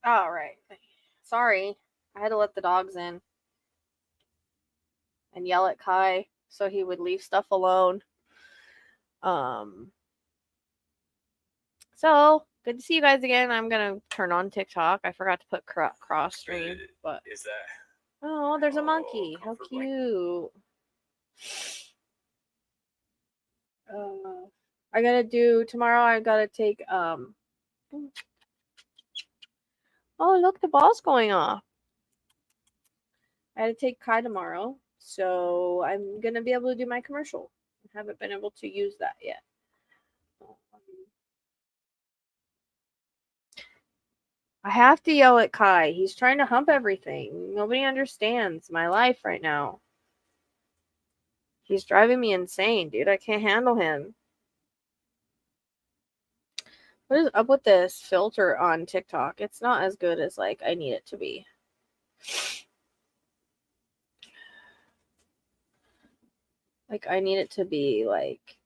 All right. Sorry. I had to let the dogs in and yell at Kai so he would leave stuff alone. Um So, good to see you guys again. I'm going to turn on TikTok. I forgot to put cross stream, but is that? Oh, there's a monkey. How cute. I got to do tomorrow I got to take Oh, look, the ball's going off. I had to take Kai tomorrow, so I'm going to be able to do my commercial. I haven't been able to use that yet. I have to yell at Kai. He's trying to hump everything. Nobody understands my life right now. He's driving me insane, dude. I can't handle him. What is up with this filter on TikTok? It's not as good as like I need it to be. Like I need it to be like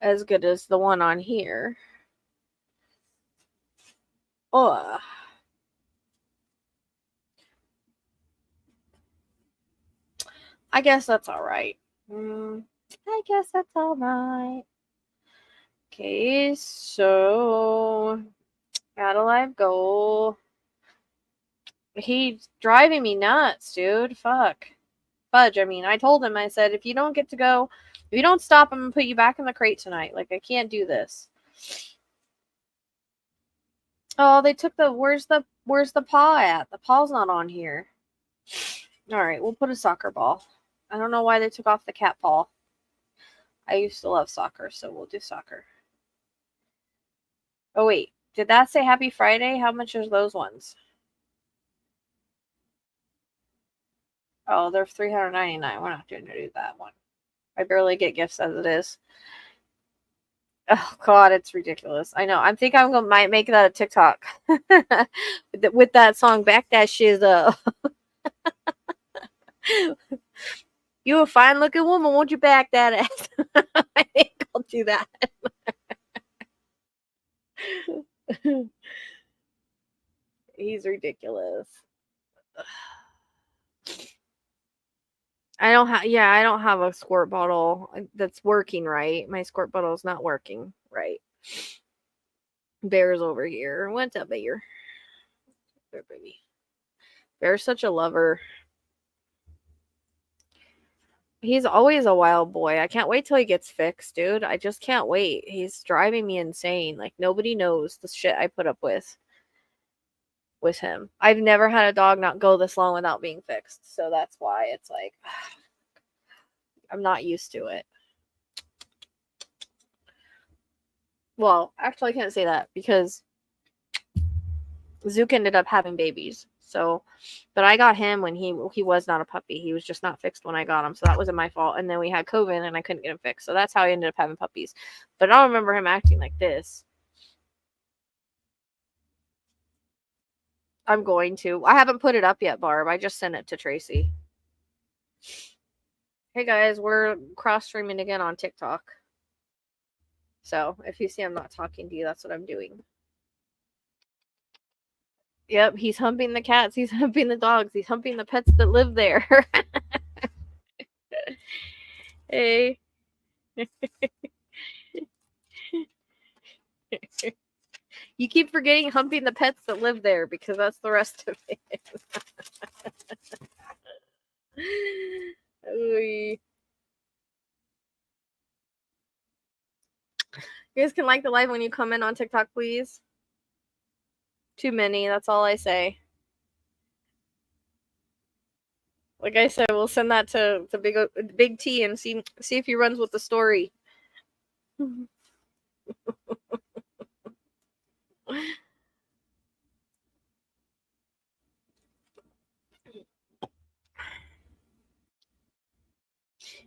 as good as the one on here. Oh. I guess that's all right. I guess that's all right. Okay, so out of live goal. He's driving me nuts, dude. Fuck. Fudge, I mean, I told him, I said, if you don't get to go, if you don't stop, I'm gonna put you back in the crate tonight. Like, I can't do this. Oh, they took where's the paw at? The paw's not on here. Alright, we'll put a soccer ball. I don't know why they took off the cat paw. I used to love soccer, so we'll do soccer. Oh, wait. Did that say Happy Friday? How much are those ones? Oh, they're $399. We're not going to do that one. I barely get gifts as it is. Oh God, it's ridiculous. I know. I think I'm gonna might make that a TikTok with that song. Back that shit up. You a fine looking woman, won't you back that ass? I think I'll do that. He's ridiculous. I don't have a squirt bottle that's working right. My squirt bottle is not working right. Bear's over here. What's up, Bear? Bear baby. Bear's such a lover. He's always a wild boy. I can't wait till he gets fixed, dude. I just can't wait. He's driving me insane. Like nobody knows the shit I put up with him. I've never had a dog not go this long without being fixed. So that's why it's like I'm not used to it. Well, actually I can't say that because Zook ended up having babies. So, but I got him when he was not a puppy. He was just not fixed when I got him. So that wasn't my fault. And then we had COVID and I couldn't get him fixed. So that's how I ended up having puppies. But I don't remember him acting like this. I'm going to. I haven't put it up yet, Barb. I just sent it to Tracy. Hey guys, we're cross streaming again on TikTok. So if you see I'm not talking to you, that's what I'm doing. Yep, he's humping the cats, he's humping the dogs, he's humping the pets that live there. Hey. You keep forgetting humping the pets that live there because that's the rest of it. You guys can like the live when you come in on TikTok, please. Too many, that's all I say. Like I said, we'll send that to Big T and see if he runs with the story.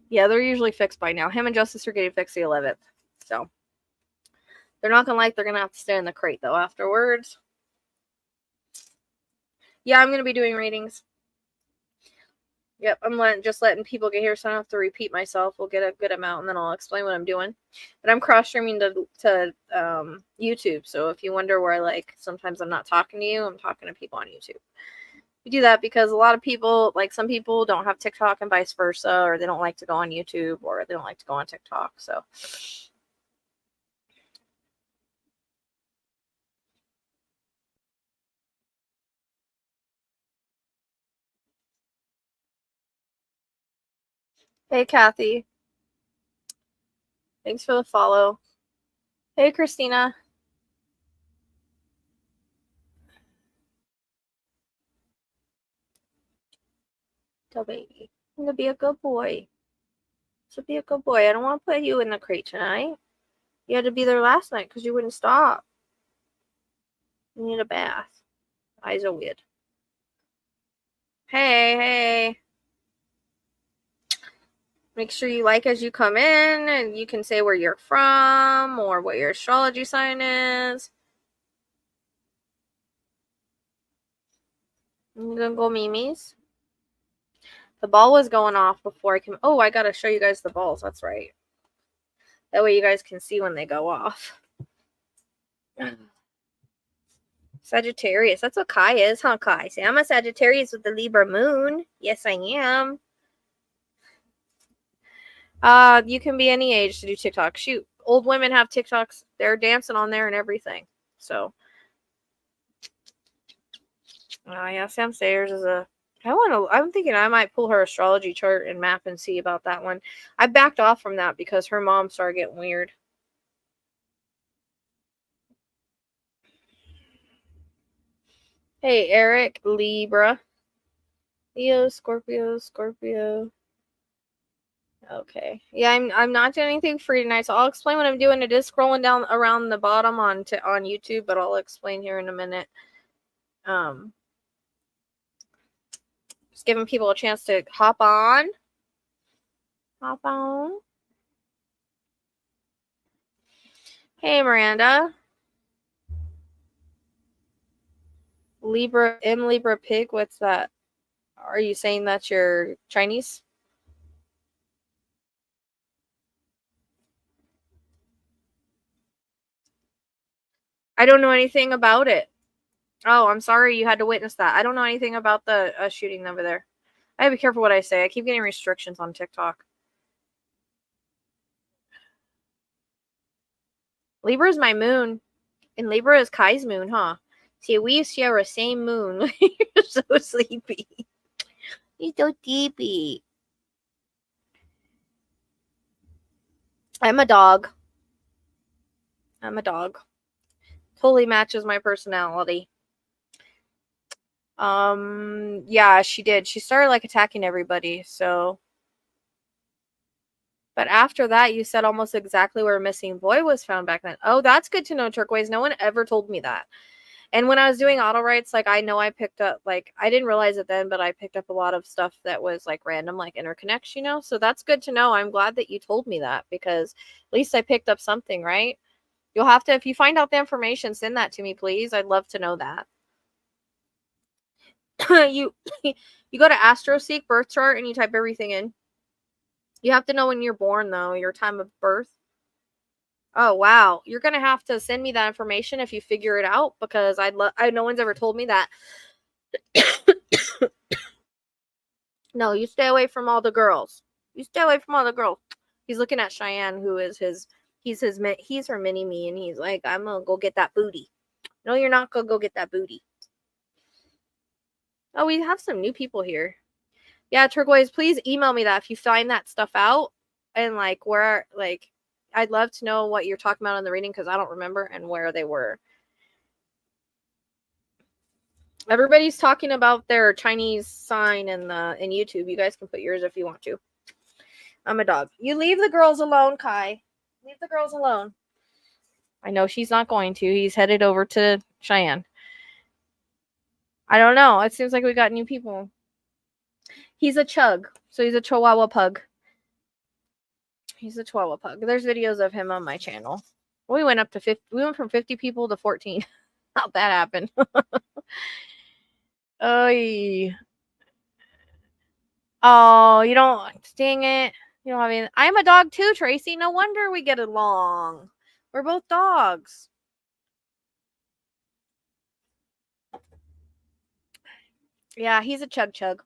Yeah, they're usually fixed by now. Him and Justice are getting fixed the 11th. So they're not gonna they're gonna have to stay in the crate though afterwards. Yeah, I'm gonna be doing readings. Yep, I'm just letting people get here so I don't have to repeat myself. We'll get a good amount, and then I'll explain what I'm doing. But I'm cross-streaming to YouTube, so if you wonder where, like, sometimes I'm not talking to you, I'm talking to people on YouTube. We do that because a lot of people, like some people don't have TikTok and vice versa, or they don't like to go on YouTube, or they don't like to go on TikTok, so... Hey, Kathy. Thanks for the follow. Hey, Christina. Tell baby. I'm gonna be a good boy. So be a good boy. I don't want to put you in the crate tonight. You had to be there last night because you wouldn't stop. You need a bath. Eyes are weird. Hey, hey. Make sure you like as you come in, and you can say where you're from or what your astrology sign is. I'm gonna go Mimi's. The ball was going off before I came. Oh, I gotta show you guys the balls. That's right. That way you guys can see when they go off. Sagittarius. That's what Kai is, huh, Kai? See, I'm a Sagittarius with the Libra moon. Yes, I am. You can be any age to do TikTok. Shoot, old women have TikToks. They're dancing on there and everything. So, yeah, Sam Sayers is a... I'm thinking I might pull her astrology chart and map and see about that one. I backed off from that because her mom started getting weird. Hey, Eric, Libra. Leo, Scorpio. Okay. Yeah, I'm not doing anything free tonight, so I'll explain what I'm doing. It is scrolling down around the bottom on YouTube, but I'll explain here in a minute. Just giving people a chance to hop on. Hey, Miranda. Libra Pig. What's that? Are you saying that's your Chinese? I don't know anything about it. Oh, I'm sorry you had to witness that. I don't know anything about the shooting over there. I gotta be careful what I say. I keep getting restrictions on TikTok. Libra is my moon. And Libra is Kai's moon, huh? See, we share the same moon. You're so sleepy. You're so sleepy. I'm a dog. Totally matches my personality. Yeah, she did. She started like attacking everybody, so. But after that, you said almost exactly where Missing Boy was found back then. Oh, that's good to know, Turquoise. No one ever told me that. And when I was doing Autowrites, like, I know I picked up, like, I didn't realize it then, but I picked up a lot of stuff that was, like, random, like, interconnects, you know? So that's good to know. I'm glad that you told me that, because at least I picked up something, right? You'll have to, if you find out the information, send that to me, please. I'd love to know that. you go to AstroSeek birth chart and you type everything in. You have to know when you're born, though, your time of birth. Oh, wow. You're going to have to send me that information if you figure it out, because no one's ever told me that. No, you stay away from all the girls. He's looking at Cheyenne, who is he's her mini me, and he's like, I'm going to go get that booty. No, you're not going to go get that booty. Oh, we have some new people here. Yeah, Turquoise, please email me that if you find that stuff out, and like where, like, I'd love to know what you're talking about in the reading, because I don't remember, and where they were. Everybody's talking about their Chinese sign in YouTube. You guys can put yours if you want to. I'm a dog. You leave the girls alone, Kai. Leave the girls alone. I know she's not going to. He's headed over to Cheyenne. I don't know. It seems like we got new people. He's a chug. So he's a Chihuahua pug. There's videos of him on my channel. We went up to 50. We went from 50 people to 14. How'd that happen? Oy. Oh, you don't. Dang it. You don't have any. I'm a dog too, Tracy. No wonder we get along. We're both dogs. Yeah, he's a chug chug.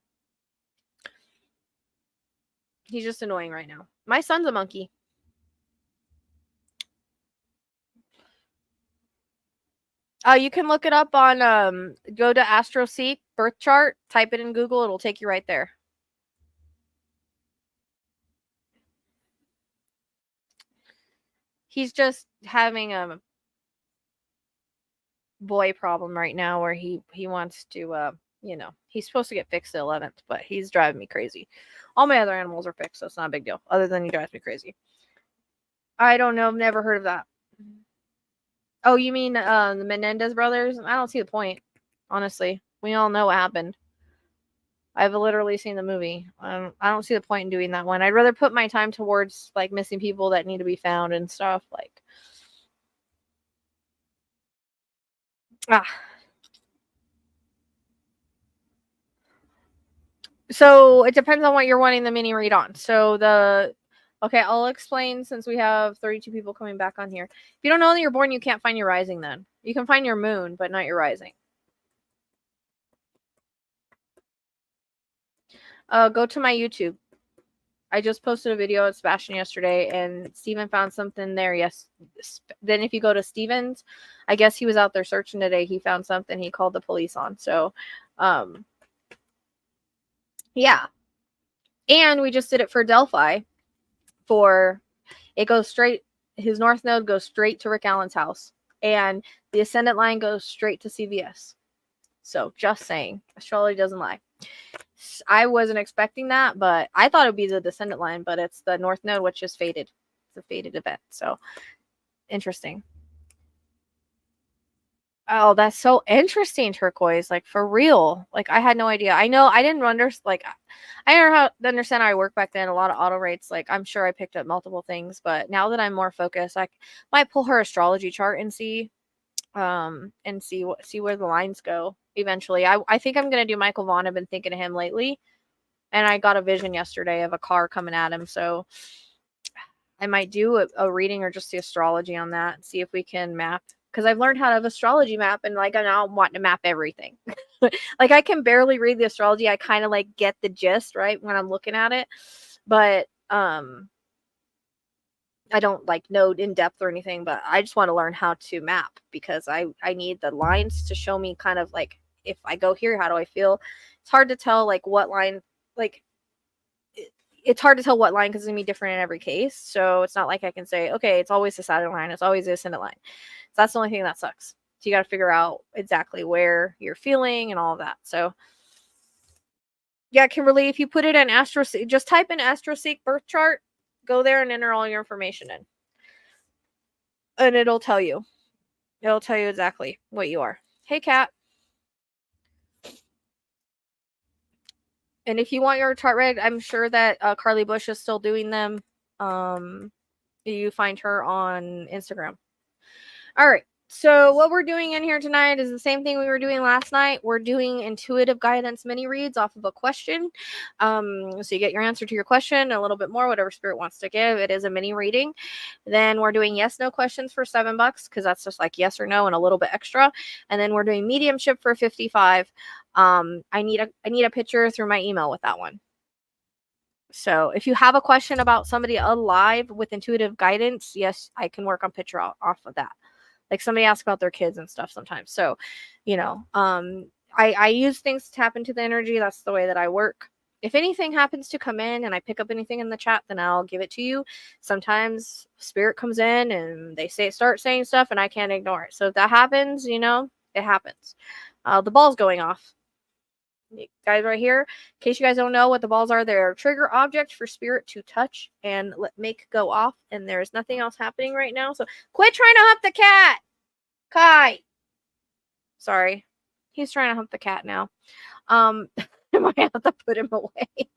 He's just annoying right now. My son's a monkey. You can look it up on go to AstroSeek birth chart, type it in Google, it'll take you right there. He's just having a boy problem right now where he wants to he's supposed to get fixed the 11th, but he's driving me crazy. All my other animals are fixed, so it's not a big deal. Other than he drives me crazy. I don't know, never heard of that. Oh, you mean the Menendez brothers? I don't see the point, honestly. We all know what happened. I've literally seen the movie. I don't see the point in doing that one. I'd rather put my time towards like missing people that need to be found and stuff like. So it depends on what you're wanting the mini read on. Okay, I'll explain since we have 32 people coming back on here. If you don't know that you're born, you can't find your rising then. You can find your moon, but not your rising. Go to my YouTube. I just posted a video at Sebastian yesterday, and Steven found something there. Yes. Then if you go to Steven's, I guess he was out there searching today. He found something. He called the police on. So, yeah. And we just did it for Delphi. It goes straight. His north node goes straight to Rick Allen's house, and the ascendant line goes straight to CVS. So, just saying, astrology doesn't lie. I wasn't expecting that, but I thought it would be the descendant line, but it's the north node, which is fated. It's a fated event. So interesting. Oh, that's so interesting, turquoise. Like for real. Like I had no idea. I know I didn't understand. I don't understand how I work back then. A lot of Autowrites. Like I'm sure I picked up multiple things, but now that I'm more focused, I might pull her astrology chart and see where the lines go eventually. I think I'm gonna do Michael Vaughn. I've been thinking of him lately, and I got a vision yesterday of a car coming at him, so I might do a reading or just the astrology on that and see if we can map, because I've learned how to have astrology map, and like I now want to map everything. Like I can barely read the astrology. I kind of like get the gist right when I'm looking at it, but I don't like know in depth or anything, but I just want to learn how to map, because I need the lines to show me kind of like if I go here, how do I feel? It's hard to tell like what line, like it's hard to tell what line because it's gonna be different in every case. So it's not like I can say, okay, it's always the Saturn line, it's always the ascendant line. So that's the only thing that sucks. So you got to figure out exactly where you're feeling and all of that. So yeah, Kimberly, if you put it in AstroSeek, just type in AstroSeek birth chart, go there and enter all your information in. And it'll tell you. It'll tell you exactly what you are. Hey, Kat. And if you want your chart read, I'm sure that Carly Bush is still doing them. You find her on Instagram. All right. So what we're doing in here tonight is the same thing we were doing last night. We're doing intuitive guidance mini reads off of a question. So you get your answer to your question, a little bit more, whatever spirit wants to give. It is a mini reading. Then we're doing yes, no questions for $7 because that's just like yes or no and a little bit extra. And then we're doing mediumship for 55. I need a picture through my email with that one. So if you have a question about somebody alive with intuitive guidance, yes, I can work on picture off of that. Like somebody asks about their kids and stuff sometimes. So, I use things to tap into the energy. That's the way that I work. If anything happens to come in and I pick up anything in the chat, then I'll give it to you. Sometimes spirit comes in and they start saying stuff and I can't ignore it. So if that happens, it happens. The ball's going off. Guys right here, in case you guys don't know what the balls are, they're a trigger object for spirit to touch and make go off, and there's nothing else happening right now, so quit trying to hump the cat, Kai. Sorry, he's trying to hump the cat now. I might have to put him away.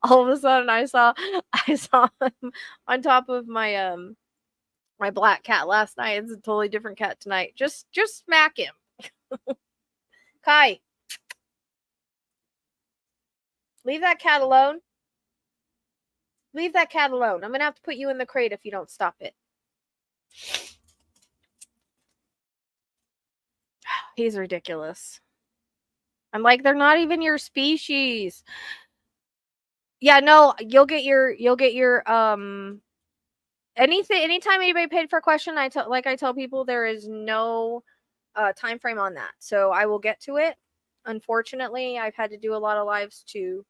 All of a sudden I saw him on top of my my black cat last night. It's a totally different cat tonight. Just smack him. Kai. Leave that cat alone. Leave that cat alone. I'm going to have to put you in the crate if you don't stop it. He's ridiculous. I'm like, they're not even your species. Yeah, no, you'll get your anytime anybody paid for a question, I tell people there is no time frame on that. So I will get to it. Unfortunately, I've had to do a lot of lives to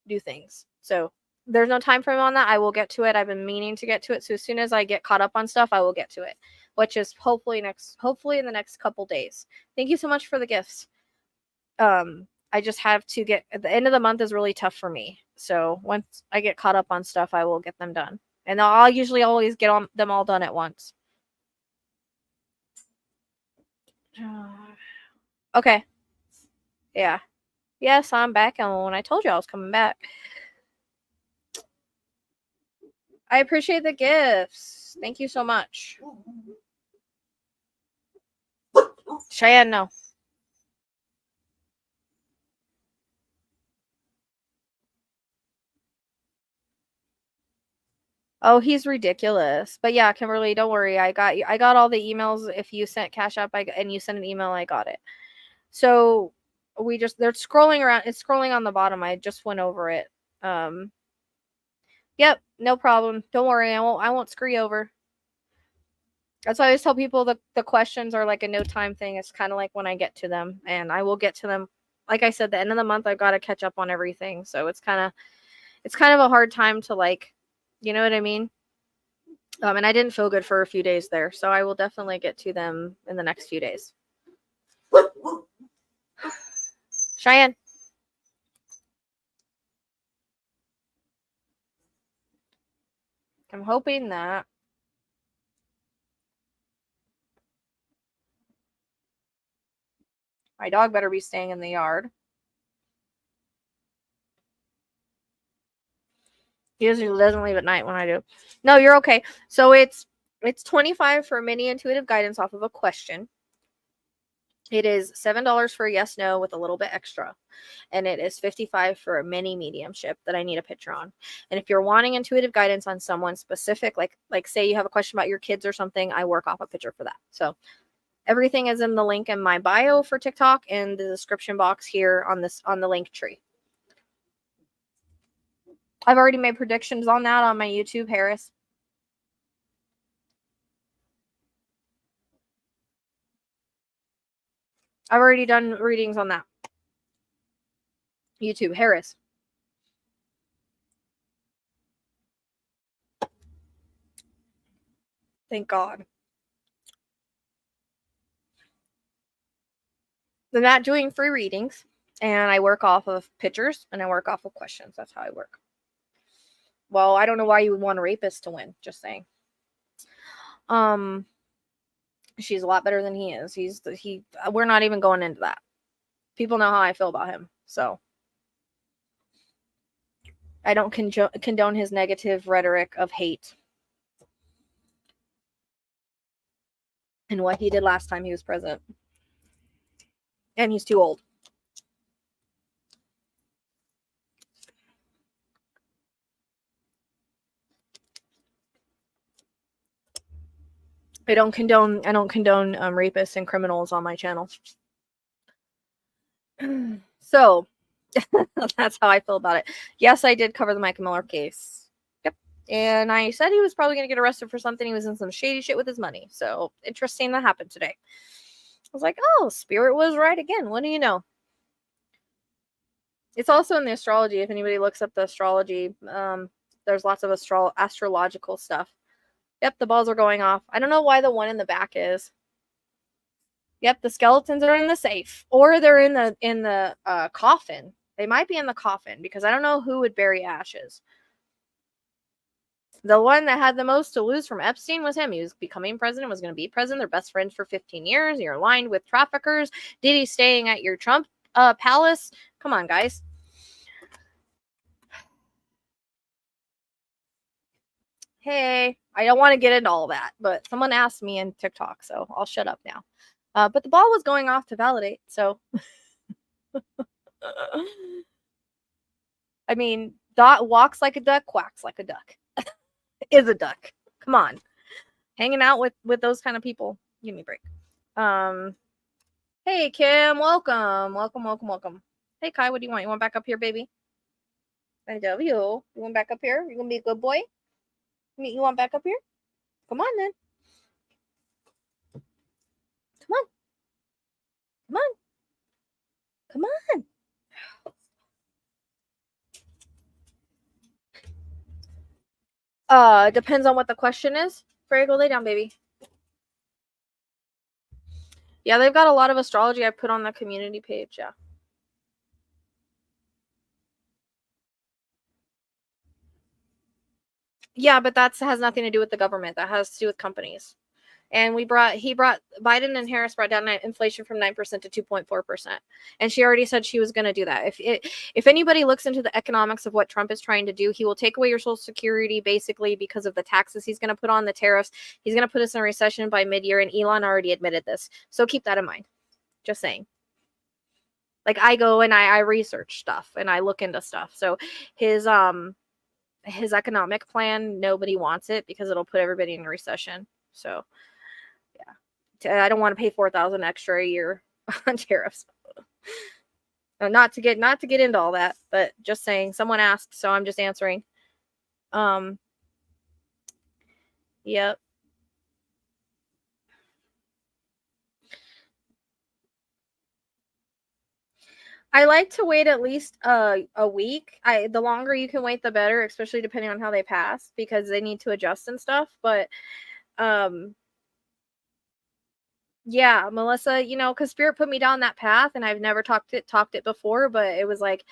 do things. So there's no time frame on that. I will get to it. I've been meaning to get to it. So as soon as I get caught up on stuff, I will get to it, which is hopefully in the next couple days. Thank you so much for the gifts. I just have to get at the end of the month is really tough for me. So once I get caught up on stuff, I will get them done. And I'll usually always get them all done at once. Okay. Yeah. Yes, I'm back. And when I told you I was coming back. I appreciate the gifts. Thank you so much. Cheyenne, no. Oh, he's ridiculous. But yeah, Kimberly, don't worry. I got all the emails. If you sent Cash App and you sent an email, I got it. So they're scrolling around. It's scrolling on the bottom. I just went over it. Yep, no problem. Don't worry. I won't screw you over. That's why I always tell people the questions are like a no time thing. It's kind of like when I get to them, and I will get to them. Like I said, the end of the month, I've got to catch up on everything. So it's kind of a hard time to like, you know what I mean? And I didn't feel good for a few days there. So I will definitely get to them in the next few days. Cheyenne. I'm hoping that my dog better be staying in the yard. He usually doesn't leave at night when I do. No, you're okay. So it's $25 for mini intuitive guidance off of a question. It is $7 for a yes no with a little bit extra, and it is $55 for a mini mediumship that I need a picture on. And if you're wanting intuitive guidance on someone specific, like say you have a question about your kids or something, I work off a picture for that. So everything is in the link in my bio for TikTok and the description box here on the link tree. I've already made predictions on that on my YouTube, Harris. I've already done readings on that. YouTube, Harris. Thank God. I'm not doing free readings, and I work off of pictures and I work off of questions. That's how I work. Well, I don't know why you would want a rapist to win. Just saying. She's a lot better than he is. We're not even going into that. People know how I feel about him, so I don't condone his negative rhetoric of hate and what he did last time he was president. And he's too old. I don't condone rapists and criminals on my channel. So that's how I feel about it. Yes, I did cover the Michael Miller case. Yep. And I said he was probably going to get arrested for something. He was in some shady shit with his money. So interesting that happened today. I was like, oh, Spirit was right again. What do you know? It's also in the astrology. If anybody looks up the astrology, there's lots of astrological stuff. Yep, the balls are going off. I don't know why the one in the back is. Yep, the skeletons are in the safe, or they're in the coffin. They might be in the coffin because I don't know who would bury ashes. The one that had the most to lose from Epstein was him. He was becoming president, was going to be president. They're best friends for 15 years. You're aligned with traffickers. Diddy staying at your Trump palace. Come on, guys. Hey, I don't want to get into all that, but someone asked me in TikTok, so I'll shut up now. But the ball was going off to validate, so I mean, Dot walks like a duck, quacks like a duck. Is a duck. Come on. Hanging out with those kind of people. Give me a break. Hey Kim, welcome. Welcome. Hey Kai, what do you want? You want back up here, baby? I love you. You want back up here? You gonna be a good boy? You want back up here? Come on then. Come on. Come on. Come on. Depends on what the question is. Fairy, go lay down, baby. Yeah, they've got a lot of astrology I put on the community page, yeah. Yeah, but that has nothing to do with the government. That has to do with companies. And Biden and Harris brought down inflation from 9% to 2.4%. And she already said she was going to do that. If anybody looks into the economics of what Trump is trying to do, he will take away your Social Security basically because of the taxes he's going to put on, the tariffs. He's going to put us in a recession by mid-year, and Elon already admitted this. So keep that in mind. Just saying. Like, I go and I research stuff and I look into stuff. So his economic plan, nobody wants it because it'll put everybody in a recession. So I don't want to pay $4,000 extra a year on tariffs. Not to get into all that, but just saying. Someone asked, so I'm just answering. Yep. I like to wait at least a week. The longer you can wait, the better, especially depending on how they pass, because they need to adjust and stuff. But yeah, Melissa, because Spirit put me down that path, and I've never talked it before, but it was like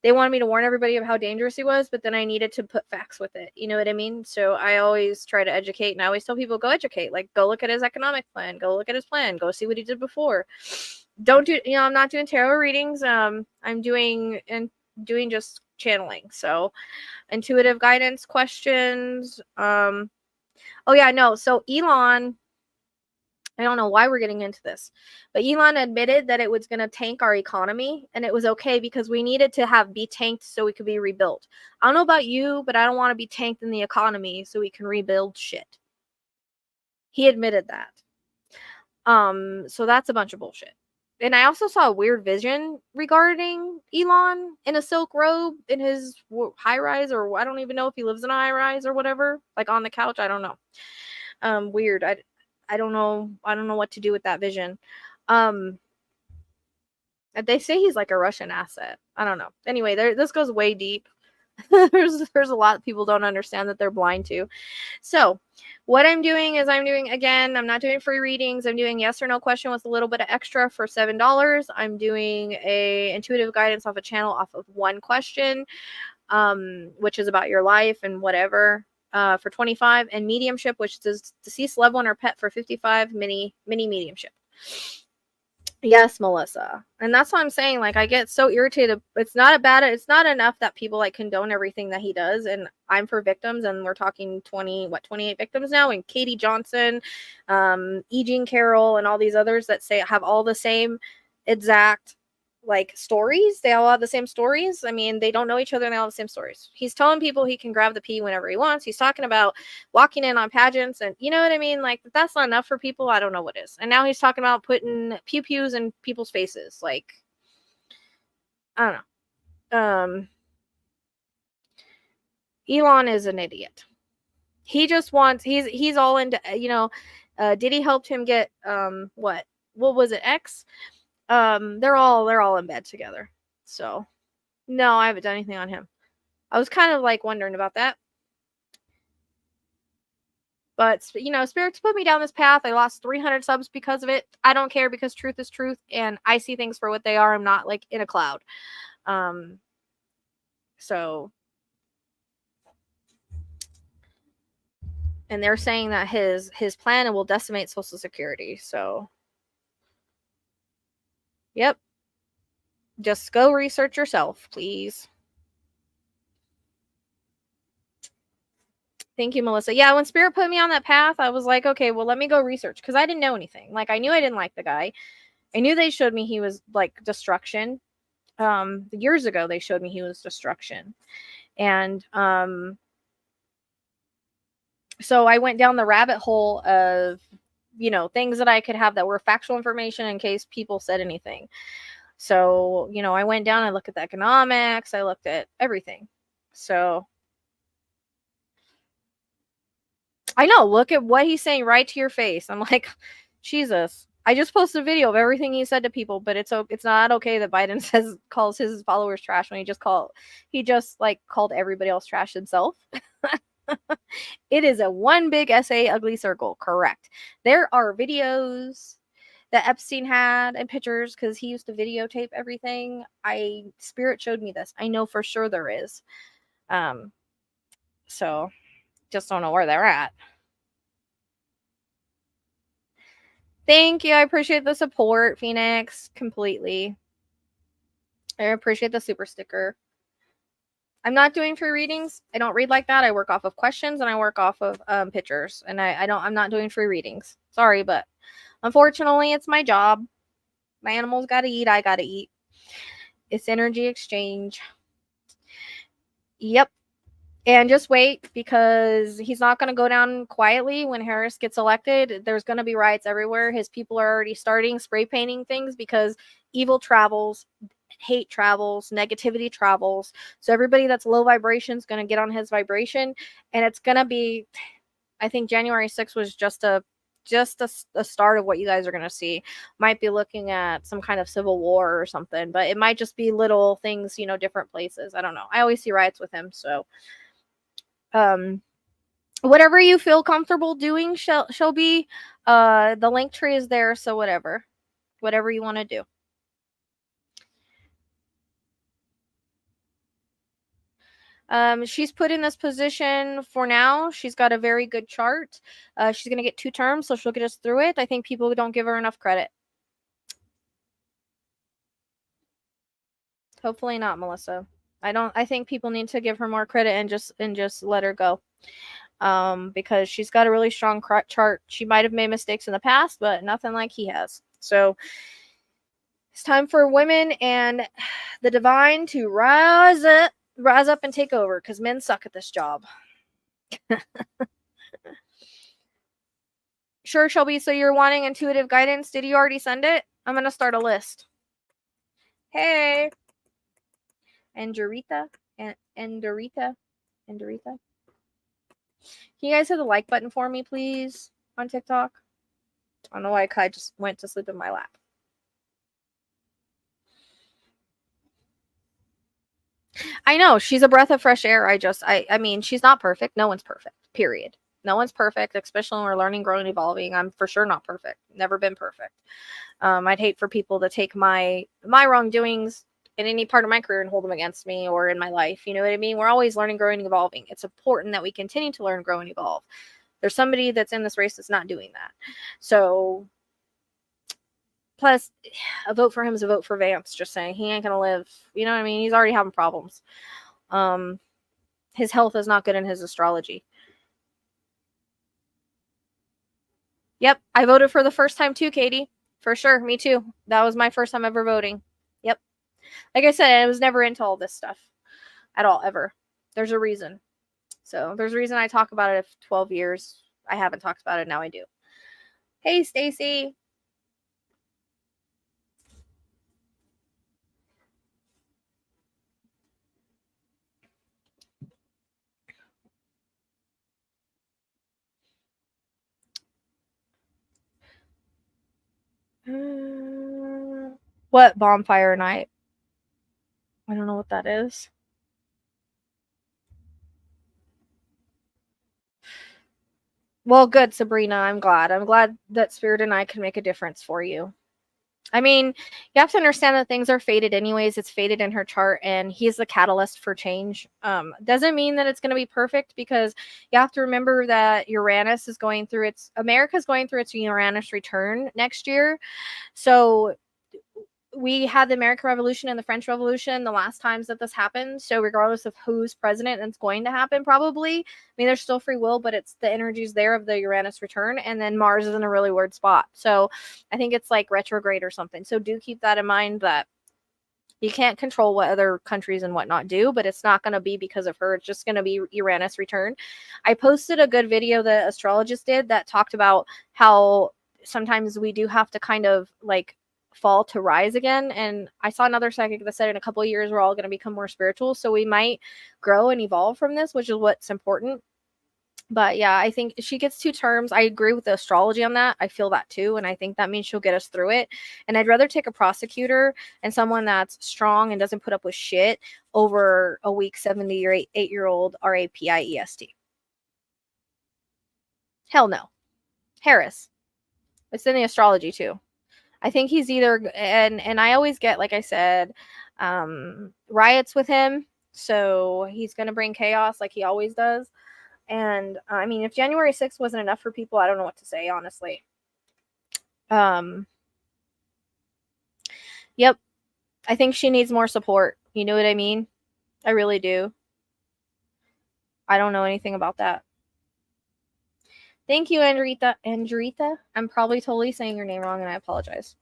they wanted me to warn everybody of how dangerous he was, but then I needed to put facts with it. You know what I mean? So I always try to educate, and I always tell people, go educate. Like, go look at his economic plan. Go look at his plan. Go see what he did before. Don't do, I'm not doing tarot readings. I'm doing just channeling. So intuitive guidance questions. Oh yeah, no. So Elon, I don't know why we're getting into this, but Elon admitted that it was going to tank our economy, and it was okay because we needed to be tanked so we could be rebuilt. I don't know about you, but I don't want to be tanked in the economy so we can rebuild shit. He admitted that. So that's a bunch of bullshit. And I also saw a weird vision regarding Elon in a silk robe in his high rise, or I don't even know if he lives in a high rise or whatever, like on the couch. I don't know. Weird. I don't know what to do with that vision. They say he's like a Russian asset. I don't know. Anyway, this goes way deep. there's a lot of people don't understand that they're blind to. So what I'm doing is again, I'm not doing free readings. I'm doing yes or no question with a little bit of extra for $7. I'm doing a intuitive guidance off a channel off of one question, which is about your life and whatever, for $25, and mediumship, which is deceased loved one or pet, for $55, mini mediumship. Yes, Melissa. And that's what I'm saying. Like, I get so irritated. It's not enough that people like condone everything that he does. And I'm for victims, and we're talking 28 victims now. And Katie Johnson, E. Jean Carroll, and all these others that have all the same exact like stories. They all have the same stories. I mean, they don't know each other and they all have the same stories. He's telling people he can grab the pee whenever he wants. He's talking about walking in on pageants, and you know what I mean? Like, if that's not enough for people, I don't know what is. And now he's talking about putting pew-pews in people's faces. Like, I don't know. Elon is an idiot. He just wants, he's all into, Diddy helped him get, what was it? X? They're all in bed together. So no, I haven't done anything on him. I was kind of like wondering about that. But spirits put me down this path. I lost 300 subs because of it. I don't care, because truth is truth, and I see things for what they are. I'm not like in a cloud. So, and they're saying that his plan will decimate Social Security. So, yep. Just go research yourself, please. Thank you, Melissa. Yeah, when Spirit put me on that path, I was like, okay, well, let me go research, because I didn't know anything. Like, I knew I didn't like the guy. I knew they showed me he was like destruction. Years ago they showed me he was destruction. And so I went down the rabbit hole of, things that I could have that were factual information in case people said anything. So, I went down, I looked at the economics, I looked at everything. So I know, look at what he's saying right to your face. I'm like, Jesus. I just posted a video of everything he said to people, but it's not okay that Biden calls his followers trash when he just called everybody else trash himself. It is a one big SA ugly circle, correct. There are videos that Epstein had and pictures because he used to videotape everything. Spirit showed me this. I know for sure there is. So just don't know where they're at. Thank you. I appreciate the support, Phoenix, completely. I appreciate the super sticker. I'm not doing free readings. I don't read like that. I work off of questions and I work off of pictures. And I'm not doing free readings. Sorry, but unfortunately, it's my job. My animals got to eat. I got to eat. It's energy exchange. Yep. And just wait, because he's not going to go down quietly when Harris gets elected. There's going to be riots everywhere. His people are already starting spray painting things because evil travels, hate travels, negativity travels. So everybody that's low vibration is going to get on his vibration. And it's going to be, I think January 6th was just a start of what you guys are going to see. Might be looking at some kind of civil war or something, but it might just be little things, different places. I don't know. I always see riots with him. So whatever you feel comfortable doing shall be. The link tree is there, so whatever you want to do. She's put in this position for now. She's got a very good chart. She's going to get 2 terms, so she'll get us through it. I think people don't give her enough credit. Hopefully not, Melissa. I think people need to give her more credit and just let her go. Because she's got a really strong chart. She might have made mistakes in the past, but nothing like he has. So it's time for women and the divine to rise up and take over, because men suck at this job. Sure, Shelby. So you're wanting intuitive guidance. Did you already send it? I'm going to start a list. Hey. Endurita. Endurita. Can you guys hit the like button for me, please, on TikTok? I don't know why Kai just went to sleep in my lap. I know, she's a breath of fresh air. I mean, she's not perfect. No one's perfect, period. No one's perfect, especially when we're learning, growing, evolving. I'm for sure not perfect. Never been perfect. I'd hate for people to take my wrongdoings in any part of my career and hold them against me or in my life. You know what I mean? We're always learning, growing, and evolving. It's important that we continue to learn, grow, and evolve. There's somebody that's in this race that's not doing that. So, plus, a vote for him is a vote for Vance. Just saying, he ain't gonna live. You know what I mean? He's already having problems. His health is not good in his astrology. Yep, I voted for the first time too, Katie. For sure, me too. That was my first time ever voting. Yep. Like I said, I was never into all this stuff at all, ever. There's a reason. So there's a reason I talk about it. If 12 years I haven't talked about it, now I do. Hey, Stacy. What bonfire night? I don't know what that is. Well, good, Sabrina. I'm glad. I'm glad that Spirit and I can make a difference for you. I mean, you have to understand that things are fated anyways. It's fated in her chart, and he's the catalyst for change. Doesn't mean that it's going to be perfect, because you have to remember that America's going through its Uranus return next year. So we had the American Revolution and the French Revolution the last times that this happened. So regardless of who's president, it's going to happen probably. I mean, there's still free will, but it's the energies there of the Uranus return. And then Mars is in a really weird spot. So I think it's like retrograde or something. So do keep that in mind, that He can't control what other countries and whatnot do, but it's not going to be because of her. It's just going to be Uranus return. I posted a good video that Astrologist did that talked about how sometimes we do have to kind of like fall to rise again. And I saw another psychic that said in a couple of years we're all going to become more spiritual. So we might grow and evolve from this, which is what's important. But yeah, I think she gets 2 terms. I agree with the astrology on that. I feel that too. And I think that means she'll get us through it. And I'd rather take a prosecutor and someone that's strong and doesn't put up with shit over a weak 70 or 8-year-old RAPIEST. Hell no. Harris. It's in the astrology too. I think he's either, and I always get, like I said, riots with him. So he's going to bring chaos like he always does. And I mean, if January 6th wasn't enough for people, I don't know what to say, honestly. Yep. I think she needs more support. You know what I mean? I really do. I don't know anything about that. Thank you, Andrita. Andrita? I'm probably totally saying your name wrong and I apologize.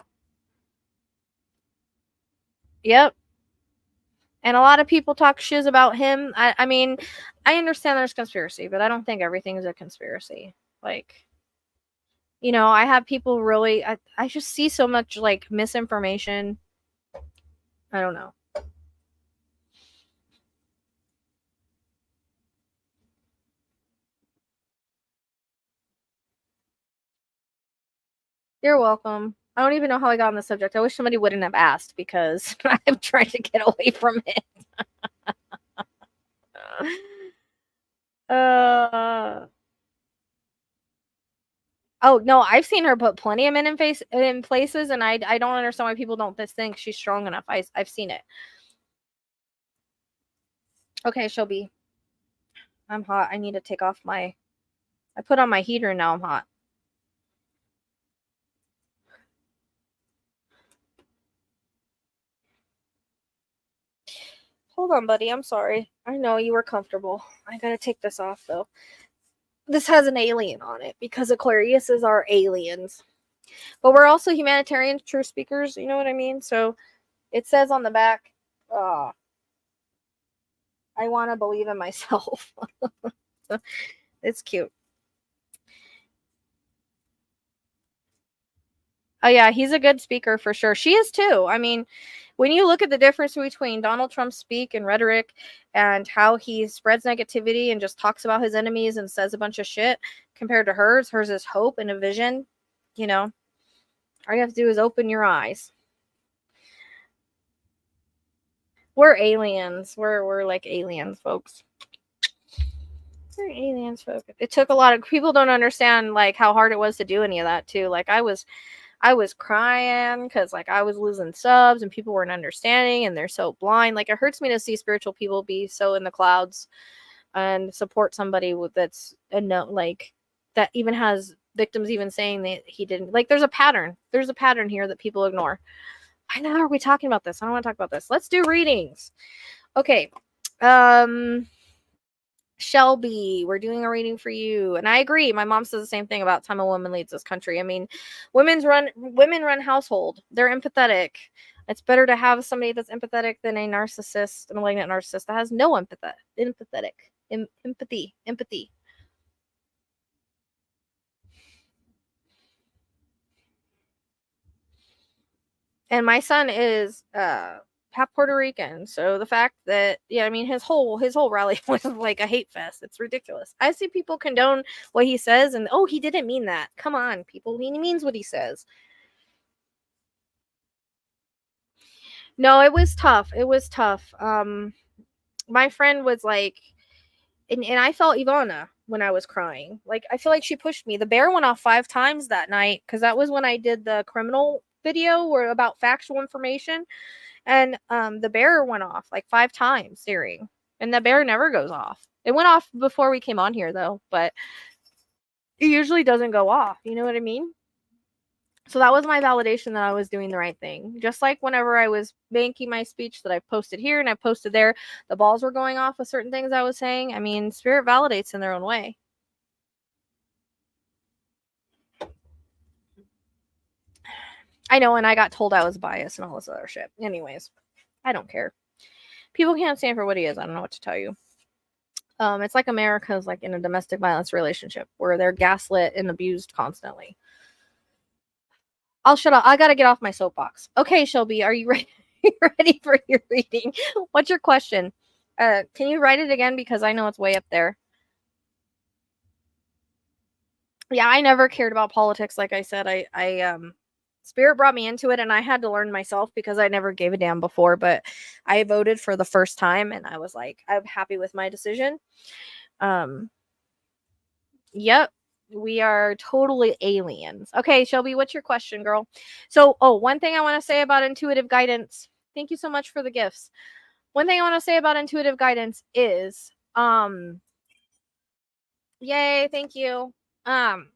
Yep. And a lot of people talk shiz about him. I mean, I understand there's conspiracy, but I don't think everything is a conspiracy. Like, you know, I have people really, I just see so much like misinformation. I don't know. You're welcome. I don't even know how I got on the subject. I wish somebody wouldn't have asked because I'm trying to get away from it. Oh no, I've seen her put plenty of men in places, and I don't understand why people don't think she's strong enough. I've seen it. Okay, Shelby, I'm hot. I need to take off my. I put on my heater and now I'm hot. Hold on, buddy. I'm sorry. I know you were comfortable. I gotta take this off though. This has an alien on it because Aquariuses are aliens. But we're also humanitarian true speakers, you know what I mean? So it says on the back, I want to believe in myself. It's cute. Oh yeah, he's a good speaker for sure. She is too. I mean, when you look at the difference between Donald Trump's speak and rhetoric and how he spreads negativity and just talks about his enemies and says a bunch of shit compared to hers is hope and a vision. You know, all you have to do is open your eyes. We're aliens. We're like aliens, folks. We're aliens, folks. It took a lot of people don't understand like how hard it was to do any of that too. Like I was crying because like I was losing subs and people weren't understanding and they're so blind. Like it hurts me to see spiritual people be so in the clouds and support somebody that's a no like that even has victims even saying that he didn't like there's a pattern. There's a pattern here that people ignore. Why now are we talking about this? I don't want to talk about this. Let's do readings. Okay. Shelby, we're doing a reading for you. And I agree. My mom says the same thing about time a woman leads this country. I mean, women run household. They're empathetic. It's better to have somebody that's empathetic than a narcissist, a malignant narcissist that has no empathy. And my son is half Puerto Rican, so the fact that I mean his whole rally was like a hate fest. It's ridiculous. I see people condone what he says and he didn't mean that. Come on, people. He means what he says. No, it was tough. It was tough. My friend was like and I felt Ivana when I was crying. Like I feel like she pushed me. The bear went off 5 times that night cuz that was when I did the criminal video where about factual information. And the bear went off like 5 times searing. And the bear never goes off. It went off before we came on here though, but it usually doesn't go off. You know what I mean? So that was my validation that I was doing the right thing. Just like whenever I was making my speech that I posted here and I posted there, the balls were going off with certain things I was saying. I mean, spirit validates in their own way. I know, and I got told I was biased and all this other shit. Anyways, I don't care. People can't stand for what he is. I don't know what to tell you. It's like America's like in a domestic violence relationship where they're gaslit and abused constantly. I'll shut up. I gotta get off my soapbox. Okay, Shelby, are you ready? Ready for your reading? What's your question? Can you write it again because I know it's way up there. Yeah, I never cared about politics. Like I said, Spirit brought me into it, and I had to learn myself because I never gave a damn before. But I voted for the first time, and I was like, I'm happy with my decision. Yep. We are totally aliens. Okay, Shelby, what's your question, girl? So, one thing I want to say about intuitive guidance. Thank you so much for the gifts. One thing I want to say about intuitive guidance is, yay, thank you. Um,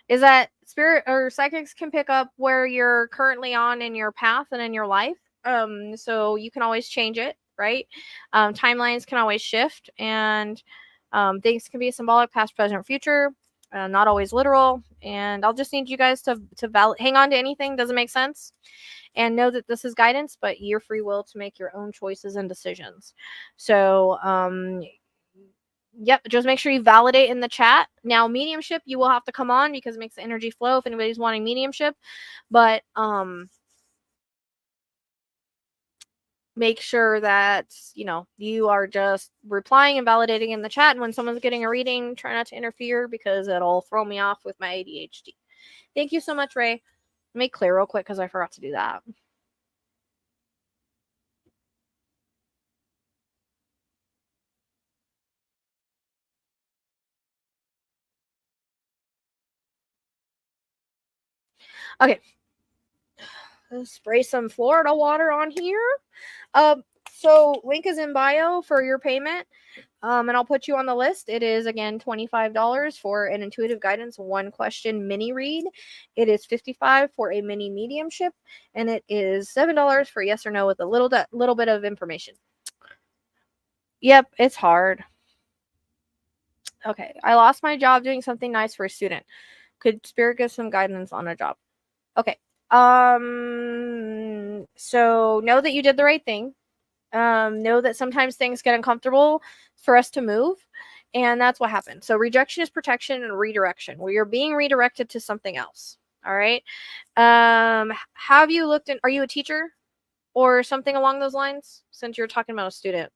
is that spirit or psychics can pick up where you're currently on in your path and in your life. So you can always change it, right? Timelines can always shift, and things can be symbolic, past, present, future, not always literal. And I'll just need you guys to hang on to anything doesn't make sense, and know that this is guidance, but your free will to make your own choices and decisions. So yep, just make sure you validate in the chat. Now, mediumship, you will have to come on because it makes the energy flow if anybody's wanting mediumship. But make sure that, you are just replying and validating in the chat. And when someone's getting a reading, try not to interfere because it'll throw me off with my ADHD. Thank you so much, Ray. Let me clear real quick because I forgot to do that. Okay. Let's spray some Florida water on here. So link is in bio for your payment. And I'll put you on the list. It is again $25 for an intuitive guidance 1-question mini read. It is $55 for a mini mediumship, and it is $7 for yes or no with a little bit of information. Yep, it's hard. Okay, I lost my job doing something nice for a student. Could Spirit give some guidance on a job? Okay. So know that you did the right thing. Know that sometimes things get uncomfortable for us to move, and that's what happened. So rejection is protection and redirection, where you're being redirected to something else. All right. Have you looked in? Are you a teacher or something along those lines? Since you're talking about a student.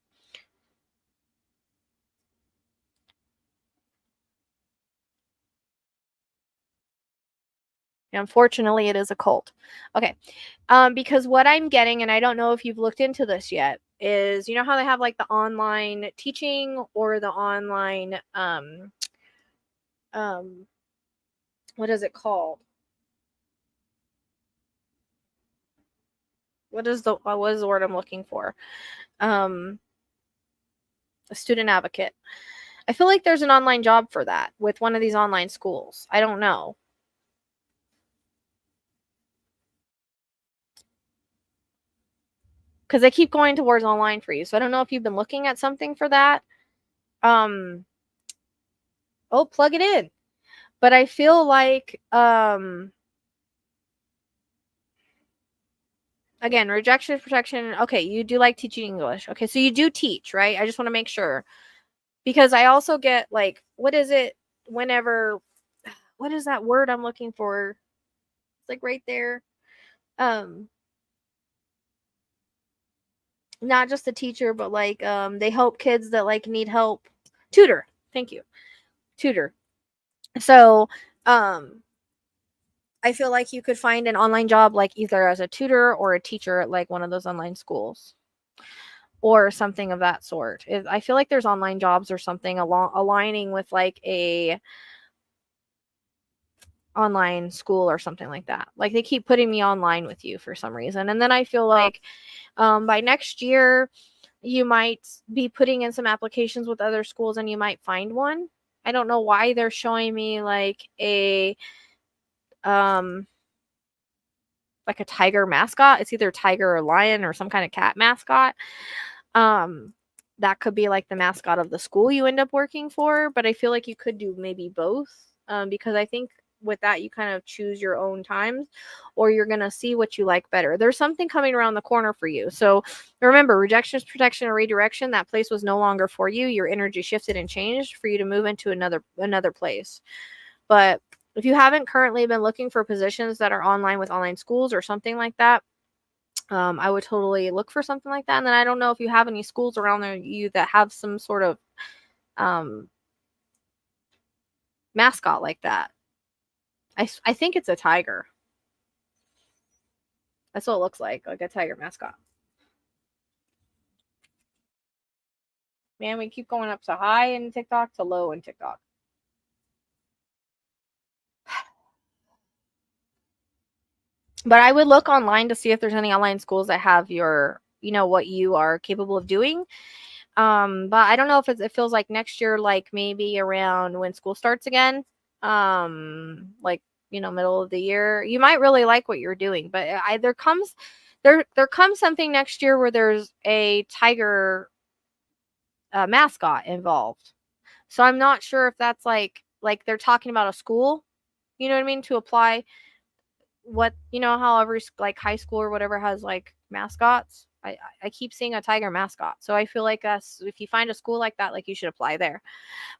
Unfortunately, it is a cult. Okay. Because what I'm getting, and I don't know if you've looked into this yet, is how they have like the online teaching or the online what is it called? What is the word I'm looking for? A student advocate. I feel like there's an online job for that with one of these online schools. I don't know. Because they keep going towards online for you. So I don't know if you've been looking at something for that. Plug it in. But I feel like again, rejection protection. Okay, you do like teaching English. Okay, so you do teach, right? I just want to make sure. Because I also get like, what is it whenever what is that word I'm looking for? It's like right there. Not just a teacher, but like they help kids that like need help. Tutor. Thank you. Tutor. So I feel like you could find an online job like either as a tutor or a teacher at like one of those online schools or something of that sort. I feel like there's online jobs or something aligning with like a online school or something like that. Like they keep putting me online with you for some reason. And then I feel like by next year you might be putting in some applications with other schools and you might find one. I don't know why they're showing me like a tiger mascot. It's either tiger or lion or some kind of cat mascot. That could be like the mascot of the school you end up working for, but I feel like you could do maybe both because I think with that, you kind of choose your own times, or you're going to see what you like better. There's something coming around the corner for you. So remember, rejection is protection or redirection. That place was no longer for you. Your energy shifted and changed for you to move into another place. But if you haven't currently been looking for positions that are online with online schools or something like that, I would totally look for something like that. And then I don't know if you have any schools around there you that have some sort of mascot like that. I think it's a tiger. That's what it looks like a tiger mascot. Man, we keep going up to high in TikTok to low in TikTok. But I would look online to see if there's any online schools that have your, what you are capable of doing. But I don't know if it feels like next year, like maybe around when school starts again, like, middle of the year, you might really like what you're doing. But there comes something next year where there's a tiger mascot involved. So I'm not sure if that's like they're talking about a school, you know what I mean, to apply what, how every like high school or whatever has like mascots. I keep seeing a tiger mascot. So I feel like if you find a school like that, like you should apply there.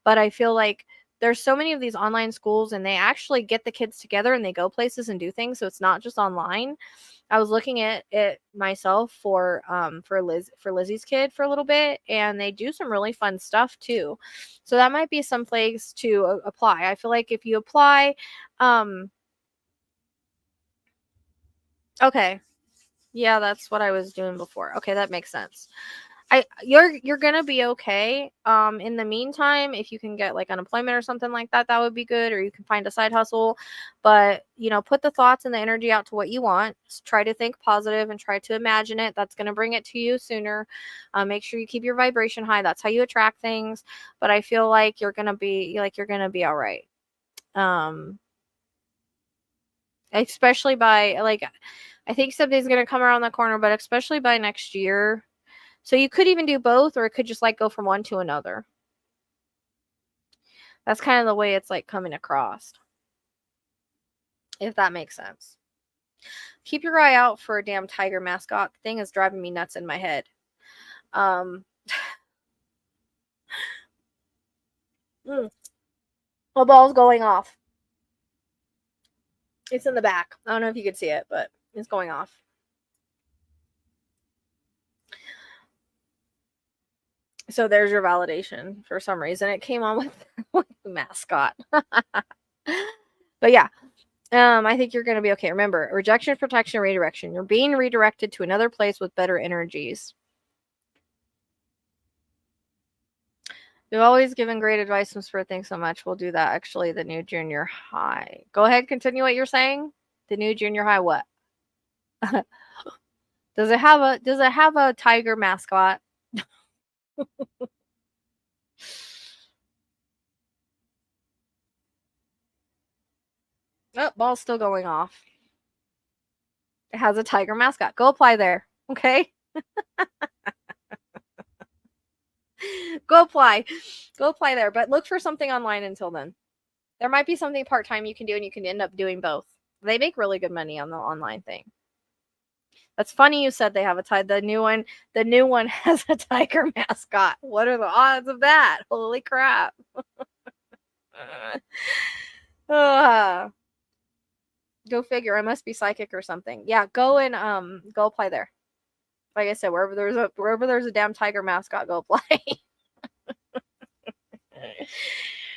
But I feel like there's so many of these online schools and they actually get the kids together and they go places and do things. So it's not just online. I was looking at it myself for Lizzie's kid for a little bit, and they do some really fun stuff too. So that might be some place to apply. I feel like if you apply, okay. Yeah, that's what I was doing before. Okay, that makes sense. You're gonna be okay. In the meantime, if you can get like unemployment or something like that, that would be good, or you can find a side hustle. But put the thoughts and the energy out to what you want. Just try to think positive and try to imagine it. That's gonna bring it to you sooner. Make sure you keep your vibration high. That's how you attract things. But I feel like you're gonna be all right. Especially by like, I think something's gonna come around the corner, but especially by next year. So you could even do both, or it could just like go from one to another. That's kind of the way it's like coming across, if that makes sense. Keep your eye out for a damn tiger mascot. The thing is driving me nuts in my head. The ball's going off. It's in the back. I don't know if you could see it, but it's going off. So there's your validation. For some reason, it came on with the mascot. But yeah, I think you're going to be okay. Remember, rejection, protection, redirection. You're being redirected to another place with better energies. You've always given great advice, Miss Spirit. Thanks so much. We'll do that. Actually, the new junior high. Go ahead, continue what you're saying. The new junior high, what? Does it have a tiger mascot? Oh, ball's still going off. It has a tiger mascot. Go apply there. Okay? Go apply there, but look for something online until then. There might be something part-time you can do, and you can end up doing both. They make really good money on the online thing. That's funny you said they have a tiger. The new one has a tiger mascot. What are the odds of that? Holy crap. Go figure. I must be psychic or something. Yeah, go and go apply there. Like I said, wherever there's a damn tiger mascot, go apply.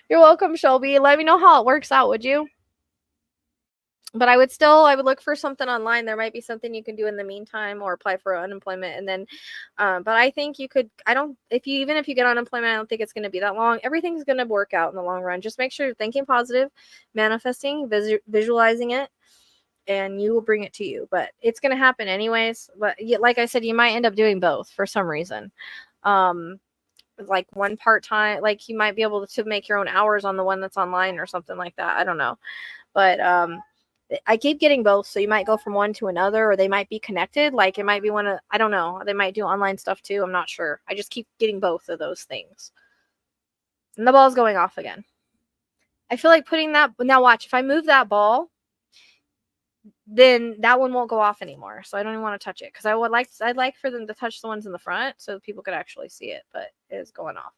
You're welcome, Shelby. Let me know how it works out, would you? But I would look for something online. There might be something you can do in the meantime, or apply for unemployment. And then, but I think you could, even if you get unemployment, I don't think it's going to be that long. Everything's going to work out in the long run. Just make sure you're thinking positive, manifesting, visualizing it, and you will bring it to you. But it's going to happen anyways. But like I said, you might end up doing both for some reason. Like one part-time, like you might be able to make your own hours on the one that's online or something like that. I don't know. But, I keep getting both, so you might go from one to another, or they might be connected. Like it might be I don't know. They might do online stuff too. I'm not sure. I just keep getting both of those things. And the ball's going off again. I feel like putting that, now watch, if I move that ball, then that one won't go off anymore. So I don't even want to touch it because I'd like for them to touch the ones in the front so people could actually see it, but it is going off.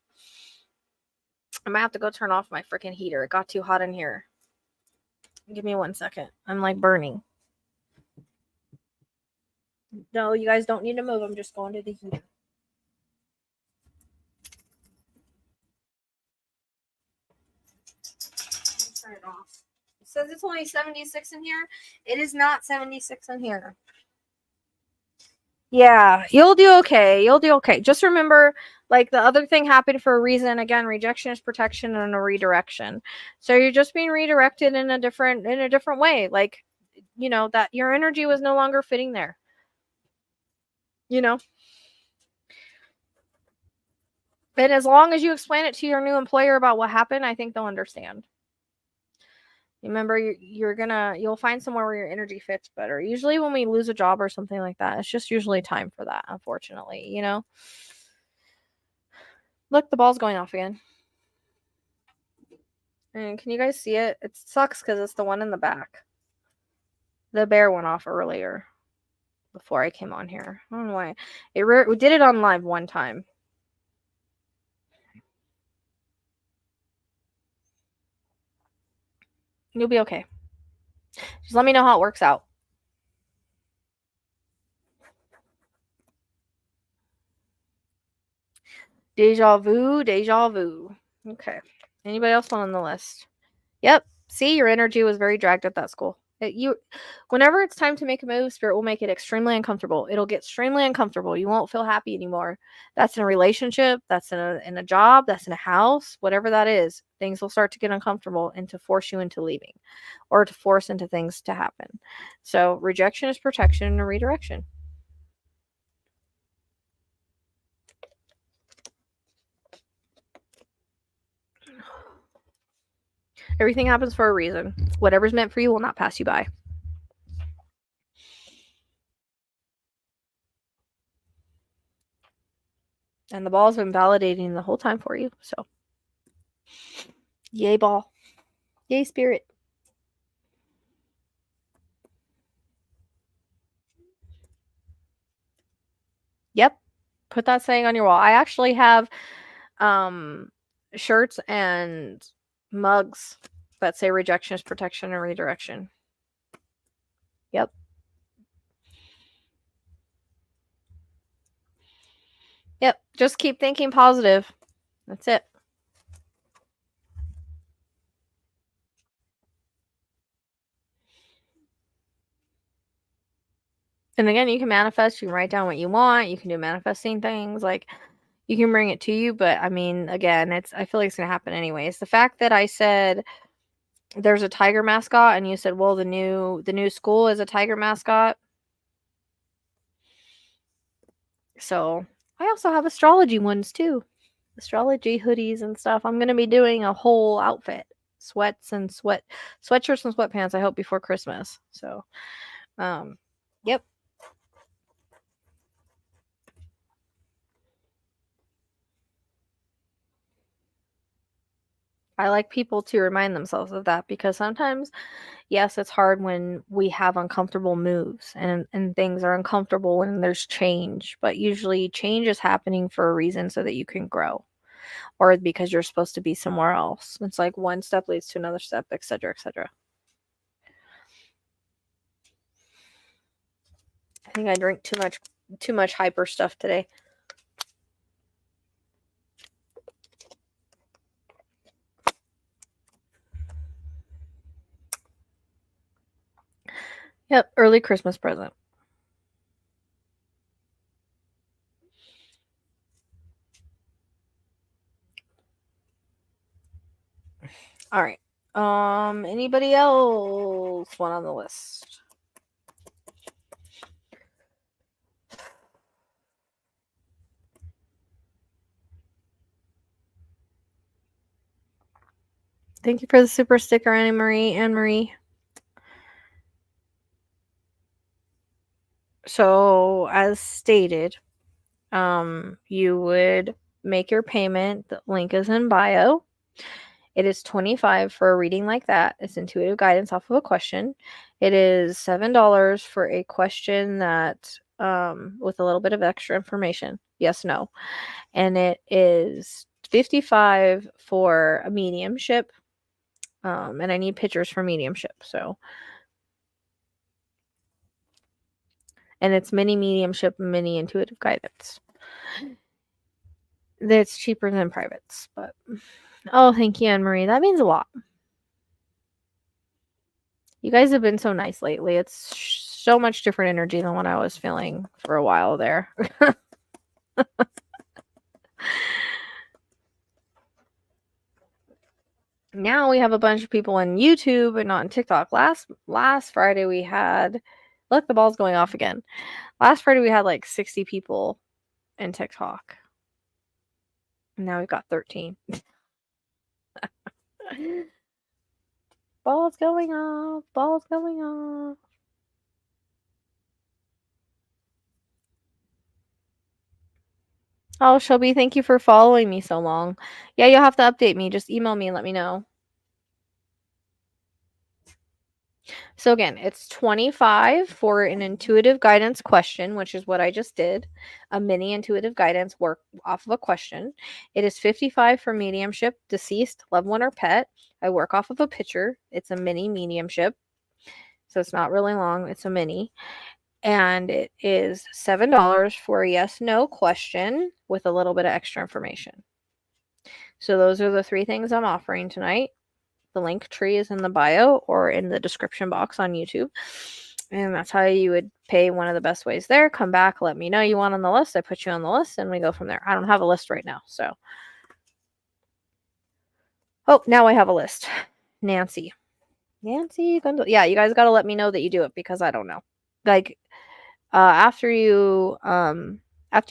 I might have to go turn off my freaking heater. It got too hot in here. Give me 1 second. I'm like burning. No, you guys don't need to move. I'm just going to the heater. Turn it off. It says it's only 76 in here. It is not 76 in here. Yeah, you'll do okay. You'll do okay. Just remember, like, the other thing happened for a reason. Again, rejection is protection and a redirection. So you're just being redirected in a different way. Like, you know, that your energy was no longer fitting there. You know? And as long as you explain it to your new employer about what happened, I think they'll understand. Remember, you'll find somewhere where your energy fits better. Usually when we lose a job or something like that, it's just usually time for that, unfortunately, you know? Look, the ball's going off again. And can you guys see it? It sucks because it's the one in the back. The bear went off earlier before I came on here. I don't know why. We did it on live one time. You'll be okay. Just let me know how it works out. Deja vu, deja vu. Okay. Anybody else on the list? Yep. See, your energy was very dragged at that school. Whenever it's time to make a move, Spirit will make it extremely uncomfortable. It'll get extremely uncomfortable. You won't feel happy anymore. That's in a relationship. That's in a job. That's in a house. Whatever that is, things will start to get uncomfortable and to force you into leaving, or to force into things to happen. So rejection is protection and a redirection. Everything happens for a reason. Whatever's meant for you will not pass you by. And the ball's been validating the whole time for you. So, yay, ball. Yay, Spirit. Yep. Put that saying on your wall. I actually have shirts and mugs that say rejection is protection and redirection. Yep. Yep. Just keep thinking positive. That's it. And again, you can manifest, you can write down what you want, you can do manifesting things, like you can bring it to you, but I mean, again, I feel like it's gonna happen anyways. The fact that I said there's a tiger mascot and you said, well, the new school is a tiger mascot. So I also have astrology ones too. Astrology hoodies and stuff. I'm gonna be doing a whole outfit. Sweatshirts and sweatpants, I hope, before Christmas. So yep. I like people to remind themselves of that because sometimes, yes, it's hard when we have uncomfortable moves and things are uncomfortable when there's change, but usually change is happening for a reason so that you can grow, or because you're supposed to be somewhere else. It's like one step leads to another step, etc., etc. I think I drink too much hyper stuff today. Yep, early Christmas present. All right. Anybody else want on the list? Thank you for the super sticker, Anne Marie. So, as stated, you would make your payment. The link is in bio. It is $25 for a reading like that. It's intuitive guidance off of a question. It is $7 for a question that with a little bit of extra information. Yes, no. And it is $55 for a mediumship. And I need pictures for mediumship. So, and it's mini mediumship, mini intuitive guidance. That's cheaper than privates, but oh, thank you, Anne Marie. That means a lot. You guys have been so nice lately. It's so much different energy than what I was feeling for a while there. Now we have a bunch of people on YouTube and not on TikTok. Last Friday we had, look, the ball's going off again. Last Friday we had like 60 people in TikTok. Now we've got 13. Ball's going off. Ball's going off. Oh, Shelby, thank you for following me so long. Yeah, you'll have to update me. Just email me and let me know. So again, it's $25 for an intuitive guidance question, which is what I just did. A mini intuitive guidance work off of a question. It is $55 for mediumship, deceased, loved one, or pet. I work off of a picture. It's a mini mediumship. So it's not really long. It's a mini. And it is $7 for a yes/no question with a little bit of extra information. So those are the 3 things I'm offering tonight. The link tree is in the bio or in the description box on YouTube. And that's how you would pay, one of the best ways there. Come back, let me know you want on the list. I put you on the list and we go from there. I don't have a list right now, so. Oh, now I have a list. Nancy, yeah, you guys got to let me know that you do it because I don't know. Like, after you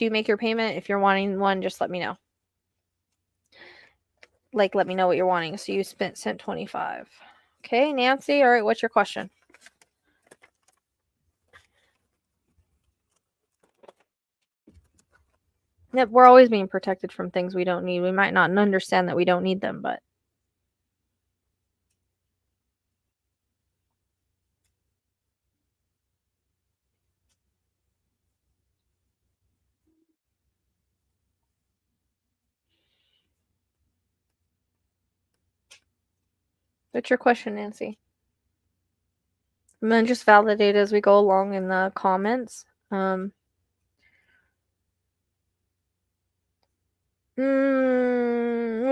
make your payment, if you're wanting one, just let me know. Like, let me know what you're wanting. So you sent 25. Okay, Nancy. All right, what's your question? Yep, we're always being protected from things we don't need. We might not understand that we don't need them, but what's your question, Nancy? And then just validate as we go along in the comments. We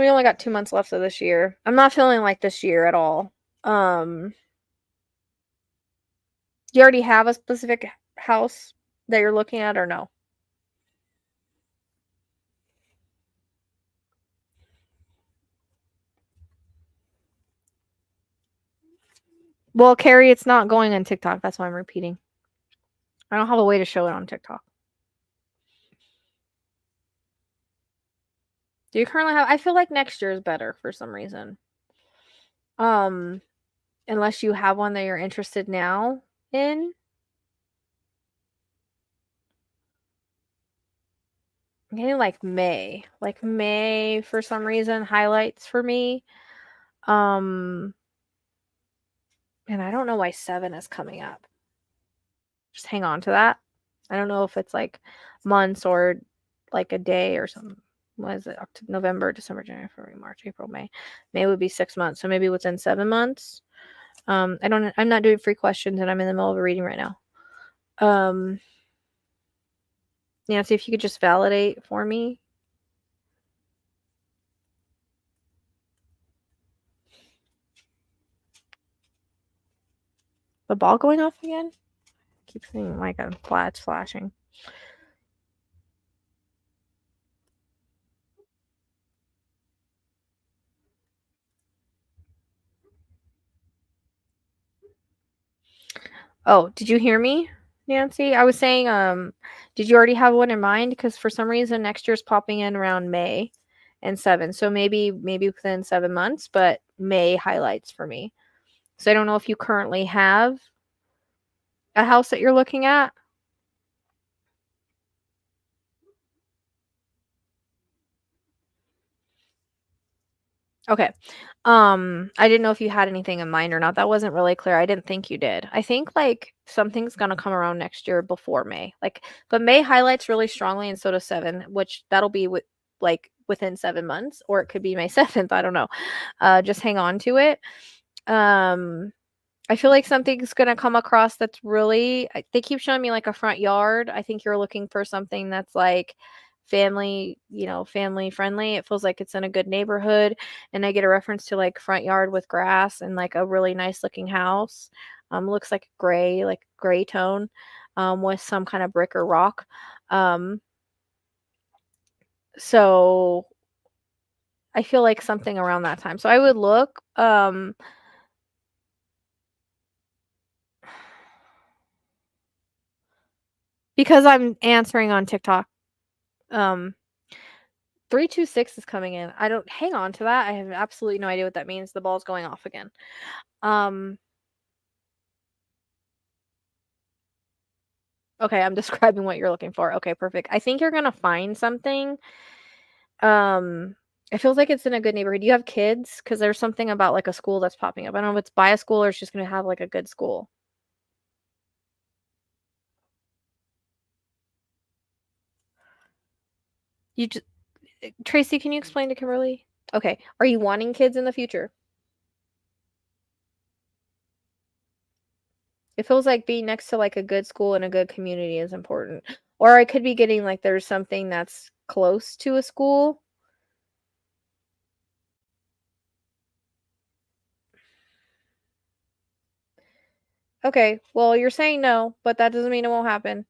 only got 2 months left of this year. I'm not feeling like this year at all. Do you already have a specific house that you're looking at or no? Well, Carrie, it's not going on TikTok. That's why I'm repeating. I don't have a way to show it on TikTok. Do you currently have? I feel like next year is better for some reason. Unless you have one that you're interested now in. Okay, like May for some reason highlights for me. And I don't know why 7 is coming up. Just hang on to that. I don't know if it's like months or like a day or something. What is it? November, December, January, February, March, April, May. May would be 6 months. So maybe within 7 months. I'm not doing free questions and I'm in the middle of a reading right now. Nancy, if you could just validate for me. The ball going off again? I keep seeing like a flash flashing. Oh, did you hear me, Nancy? I was saying, did you already have one in mind? Because for some reason next year's popping in around May and 7. So maybe within 7 months, but May highlights for me. So I don't know if you currently have a house that you're looking at. Okay. I didn't know if you had anything in mind or not. That wasn't really clear. I didn't think you did. I think like something's gonna come around next year before May. Like, but May highlights really strongly, and so does 7, which that'll be with like within 7 months, or it could be May 7th. I don't know. Just hang on to it. Um, I feel like something's gonna come across that's really they keep showing me like a front yard. I think you're looking for something that's like family, family friendly. It feels like it's in a good neighborhood, and I get a reference to like front yard with grass and like a really nice looking house. Looks like gray, like gray tone, with some kind of brick or rock. Um, so I feel like something around that time. So I would look, because I'm answering on TikTok. Um, 326 is coming in. I don't hang on to that. I have absolutely no idea what that means. The ball's going off again. Um, okay, I'm describing what you're looking for. Okay, perfect. I think you're gonna find something. Um, it feels like it's in a good neighborhood. Do you have kids? Because there's something about like a school that's popping up. I don't know if it's by a school or it's just gonna have like a good school. You just Tracy, can you explain to Kimberly? Okay. Are you wanting kids in the future? It feels like being next to like a good school and a good community is important. Or I could be getting like there's something that's close to a school. Okay, well, you're saying no, but that doesn't mean it won't happen.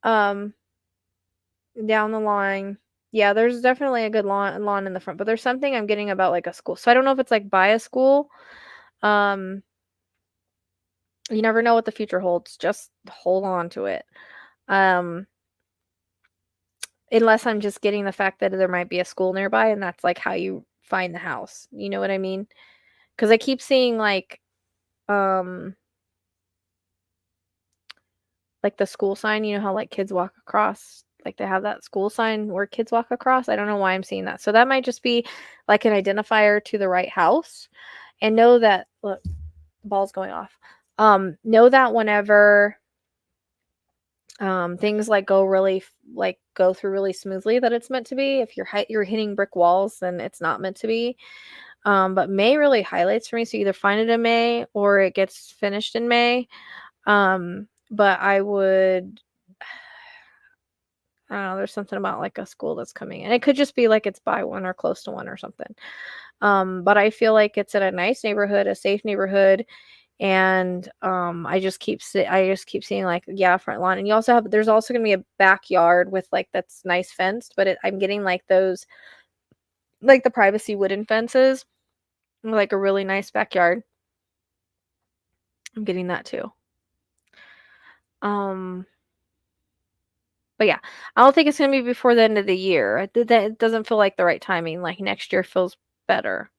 Um, down the line. Yeah, there's definitely a good lawn in the front, but there's something I'm getting about like a school. So I don't know if it's like by a school. Um, you never know what the future holds. Just hold on to it. Um, unless I'm just getting the fact that there might be a school nearby and that's like how you find the house. You know what I mean? Because I keep seeing um like the school sign, you know how like kids walk across, like they have that school sign where kids walk across. I don't know why I'm seeing that. So that might just be like an identifier to the right house. And know that look, the ball's going off. Know that whenever things like go through really smoothly that it's meant to be. If you're hitting brick walls, then it's not meant to be. But May really highlights for me. So either find it in May or it gets finished in May. But I would I don't know, there's something about like a school that's coming in. It could just be like it's by one or close to one or something. But I feel like it's in a nice neighborhood, a safe neighborhood, and I just keep seeing like yeah, front lawn. And there's also gonna be a backyard with like that's nice fenced, but I'm getting like those like the privacy wooden fences, like a really nice backyard. I'm getting that too. Um, but yeah, I don't think it's gonna be before the end of the year. That it doesn't feel like the right timing. Like next year feels better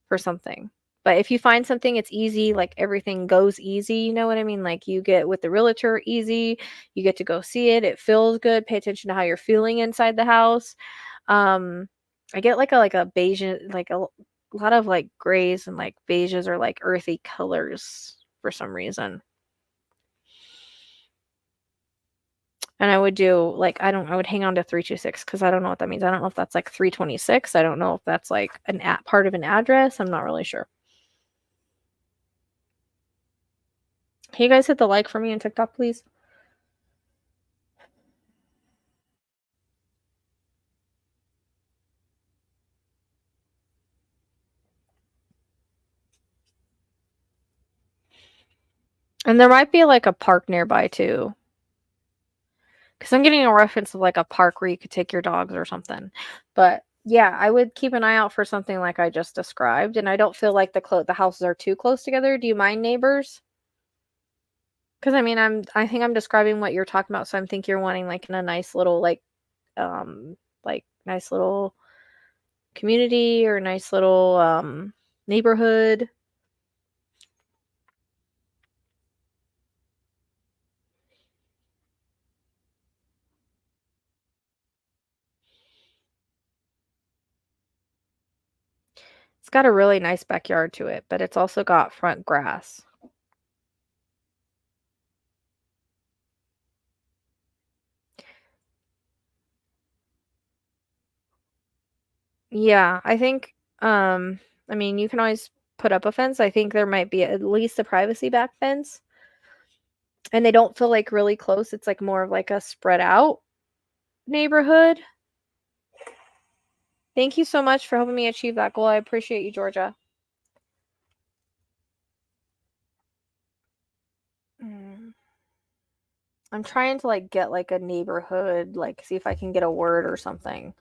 for something. But if you find something, it's easy, like everything goes easy, you know what I mean? Like you get with the realtor easy, you get to go see it, it feels good. Pay attention to how you're feeling inside the house. Um, I get like a beige, like a lot of like grays and like beiges or like earthy colors for some reason. And I would do like I would hang on to 326 because I don't know what that means. I don't know if that's like 326. I don't know if that's like part of an address. I'm not really sure. Can you guys hit the like for me on TikTok, please? And there might be like a park nearby too. Because I'm getting a reference of like a park where you could take your dogs or something. But yeah, I would keep an eye out for something like I just described. And I don't feel like the houses are too close together. Do you mind neighbors? Because I mean, I think I'm describing what you're talking about. So I'm think you're wanting like in a nice little nice little community or nice little neighborhood. It's got a really nice backyard to it, but it's also got front grass. Yeah, I think, I mean, you can always put up a fence. I think there might be at least a privacy back fence. And they don't feel like really close. It's like more of like a spread out neighborhood. Thank you so much for helping me achieve that goal. I appreciate you, Georgia. I'm trying to like get like a neighborhood, like see if I can get a word or something.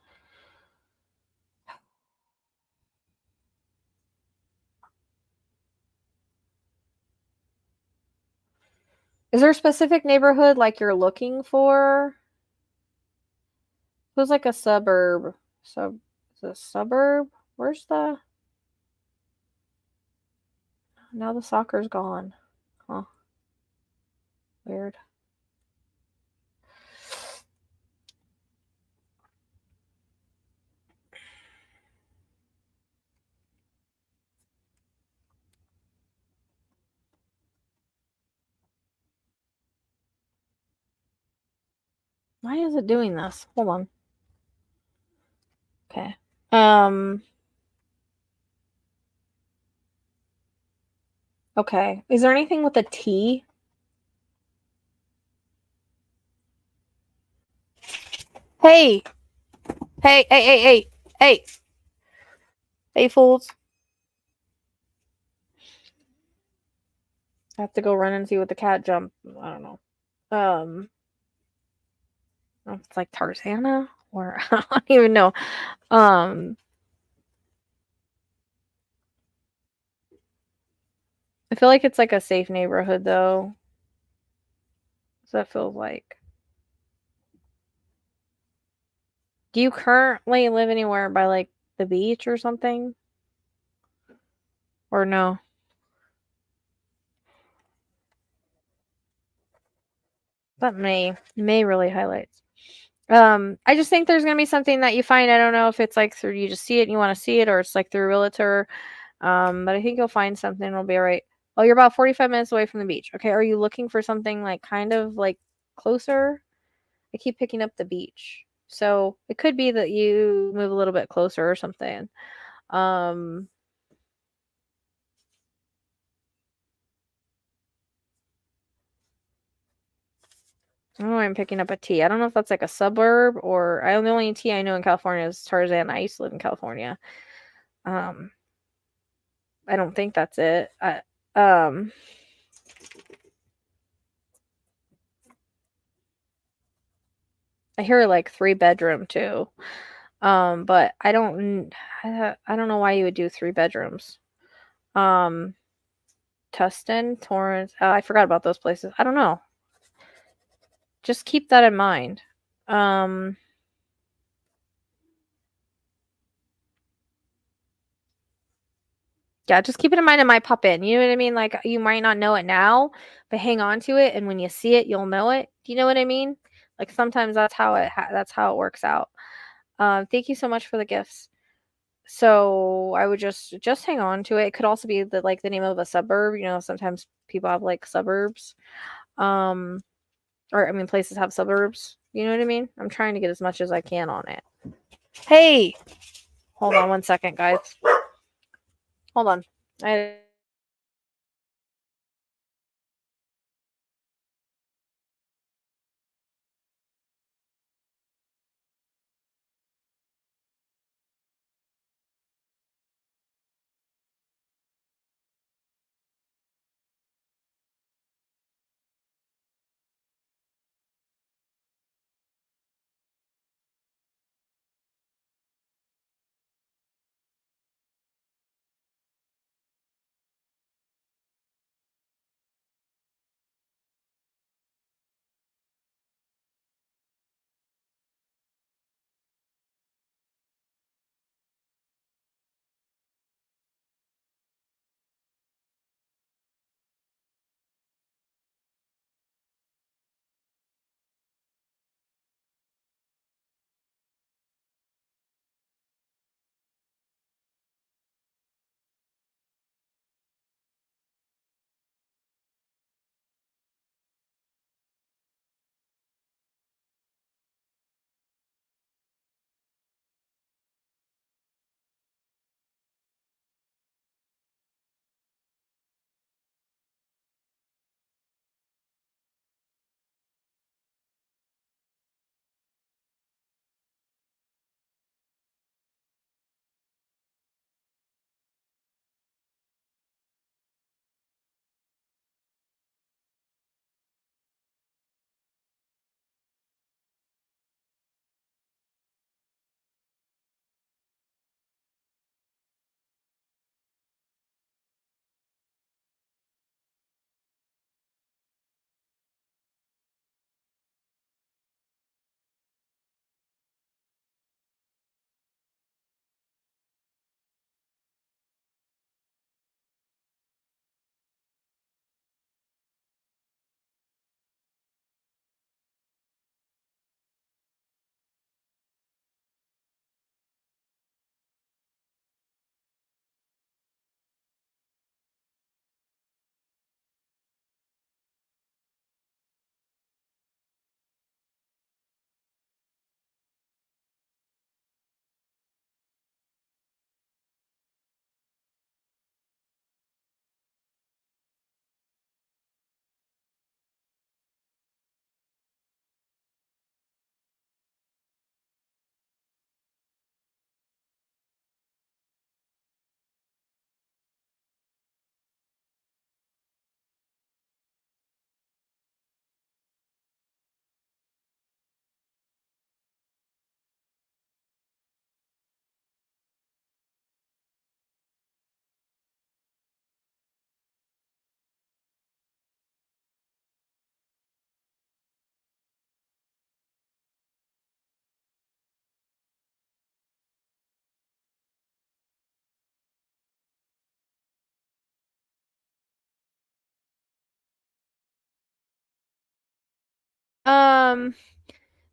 Is there a specific neighborhood like you're looking for? It was like a suburb. Is it a suburb? Where's the now the soccer's gone. Huh. Weird. Why is it doing this? Hold on. Okay. Okay. Is there anything with a T? Hey! Hey, hey, hey, hey, hey! Hey, fools. I have to go run and see what the cat jumped. I don't know. It's like Tarzana? Or I don't even know. Um, I feel like it's like a safe neighborhood though. So that feels like. Do you currently live anywhere by like the beach or something? Or no? That may really highlights. I just think there's gonna be something that you find. I don't know if it's like through you just see it and you want to see it, or it's like through a realtor. But I think you'll find something. It'll be all right. Oh, you're about 45 minutes away from the beach. Okay, are you looking for something like kind of like closer? I keep picking up the beach. So it could be that you move a little bit closer or something. Um, I don't know why I'm picking up a T. I don't know if that's like a suburb or the only T I know in California is Tarzan. I used to live in California. Um, I don't think that's it. Um, I hear like 3 bedroom too. But I don't know why you would do 3 bedrooms. Um, Tustin, Torrance. I forgot about those places. I don't know. Just keep that in mind. Um, yeah, just keep it in mind. It might pop in. You know what I mean? Like you might not know it now, but hang on to it, and when you see it, you'll know it. Do you know what I mean? Like sometimes that's how it works out. Thank you so much for the gifts. So I would just hang on to it. It could also be the name of a suburb. You know, sometimes people have like suburbs. Um, or I mean, places have suburbs. You know what I mean? I'm trying to get as much as I can on it. Hey, hold on 1 second, guys. Hold on. I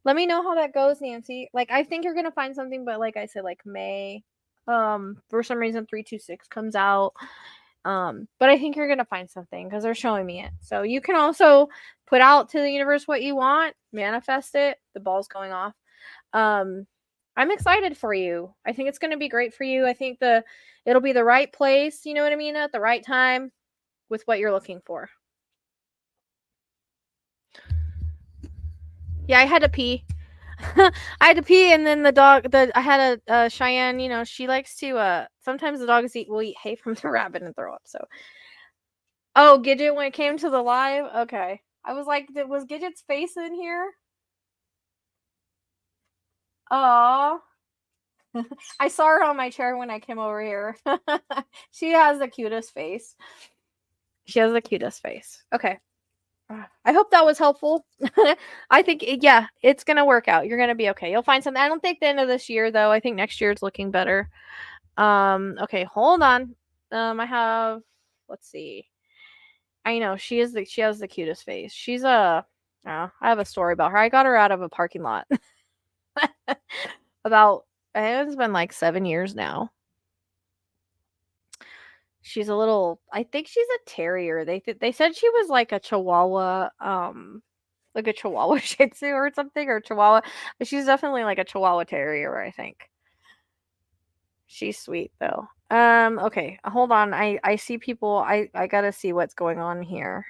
Let me know how that goes, Nancy. Like, I think you're gonna find something, but like I said, like May. For some reason 326 comes out. But I think you're gonna find something because they're showing me it. So you can also put out to the universe what you want, manifest it. The ball's going off. I'm excited for you. I think it's gonna be great for you. I think it'll be the right place, you know what I mean, at the right time with what you're looking for. Yeah, I had to pee. I had to pee, and then I had a Cheyenne. You know, she likes to. Sometimes the dogs will eat hay from the rabbit and throw up. So, oh, Gidget, when it came to the live, okay. I was like, was Gidget's face in here? Oh, I saw her on my chair when I came over here. She has the cutest face. She has the cutest face. Okay. I hope that was helpful. I think, yeah, it's going to work out. You're going to be okay. You'll find something. I don't think the end of this year, though. I think next year is looking better. Okay, hold on. I have, let's see. I know she has the cutest face. She's I have a story about her. I got her out of a parking lot. About, I think it's been like 7 years now. She's a little, I think she's a terrier. They said she was like a Chihuahua, like a Chihuahua Shih Tzu or something, or Chihuahua. But she's definitely like a Chihuahua Terrier, I think. She's sweet though. Okay, hold on. I see people. I gotta see what's going on here.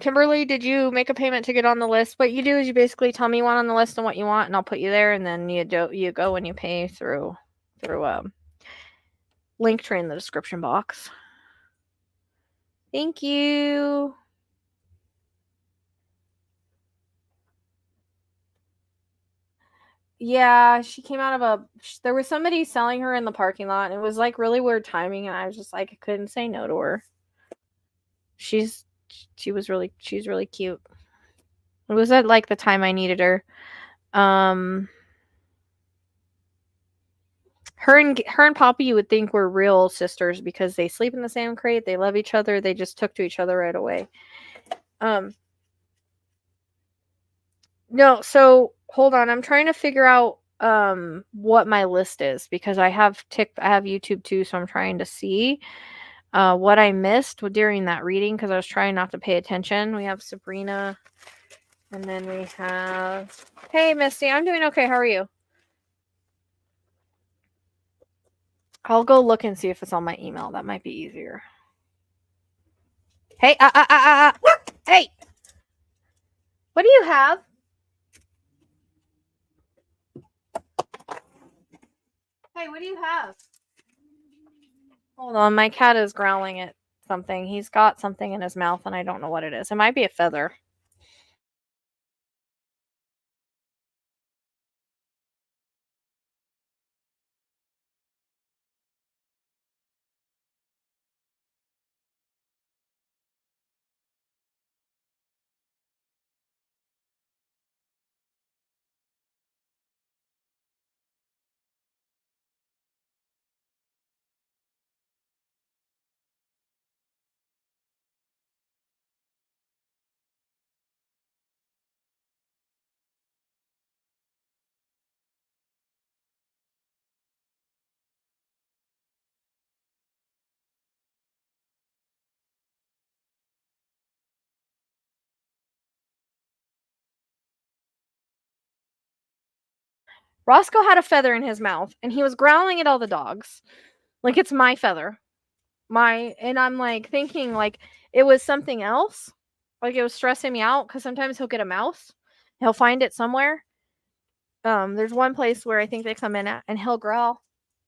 Kimberly, did you make a payment to get on the list? What you do is you basically tell me one on the list and what you want, and I'll put you there, and then you go and you pay through link tree in the description box. Thank you. Yeah, she came out of there was somebody selling her in the parking lot, and it was like really weird timing, and I was just like, I couldn't say no to her. She's really cute. It was at like the time I needed her. Her and Poppy, you would think were real sisters because they sleep in the same crate, they love each other, they just took to each other right away. No, so hold on, I'm trying to figure out what my list is because I have YouTube too, so I'm trying to see what I missed during that reading because I was trying not to pay attention. We have Sabrina, and then we have, hey Misty, I'm doing okay. How are you? I'll go look and see if it's on my email. That might be easier. Hey, hey, what do you have? Hey, what do you have? Hold on, my cat is growling at something. He's got something in his mouth, and I don't know what it is. It might be a feather. Roscoe had a feather in his mouth, and he was growling at all the dogs. Like, it's my feather. And I'm like thinking like it was something else. Like it was stressing me out because sometimes he'll get a mouse. He'll find it somewhere. There's one place where I think they come in at, and he'll growl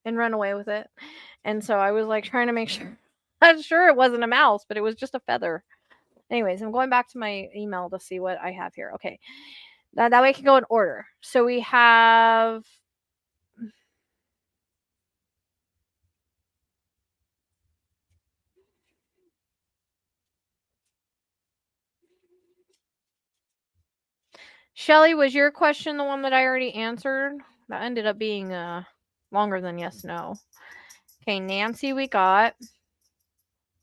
and run away with it. And so I was like trying to make sure. I'm sure it wasn't a mouse, but it was just a feather. Anyways, I'm going back to my email to see what I have here. Okay. That way I can go in order. So we have Shelly, was your question the one that I already answered? That ended up being Longer than yes, no. Okay, Nancy we got.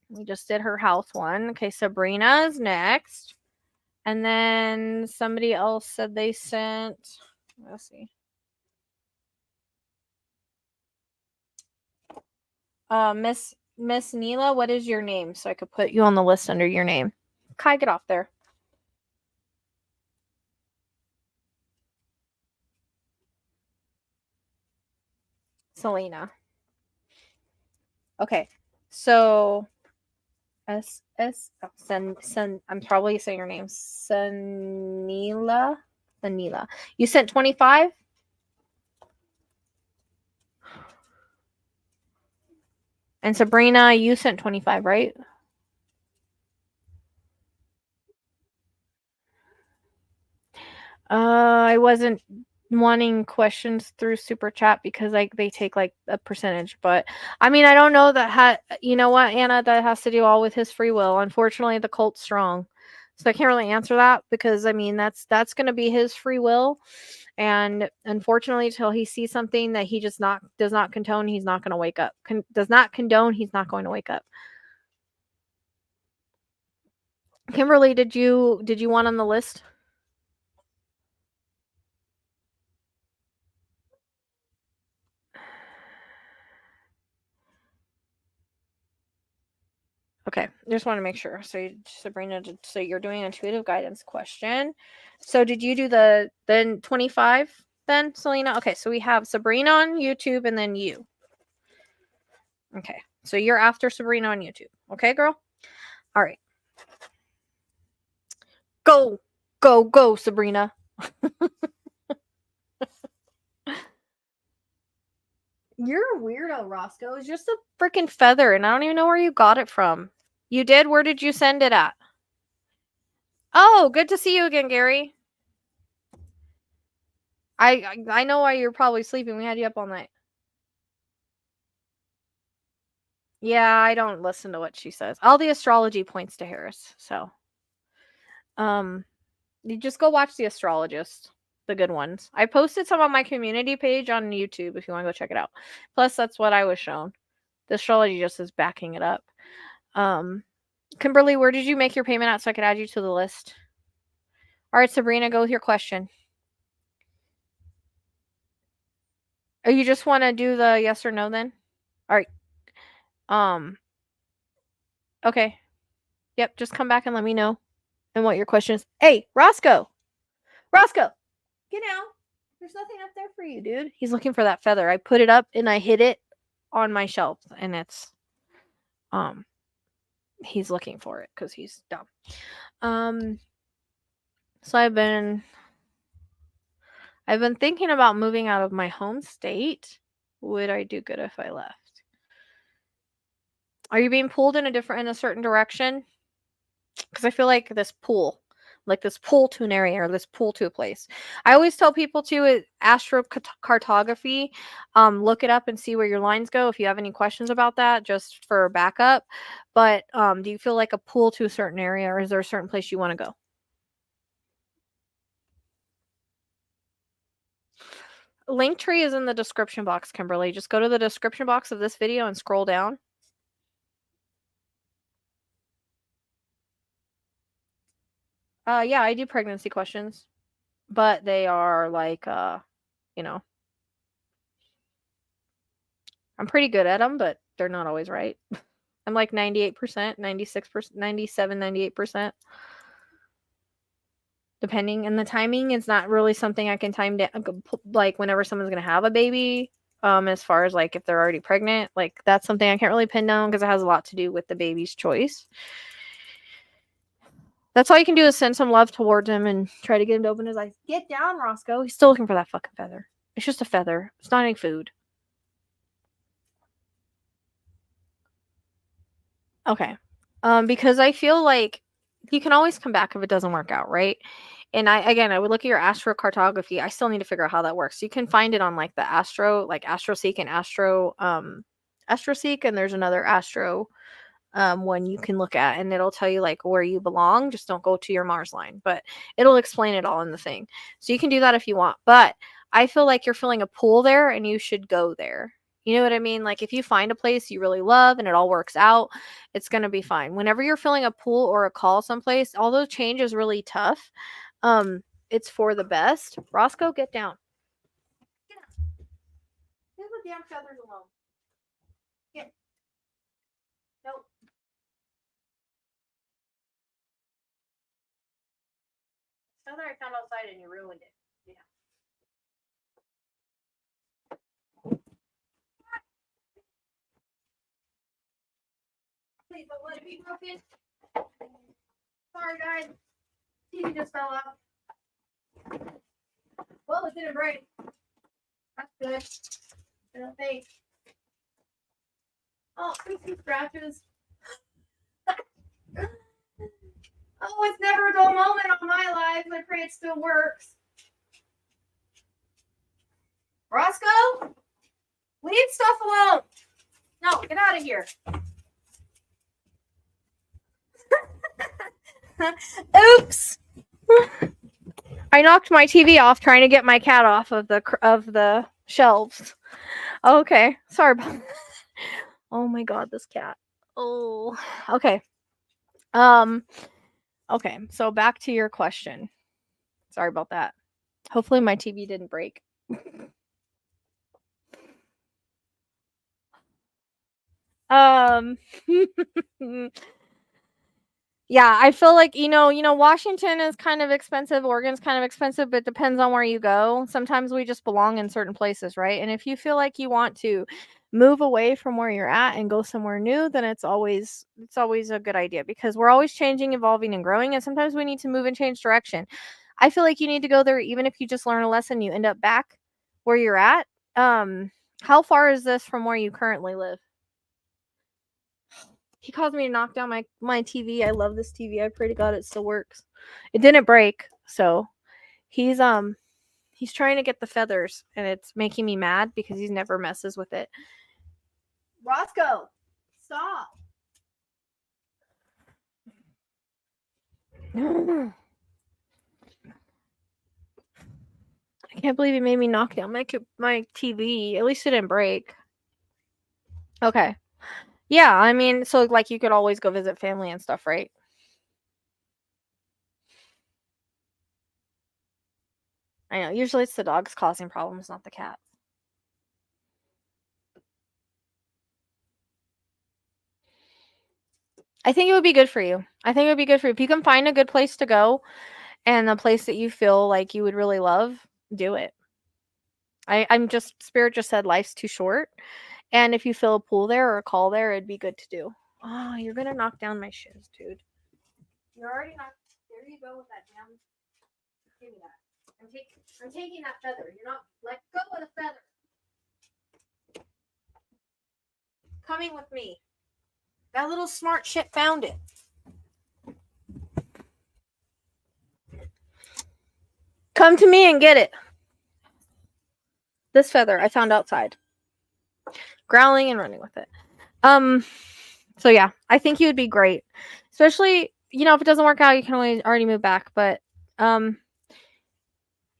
We just did her house one. Okay, Sabrina's next. And then somebody else said they sent, let's see. Miss Neela, what is your name? So I could put you on the list under your name. Kai, get off there. Selena. Okay, so I'm probably saying your name. Sanila. You sent 25? And Sabrina, you sent 25, right? I wasn't wanting questions through super chat because like they take like a percentage, but I mean I don't know that you know what, Anna, that has to do all with his free will. Unfortunately, the cult's strong, so I can't really answer that because I mean that's going to be his free will, and unfortunately, till he sees something that he just does not condone, he's not going to wake up. Does not condone, he's not going to wake up. Kimberly, did you want on the list? Okay, just want to make sure. So, Sabrina, so you're doing intuitive guidance question. So, did you do the then 25 then, Selena? Okay, so we have Sabrina on YouTube and then you. Okay, so you're after Sabrina on YouTube. Okay, girl? All right. Go, go, go, Sabrina. You're a weirdo, Roscoe. It's just a freaking feather, and I don't even know where you got it from. You did? Where did you send it at? Oh, good to see you again, Gary. I know why you're probably sleeping. We had you up all night. Yeah, I don't listen to what she says. All the astrology points to Harris. So, you just go watch The Astrologist, the good ones. I posted some on my community page on YouTube if you want to go check it out. Plus, that's what I was shown. The astrology just is backing it up. Kimberly, where did you make your payment at so I could add you to the list? All right, Sabrina, go with your question. Oh, you just want to do the yes or no then? All right. Okay. Yep, just come back and let me know and what your question is. Hey, Roscoe, get out. There's nothing up there for you, dude. He's looking for that feather. I put it up and I hid it on my shelf, and it's he's looking for it because he's dumb. So I've been thinking about moving out of my home state. Would I do good if I left? Are you being pulled in a certain direction? Because I feel like this pull to an area or this pull to a place. I always tell people to astrocartography, look it up and see where your lines go if you have any questions about that, just for backup. But do you feel like a pull to a certain area, or is there a certain place you want to go? Linktree is in the description box, Kimberly. Just go to the description box of this video and scroll down. Yeah, I do pregnancy questions, but they are like, you know, I'm pretty good at them, but they're not always right. I'm like 98%, 96%, 97, 98%. Depending, and the timing is not really something I can time down, like whenever someone's going to have a baby. As far as like if they're already pregnant, like that's something I can't really pin down because it has a lot to do with the baby's choice. That's all you can do is send some love towards him and try to get him to open his eyes. Get down, Roscoe. He's still looking for that fucking feather. It's just a feather. It's not any food. Okay. Because I feel like you can always come back if it doesn't work out, right? And I would look at your astrocartography. I still need to figure out how that works. You can find it on like the AstroSeek and AstroSeek, and there's another Astro one you can look at, and it'll tell you like where you belong. Just don't go to your Mars line, but it'll explain it all in the thing. So you can do that if you want. But I feel like you're feeling a pull there and you should go there. You know what I mean? Like if you find a place you really love and it all works out, it's going to be fine. Whenever you're feeling a pull or a call someplace, although change is really tough, it's for the best. Roscoe, get down. Get down. Leave the damn feathers alone. Get. Nope. Feather I found outside and you ruined it. Yeah. Please don't let it be broken. Sorry, guys. TV just fell off. Well, it didn't break. That's good. I don't think. Oh, see some scratches. Oh, it's never a dull moment on my life. I pray it still works. Roscoe, leave stuff alone. No, get out of here. Oops. I knocked my TV off trying to get my cat off of the shelves. Okay, sorry about that. Oh my god, this cat. Oh, okay. Okay, so back to your question. Sorry about that. Hopefully my TV didn't break. Yeah, I feel like, Washington is kind of expensive, Oregon's kind of expensive, but it depends on where you go. Sometimes we just belong in certain places, right? And if you feel like you want to move away from where you're at and go somewhere new, then it's always a good idea because we're always changing, evolving, and growing, and sometimes we need to move and change direction. I feel like you need to go there even if you just learn a lesson, you end up back where you're at. How far is this from where you currently live? He caused me to knock down my TV. I love this TV. I pray to God it still works. It didn't break, so he's trying to get the feathers, and it's making me mad because he never messes with it. Roscoe, stop. I can't believe he made me knock down my TV. At least it didn't break. Okay. Yeah, I mean, so like you could always go visit family and stuff, right? I know. Usually it's the dogs causing problems, not the cat. I think it would be good for you. I think it would be good for you. If you can find a good place to go and a place that you feel like you would really love, do it. Spirit just said life's too short. And if you feel a pull there or a call there, it'd be good to do. Oh, you're going to knock down my shoes, dude. You're already knocked. There you go with that damn. Give me that. I'm taking that feather. You're not. Let go of the feather. Coming with me. That little smart shit found it. Come to me and get it. This feather I found outside. Growling and running with it. So yeah, I think you would be great. Especially, if it doesn't work out, you can already move back, but you're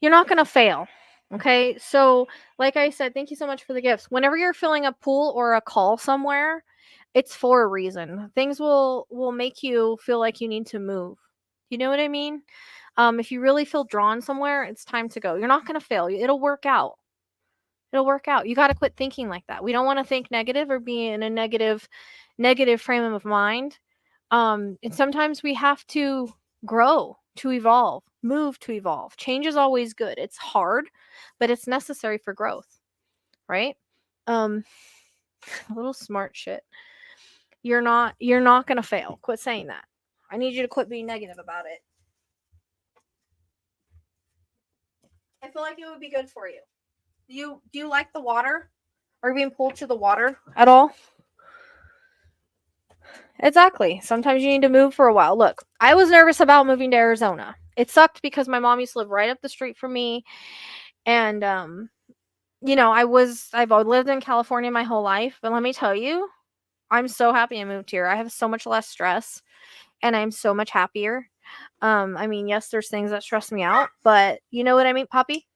not going to fail. Okay? So, like I said, thank you so much for the gifts. Whenever you're feeling a pull or a call somewhere, it's for a reason. Things will make you feel like you need to move. You know what I mean? If you really feel drawn somewhere, it's time to go. You're not going to fail. It'll work out. It'll work out. You got to quit thinking like that. We don't want to think negative or be in a negative frame of mind. And sometimes we have to grow to evolve, move to evolve. Change is always good. It's hard, but it's necessary for growth, right? A little smart shit. You're not going to fail. Quit saying that. I need you to quit being negative about it. I feel like it would be good for you. Do you like the water? Are you being pulled to the water at all? Exactly. Sometimes you need to move for a while. Look, I was nervous about moving to Arizona. It sucked because my mom used to live right up the street from me, and I've lived in California my whole life, but let me tell you, I'm so happy I moved here. I have so much less stress, and I'm so much happier. I mean, yes, there's things that stress me out, but you know what I mean, Poppy?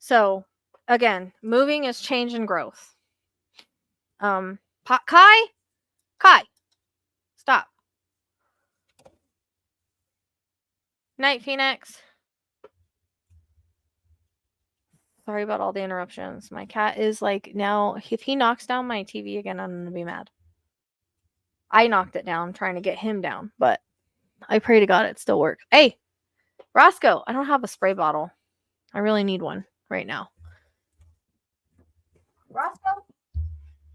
So, again, moving is change and growth. Kai, stop. Night, Phoenix. Sorry about all the interruptions. My cat is like, now, if he knocks down my TV again, I'm gonna be mad. I knocked it down trying to get him down, but I pray to God it still works. Hey, Roscoe, I don't have a spray bottle. I really need one right now. Roscoe,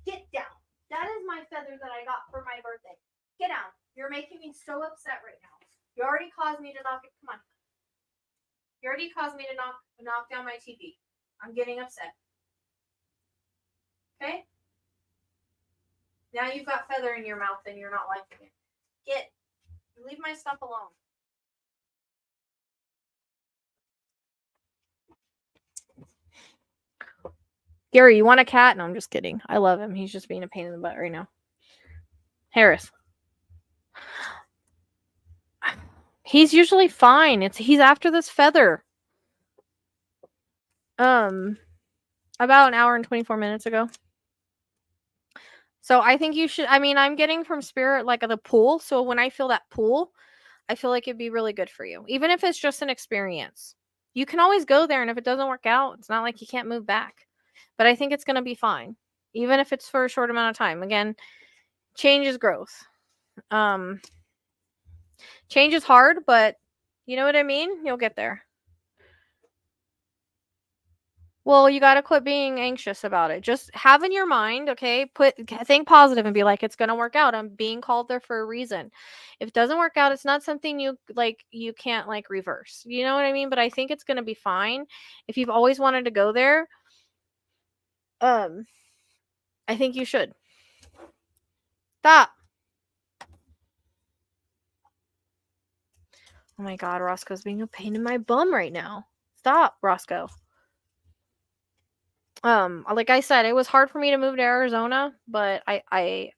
get down. That is my feather that I got for my birthday. Get down. You're making me so upset right now. You already caused me to knock it. Come on. You already caused me to knock down my TV. I'm getting upset. Okay? Now you've got feather in your mouth and you're not liking it. Leave my stuff alone. Gary, you want a cat? No, I'm just kidding. I love him. He's just being a pain in the butt right now. Harris. He's usually fine. He's after this feather. About an hour and 24 minutes ago. So I think you should, I'm getting from Spirit like the pool. So when I feel that pool, I feel like it'd be really good for you. Even if it's just an experience. You can always go there, and if it doesn't work out, it's not like you can't move back. But I think it's going to be fine. Even if it's for a short amount of time. Again, change is growth. Change is hard, but you know what I mean? You'll get there. Well, you got to quit being anxious about it. Just have in your mind, okay, think positive and be like, it's going to work out. I'm being called there for a reason. If it doesn't work out, it's not something you can't reverse. You know what I mean? But I think it's going to be fine. If you've always wanted to go there, I think you should. Stop. Oh my God, Roscoe's being a pain in my bum right now. Stop, Roscoe. Like I said, it was hard for me to move to Arizona, but I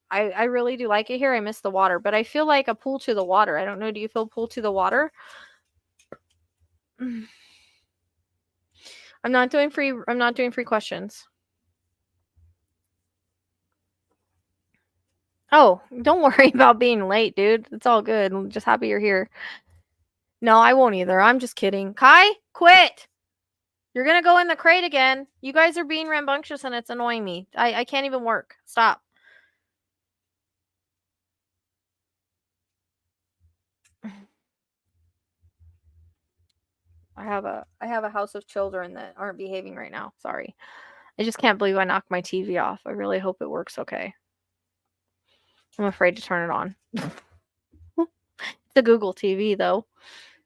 really do like it here. I miss the water, but I feel like a pool to the water. I don't know. Do you feel pool to the water? I'm not doing free questions. Oh, don't worry about being late, dude. It's all good. I'm just happy you're here. No, I won't either. I'm just kidding. Kai, quit. You're gonna go in the crate again. You guys are being rambunctious and it's annoying me. I can't even work. Stop. I have a house of children that aren't behaving right now. Sorry. I just can't believe I knocked my TV off. I really hope it works okay. I'm afraid to turn it on. It's a Google TV though.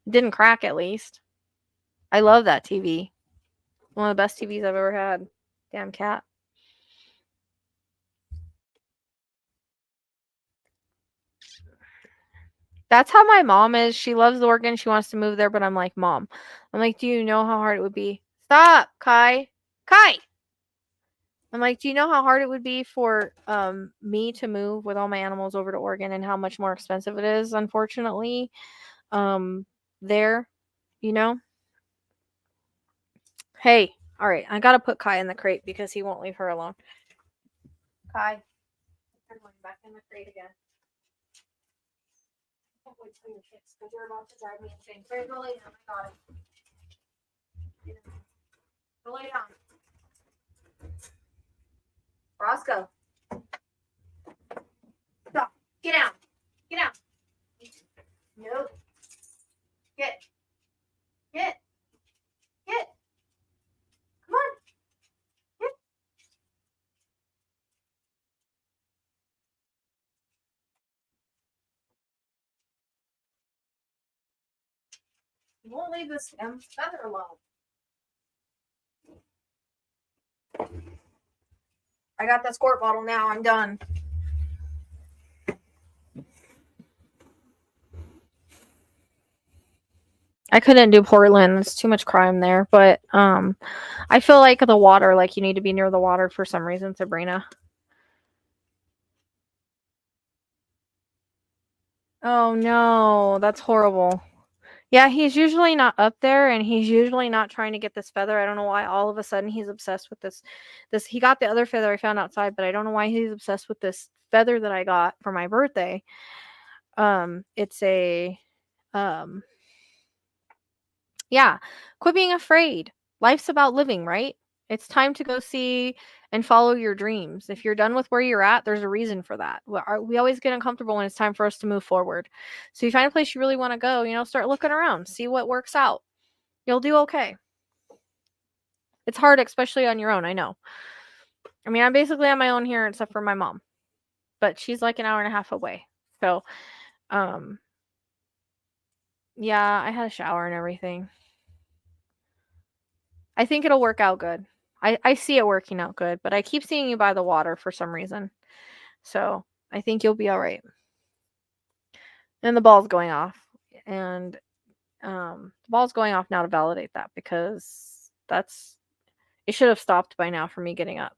It didn't crack at least. I love that TV. One of the best TVs I've ever had. Damn cat. That's how my mom is. She loves Oregon. She wants to move there, but I'm like, Mom. I'm like, do you know how hard it would be? Stop, Kai. Kai! I'm like, do you know how hard it would be for me to move with all my animals over to Oregon and how much more expensive it is, unfortunately, there, you know? Hey, all right, I gotta put Kai in the crate because he won't leave her alone. Kai, I'm going back in the crate again. I can't wait till you fix because you're about to drive me insane. Sorry, go lay down. I got it. Go lay down. Roscoe. Stop. Get down. Get down. Nope. Get. Get. Get. Come on. Get. You won't leave this feather alone. I got the squirt bottle now. I'm done. I couldn't do Portland. There's too much crime there. But I feel like the water, like you need to be near the water for some reason, Sabrina. Oh no, that's horrible. Yeah, he's usually not up there, and he's usually not trying to get this feather. I don't know why all of a sudden he's obsessed with this. He got the other feather I found outside, but I don't know why he's obsessed with this feather that I got for my birthday. It's a yeah, quit being afraid. Life's about living, right? It's time to go see and follow your dreams. If you're done with where you're at, there's a reason for that. We always get uncomfortable when it's time for us to move forward. So you find a place you really want to go, start looking around, see what works out. You'll do okay. It's hard, especially on your own, I know. I mean, I'm basically on my own here except for my mom. But she's like an hour and a half away. So, yeah, I had a shower and everything. I think it'll work out good. I see it working out good, but I keep seeing you by the water for some reason. So I think you'll be all right. And the ball's going off. And the ball's going off now to validate that because it should have stopped by now for me getting up.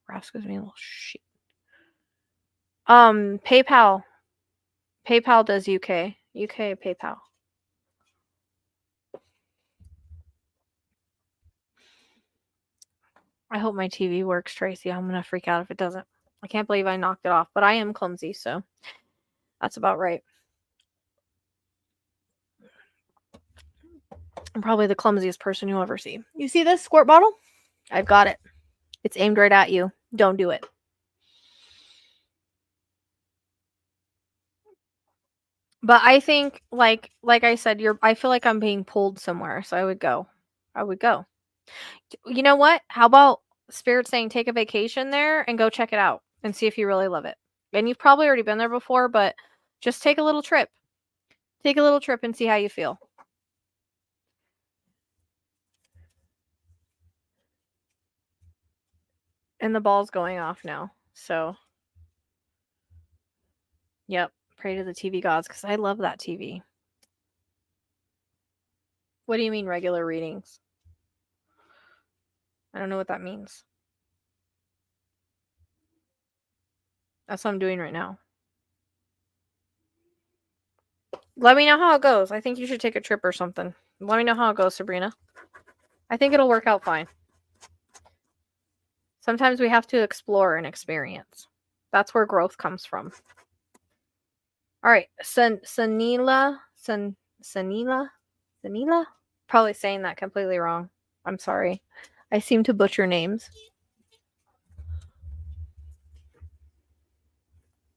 Roscoe's being a little shit. PayPal. PayPal does UK. UK PayPal. I hope my TV works, Tracy. I'm gonna freak out if it doesn't. I can't believe I knocked it off, but I am clumsy, so that's about right. I'm probably the clumsiest person you'll ever see. You see this squirt bottle? I've got it. It's aimed right at you. Don't do it. But I think, like I said, I feel like I'm being pulled somewhere, so I would go. You know what? How about Spirit saying take a vacation there and go check it out and see if you really love it. And you've probably already been there before, but just take a little trip. Take a little trip and see how you feel. And the ball's going off now. So, yep. Pray to the TV gods because I love that TV. What do you mean regular readings? I don't know what that means. That's what I'm doing right now. Let me know how it goes. I think you should take a trip or something. Let me know how it goes, Sabrina. I think it'll work out fine. Sometimes we have to explore and experience. That's where growth comes from. All right, Sanila. Probably saying that completely wrong. I'm sorry. I seem to butcher names.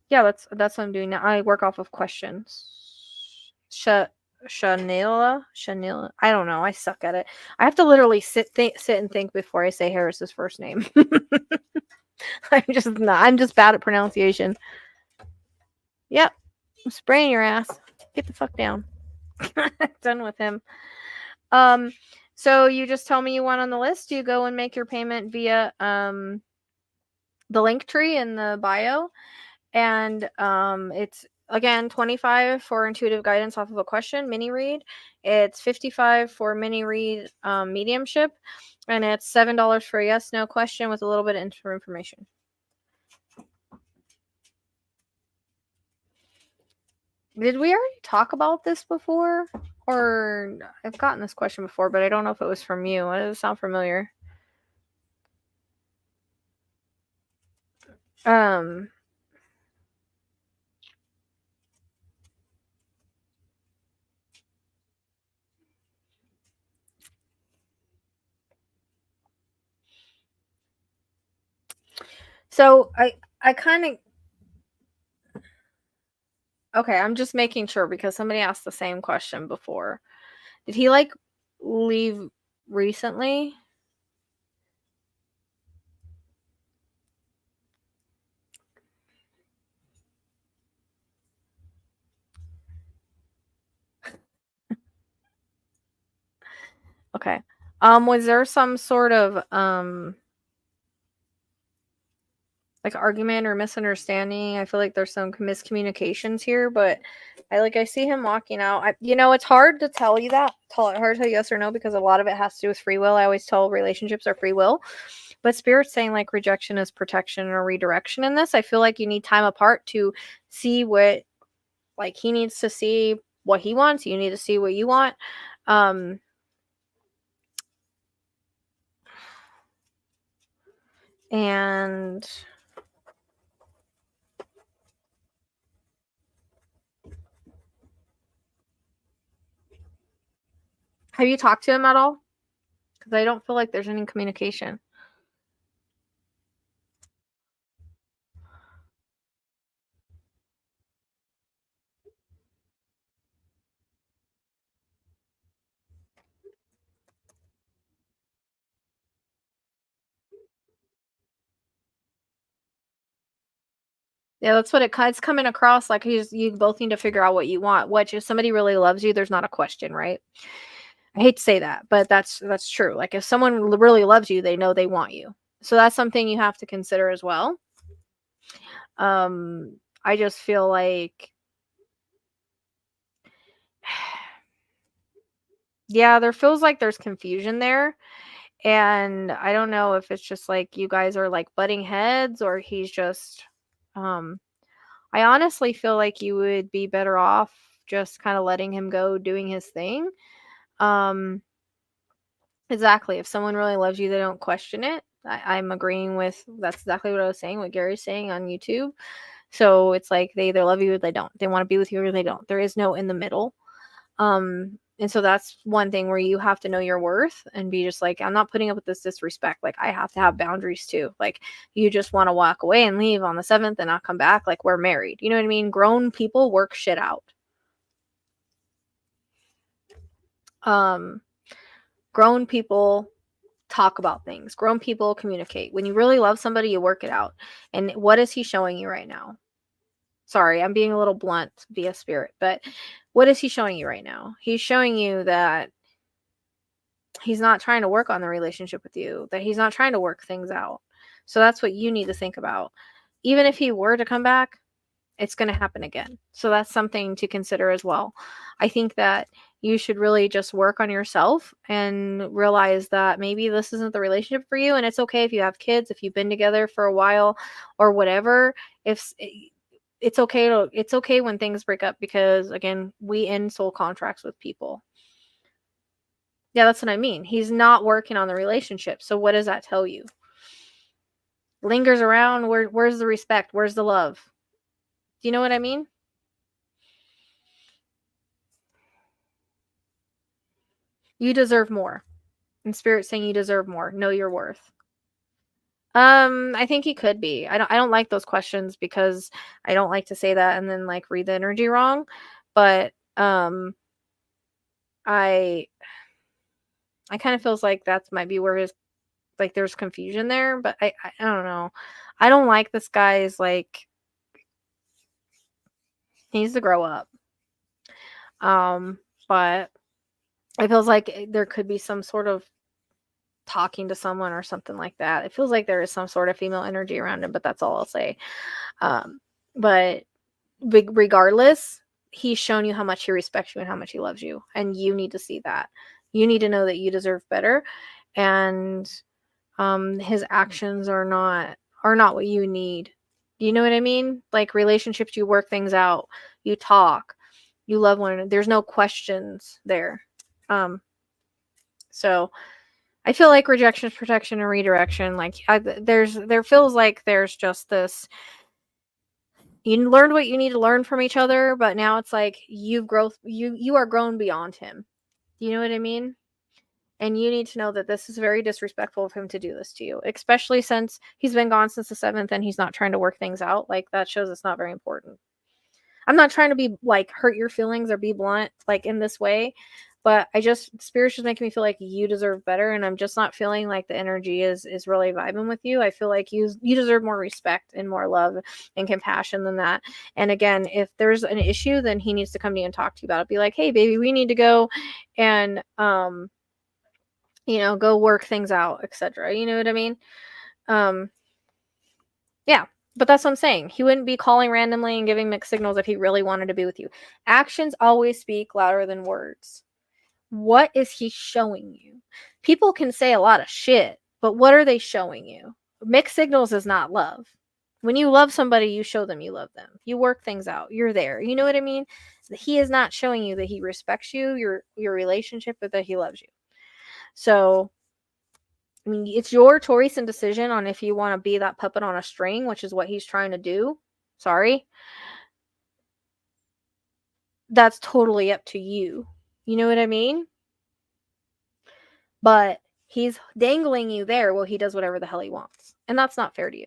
Yeah, that's what I'm doing now. I work off of questions. Shanila. I don't know. I suck at it. I have to literally sit and think before I say Harris's first name. I'm just bad at pronunciation. Yep. I'm spraying your ass. Get the fuck down. Done with him. So you just tell me you want on the list. You go and make your payment via the link tree in the bio, and it's again $25 for intuitive guidance off of a question mini read. It's $55 for mini read mediumship, and it's $7 for a yes no question with a little bit of information. Did we already talk about this before? Or I've gotten this question before, but I don't know if it was from you. Does it sound familiar? So I kind of okay, I'm just making sure because somebody asked the same question before. Did he like leave recently? Okay. Was there some sort of like argument or misunderstanding? I feel like there's some miscommunications here, but I see him walking out. It's hard to tell you that. Hard to tell yes or no because a lot of it has to do with free will. I always tell relationships are free will. But Spirit's saying like rejection is protection or redirection in this. I feel like you need time apart to see what Like, he needs to see what he wants. You need to see what you want. And have you talked to him at all? Because I don't feel like there's any communication. Yeah, that's what it's coming across like. You both need to figure out what you want. Which, if somebody really loves you, there's not a question, right? I hate to say that, but that's true. Like, if someone really loves you, they know they want you. So that's something you have to consider as well. I just feel like, yeah, there feels like there's confusion there. And I don't know if it's just like you guys are like butting heads, or he's just, I honestly feel like you would be better off just kind of letting him go doing his thing. Um, exactly. If someone really loves you, they don't question it. I'm agreeing with, that's exactly what I was saying, what Gary's saying on YouTube. So it's like they either love you or they don't. They want to be with you or they don't. There is no in the middle. And so that's one thing where you have to know your worth and be just like, I'm not putting up with this disrespect. Like, I have to have boundaries too. Like, you just want to walk away and leave on the 7th and not come back. Like, we're married. You know what I mean? Grown people work shit out. Grown people talk about things. Grown people communicate. When you really love somebody, you work it out. And what is he showing you right now? Sorry, I'm being a little blunt via spirit, but what is he showing you right now? He's showing you that he's not trying to work on the relationship with you, that he's not trying to work things out. So that's what you need to think about. Even if he were to come back, it's going to happen again. So that's something to consider as well. I think that you should really just work on yourself and realize that maybe this isn't the relationship for you. And it's okay if you have kids, if you've been together for a while or whatever. If it's okay when things break up, because again, we end soul contracts with people. Yeah, that's what I mean. He's not working on the relationship. So what does that tell you? Lingers around. Where's the respect? Where's the love? Do you know what I mean? You deserve more. And Spirit's saying you deserve more. Know your worth. I think he could be. I don't like those questions because I don't like to say that and then like read the energy wrong. But I kind of feels like that might be where his, like, there's confusion there, but I don't know. I don't like this guy's, like, he needs to grow up. But it feels like there could be some sort of talking to someone or something like that. It feels like there is some sort of female energy around him, but that's all I'll say. But regardless, he's shown you how much he respects you and how much he loves you, and you need to see that. You need to know that you deserve better, and his actions are not what you need. You know what I mean? Like, relationships, you work things out, you talk, you love one another. There's no questions there. So I feel like rejection, protection, and redirection. Like, there feels like there's just this. You learned what you need to learn from each other, but now it's like you are grown beyond him. You know what I mean? And you need to know that this is very disrespectful of him to do this to you, especially since he's been gone since the 7th and he's not trying to work things out. Like, that shows it's not very important. I'm not trying to be like hurt your feelings or be blunt like in this way, but Spirit's just making me feel like you deserve better, and I'm just not feeling like the energy is really vibing with you. I feel like you deserve more respect and more love and compassion than that. And again, if there's an issue, then he needs to come to you and talk to you about it. Be like, hey baby, we need to go and go work things out, etc. You know what I mean? Yeah. But that's what I'm saying. He wouldn't be calling randomly and giving mixed signals if he really wanted to be with you. Actions always speak louder than words. What is he showing you? People can say a lot of shit, but what are they showing you? Mixed signals is not love. When you love somebody, you show them you love them. You work things out. You're there. You know what I mean? He is not showing you that he respects you, your relationship, but that he loves you. So, I mean, it's your choice and decision on if you want to be that puppet on a string, which is what he's trying to do. Sorry. That's totally up to you. You know what I mean? But he's dangling you there while he does whatever the hell he wants. And that's not fair to you.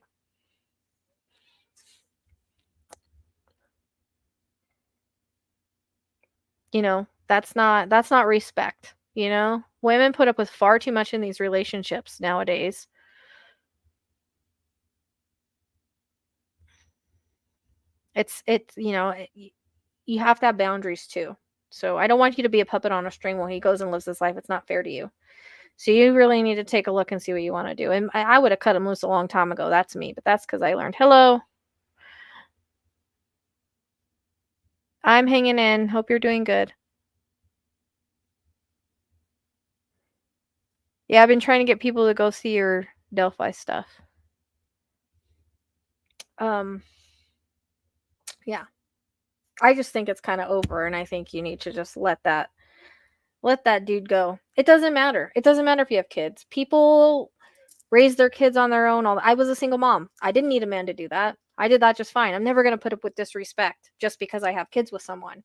You know, that's not respect, you know? Women put up with far too much in these relationships nowadays. It's you know, you have to have boundaries too. So I don't want you to be a puppet on a string while he goes and lives his life. It's not fair to you. So you really need to take a look and see what you want to do. And I would have cut him loose a long time ago. That's me, but that's because I learned. Hello, I'm hanging in. Hope you're doing good. Yeah, I've been trying to get people to go see your Delphi stuff. Yeah. I just think it's kind of over, and I think you need to just let that dude go. It doesn't matter. It doesn't matter if you have kids. People raise their kids on their own. I was a single mom. I didn't need a man to do that. I did that just fine. I'm never going to put up with disrespect just because I have kids with someone.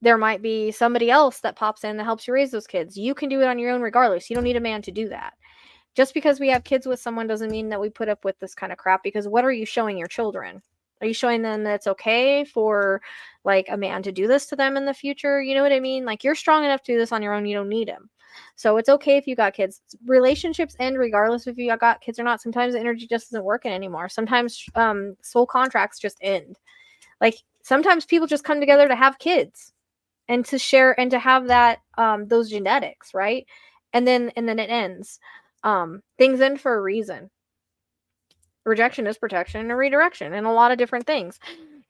There might be somebody else that pops in that helps you raise those kids. You can do it on your own regardless. You don't need a man to do that. Just because we have kids with someone doesn't mean that we put up with this kind of crap, because what are you showing your children? Are you showing them that it's okay for like a man to do this to them in the future? You know what I mean? Like, you're strong enough to do this on your own. You don't need him. So it's okay if you got kids. Relationships end regardless if you got kids or not. Sometimes the energy just isn't working anymore. Sometimes soul contracts just end. Like, sometimes people just come together to have kids and to share and to have that those genetics, right? And then it ends. Things end for a reason. Rejection is protection and redirection and a lot of different things,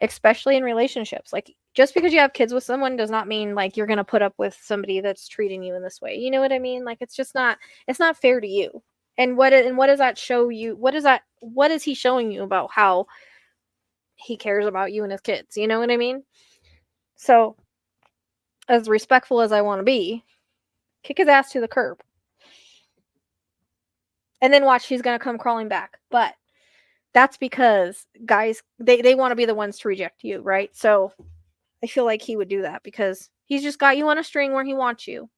especially in relationships. Like, just because you have kids with someone does not mean like you're going to put up with somebody that's treating you in this way. You know what I mean? Like, it's just not, it's not fair to you. And what does that show you? What is he showing you about how he cares about you and his kids? You know what I mean? So, as respectful as I want to be, kick his ass to the curb. And then watch, he's going to come crawling back. But that's because guys, they want to be the ones to reject you, right? So I feel like he would do that because he's just got you on a string where he wants you.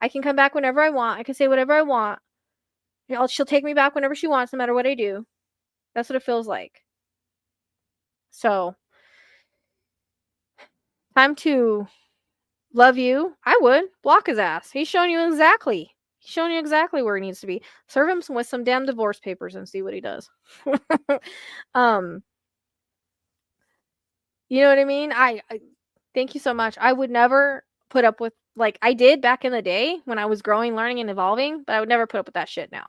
I can come back whenever I want. I can say whatever I want. She'll take me back whenever she wants, no matter what I do. That's what it feels like. So, time to love you. I would block his ass. He's showing you exactly. He's showing you exactly where he needs to be. Serve him with some damn divorce papers and see what he does. You know what I mean? I thank you so much. I would never put up with, like, I did back in the day when I was growing, learning, and evolving, but I would never put up with that shit now.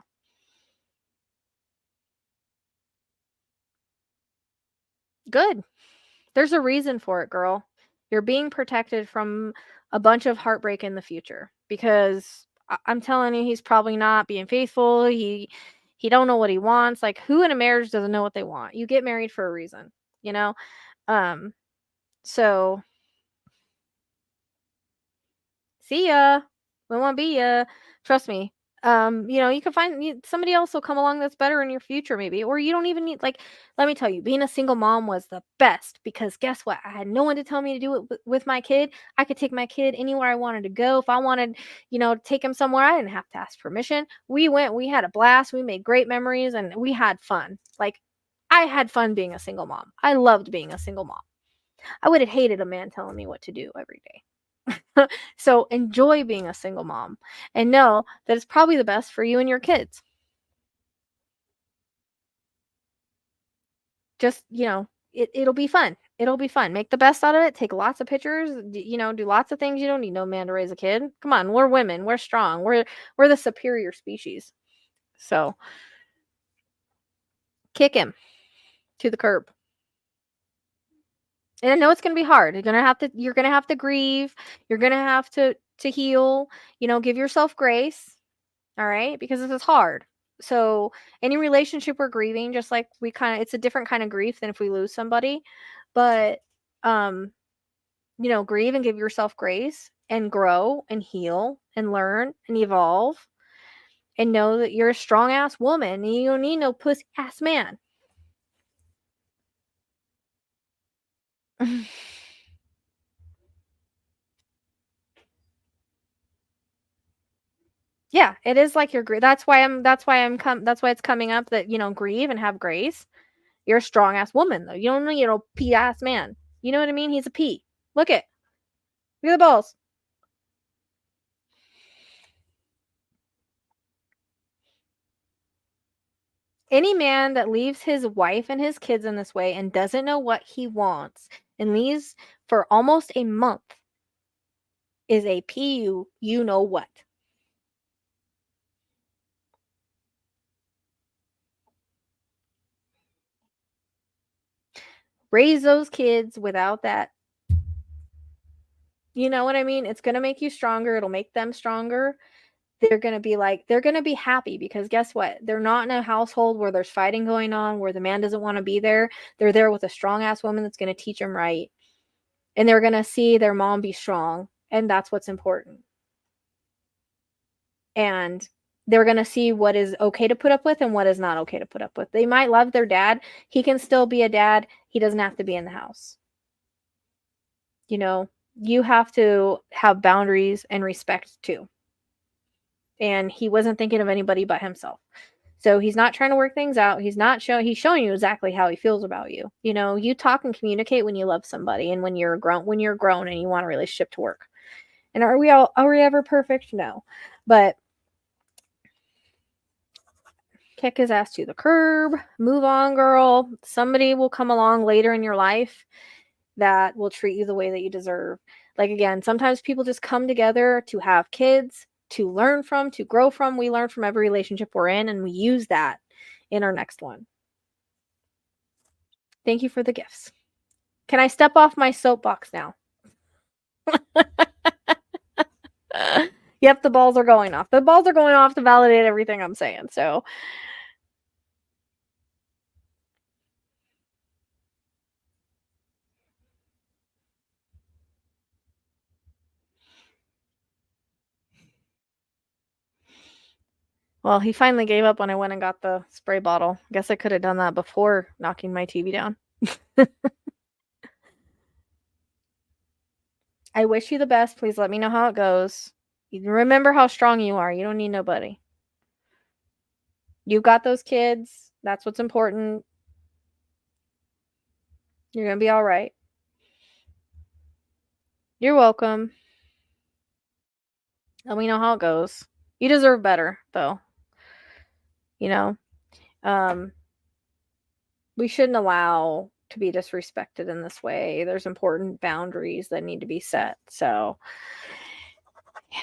Good. There's a reason for it, girl. You're being protected from a bunch of heartbreak in the future, because I'm telling you, he's probably not being faithful. He don't know what he wants. Like, who in a marriage doesn't know what they want? You get married for a reason, you know? So see ya. We won't be ya. Trust me. You can find somebody else will come along that's better in your future, maybe. Or you don't even need, like, let me tell you, being a single mom was the best, because guess what? I had no one to tell me to do it with my kid. I could take my kid anywhere I wanted to go. If I wanted, to take him somewhere, I didn't have to ask permission. We went, we had a blast, we made great memories, and we had fun. Like, I had fun being a single mom. I loved being a single mom. I would have hated a man telling me what to do every day. So enjoy being a single mom and know that it's probably the best for you and your kids. Just, it'll be fun. It'll be fun. Make the best out of it. Take lots of pictures, do lots of things. You don't need no man to raise a kid. Come on, we're women. We're strong. We're the superior species. So kick him to the curb. And I know it's going to be hard. You're going to have to grieve. You're going to have to heal, give yourself grace. All right? Because this is hard. So any relationship we're grieving, just like it's a different kind of grief than if we lose somebody. But grieve and give yourself grace and grow and heal and learn and evolve and know that you're a strong ass woman and you don't need no pussy ass man. Yeah, it is like you're that's why it's coming up that, grieve and have grace. You're a strong ass woman though. You don't need a pee ass man. You know what I mean? He's a pee. Look at the balls. Any man that leaves his wife and his kids in this way and doesn't know what he wants and leaves for almost a month is a PU, you know what. Raise those kids without that. You know what I mean? It's going to make you stronger. It'll make them stronger. They're going to be happy because guess what? They're not in a household where there's fighting going on, where the man doesn't want to be there. They're there with a strong ass woman that's going to teach them right. And they're going to see their mom be strong. And that's what's important. And they're going to see what is okay to put up with and what is not okay to put up with. They might love their dad. He can still be a dad. He doesn't have to be in the house. You have to have boundaries and respect too. And he wasn't thinking of anybody but himself. So he's not trying to work things out. He's showing you exactly how he feels about you. You talk and communicate when you love somebody and when you're grown and you want a relationship to work. And are we ever perfect? No. But kick his ass to the curb, move on, girl. Somebody will come along later in your life that will treat you the way that you deserve. Like, again, sometimes people just come together to have kids, to learn from, to grow from. We learn from every relationship we're in, and we use that in our next one. Thank you for the gifts. Can I step off my soapbox now? Yep, the balls are going off. The balls are going off to validate everything I'm saying. So, well, he finally gave up when I went and got the spray bottle. Guess I could have done that before knocking my TV down. I wish you the best. Please let me know how it goes. Remember how strong you are. You don't need nobody. You've got those kids. That's what's important. You're going to be all right. You're welcome. Let me know how it goes. You deserve better, though. We shouldn't allow to be disrespected in this way. There's important boundaries that need to be set. So, yeah.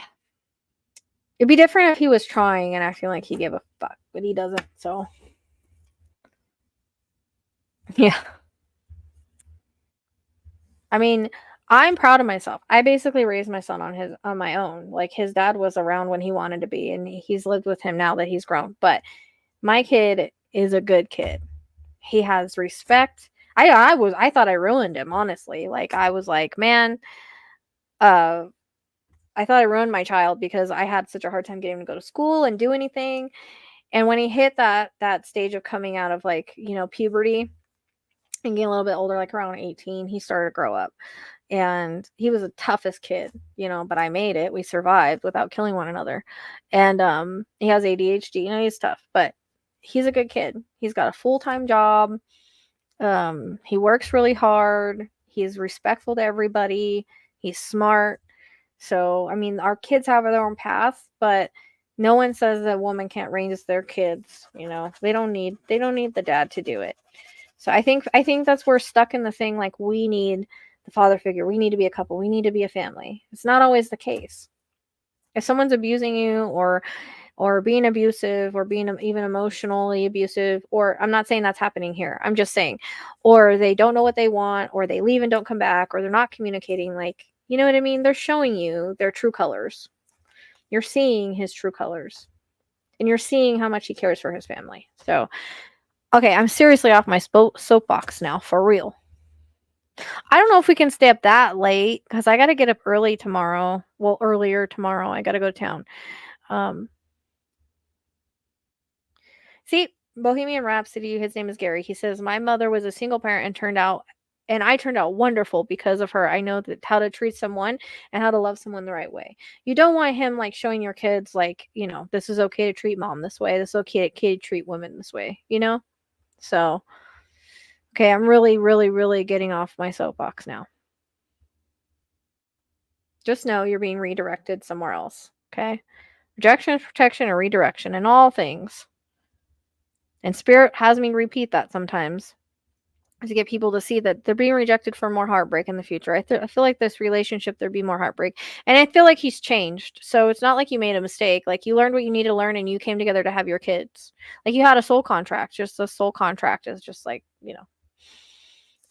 It'd be different if he was trying and acting like he gave a fuck, but he doesn't. So, yeah. I mean, I'm proud of myself. I basically raised my son on my own. Like, his dad was around when he wanted to be, and he's lived with him now that he's grown. But my kid is a good kid. He has respect. I thought I ruined him, honestly. Like, I was like, man, I thought I ruined my child because I had such a hard time getting him to go to school and do anything. And when he hit that stage of coming out of, like, puberty and getting a little bit older, like around 18, he started to grow up. And he was the toughest kid, but I made it. We survived without killing one another. And he has ADHD. He's tough, but he's a good kid. He's got a full-time job. He works really hard. He's respectful to everybody. He's smart. So, I mean, our kids have their own path, but no one says that a woman can't raise their kids. They don't need the dad to do it. So I think that's we're stuck in the thing, like, we need the father figure. We need to be a couple. We need to be a family. It's not always the case. If someone's abusing you or being abusive or being even emotionally abusive, or I'm not saying that's happening here. I'm just saying, or they don't know what they want, or they leave and don't come back, or they're not communicating, like, you know what I mean? They're showing you their true colors. You're seeing his true colors. And you're seeing how much he cares for his family. So, okay, I'm seriously off my soapbox now, for real. I don't know if we can stay up that late because I got to get up early tomorrow. Well, earlier tomorrow. I got to go to town. Um, See, Bohemian Rhapsody, his name is Gary. He says, "My mother was a single parent and I turned out wonderful because of her. I know that how to treat someone and how to love someone the right way." You don't want him like showing your kids like, this is okay to treat mom this way. This is okay to treat women this way, So, okay, I'm really, really, really getting off my soapbox now. Just know you're being redirected somewhere else, okay? Rejection, protection, and redirection in all things. And spirit has me repeat that sometimes to get people to see that they're being rejected for more heartbreak in the future. I feel like this relationship, there'd be more heartbreak. And I feel like he's changed. So it's not like you made a mistake. Like you learned what you need to learn and you came together to have your kids. Like you had a soul contract. Just a soul contract is just like,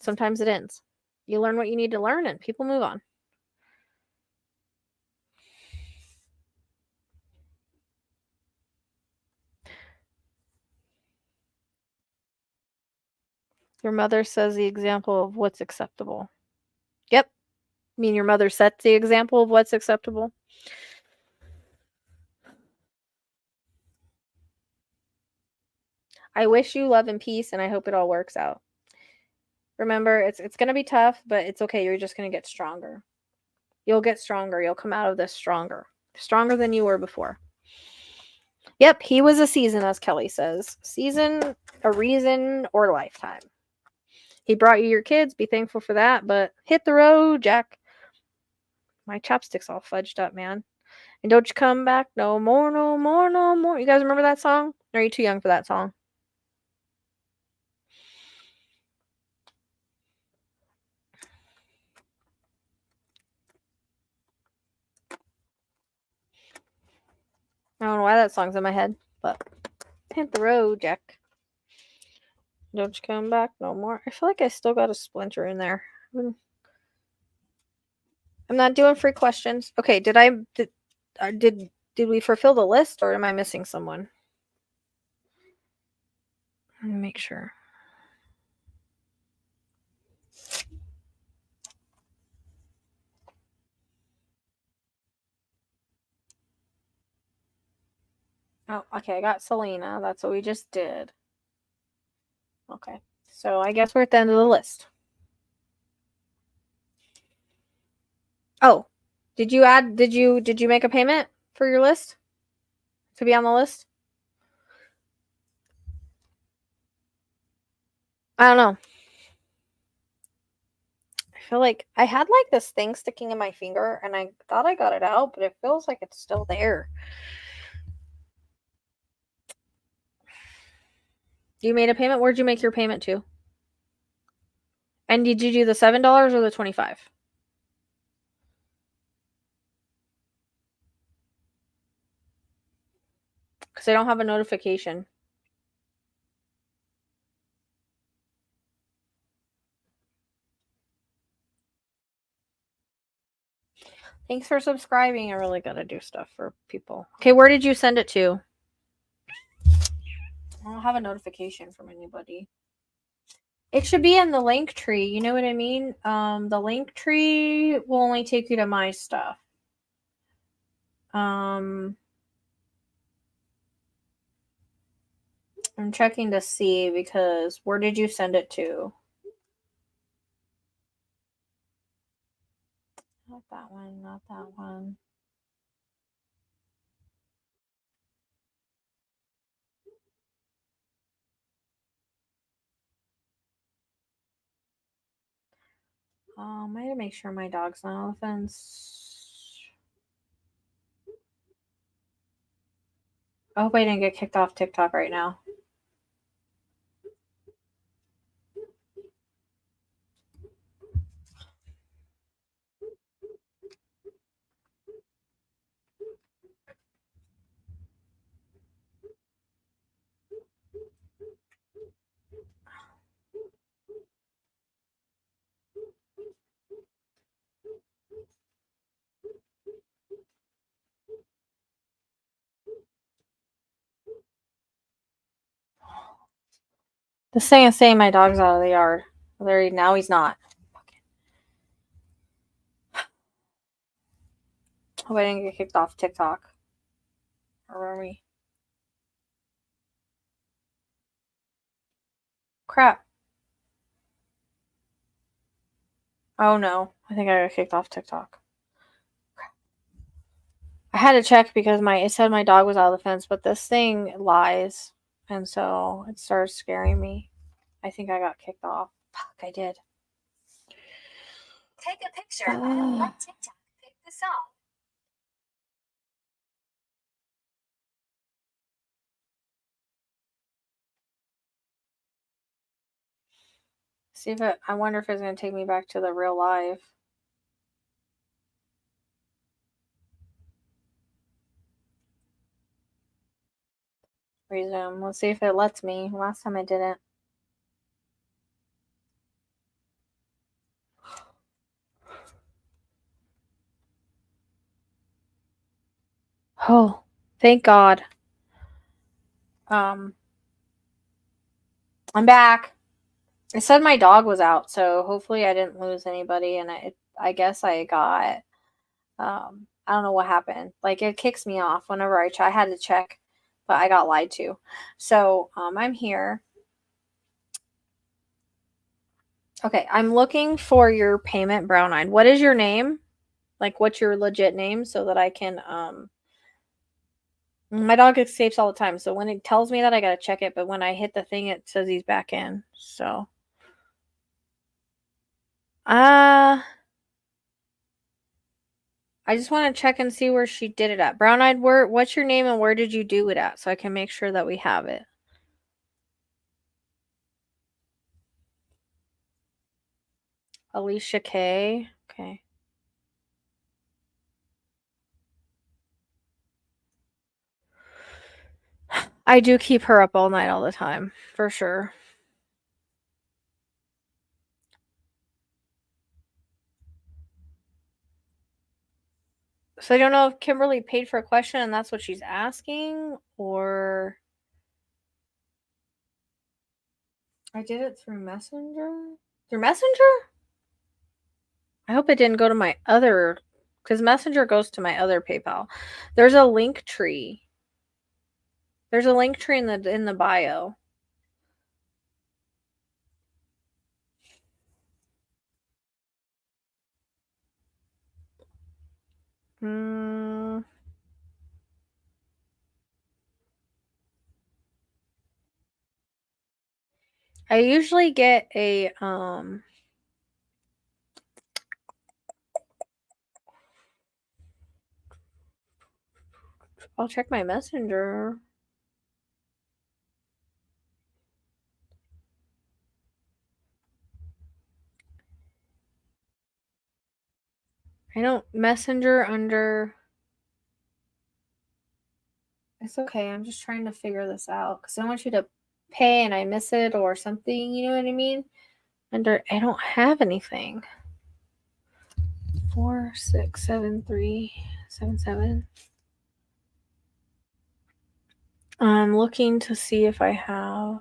sometimes it ends. You learn what you need to learn and people move on. Your mother says the example of what's acceptable. Yep. I mean, your mother sets the example of what's acceptable. I wish you love and peace, and I hope it all works out. Remember, it's going to be tough, but it's okay. You're just going to get stronger. You'll get stronger. You'll come out of this stronger. Stronger than you were before. Yep, he was a season, as Kelly says. Season, a reason, or lifetime. He brought you your kids. Be thankful for that, but hit the road, Jack. My chopstick's all fudged up, man. And don't you come back no more, no more, no more. You guys remember that song? Or are you too young for that song? I don't know why that song's in my head, but hit the road, Jack. Don't you come back no more. I feel like I still got a splinter in there. I'm not doing free questions. Okay, did we fulfill the list or am I missing someone? Let me make sure. Oh, okay, I got Selena. That's what we just did. Okay. So I guess we're at the end of the list. Oh, did you make a payment for your list? To be on the list? I don't know. I feel like I had like this thing sticking in my finger and I thought I got it out, but it feels like it's still there. You made a payment? Where'd you make your payment to? And did you do the $7 or the 25? Because I don't have a notification. Thanks for subscribing. I really gotta do stuff for people. Okay, where did you send it to? I don't have a notification from anybody. It should be in the link tree. You know what I mean? The link tree will only take you to my stuff. I'm checking to see because where did you send it to? Not that one, not that one. I gotta make sure my dog's not on the fence. I hope I didn't get kicked off TikTok right now. This thing is saying my dog's out of the yard. Now he's not. Hope I didn't get kicked off TikTok. Or were we? Crap. Oh no. I think I got kicked off TikTok. I had to check because it said my dog was out of the fence, but this thing lies. And so it started scaring me. I think I got kicked off. Fuck, I did. Take a picture on TikTok. Pick the song. See if I wonder if it's going to take me back to the real life. Resume. Let's see if it lets me. Last time I didn't. Oh, thank God. I'm back. It said my dog was out, so hopefully I didn't lose anybody. And I guess I got. I don't know what happened. Like it kicks me off whenever I had to check, but I got lied to. So I'm here. Okay, I'm looking for your payment, Brown Eyed. What is your name? Like, what's your legit name so that I can My dog escapes all the time, so when it tells me that, I gotta check it. But when I hit the thing, it says he's back in. So, I just want to check and see where she did it at. Brown Eyed, what's your name and where did you do it at, so I can make sure that we have it. Alicia K. Okay. I do keep her up all night all the time, for sure. So I don't know if Kimberly paid for a question and that's what she's asking, or I did it through Messenger. Through Messenger? I hope it didn't go to my other, because Messenger goes to my other PayPal. There's a link tree. There's a link tree in the bio. I usually get a I'll check my Messenger. I don't Messenger under. It's okay. I'm just trying to figure this out because I want you to pay and I miss it or something. You know what I mean? Under I don't have anything. 467377. I'm looking to see if I have.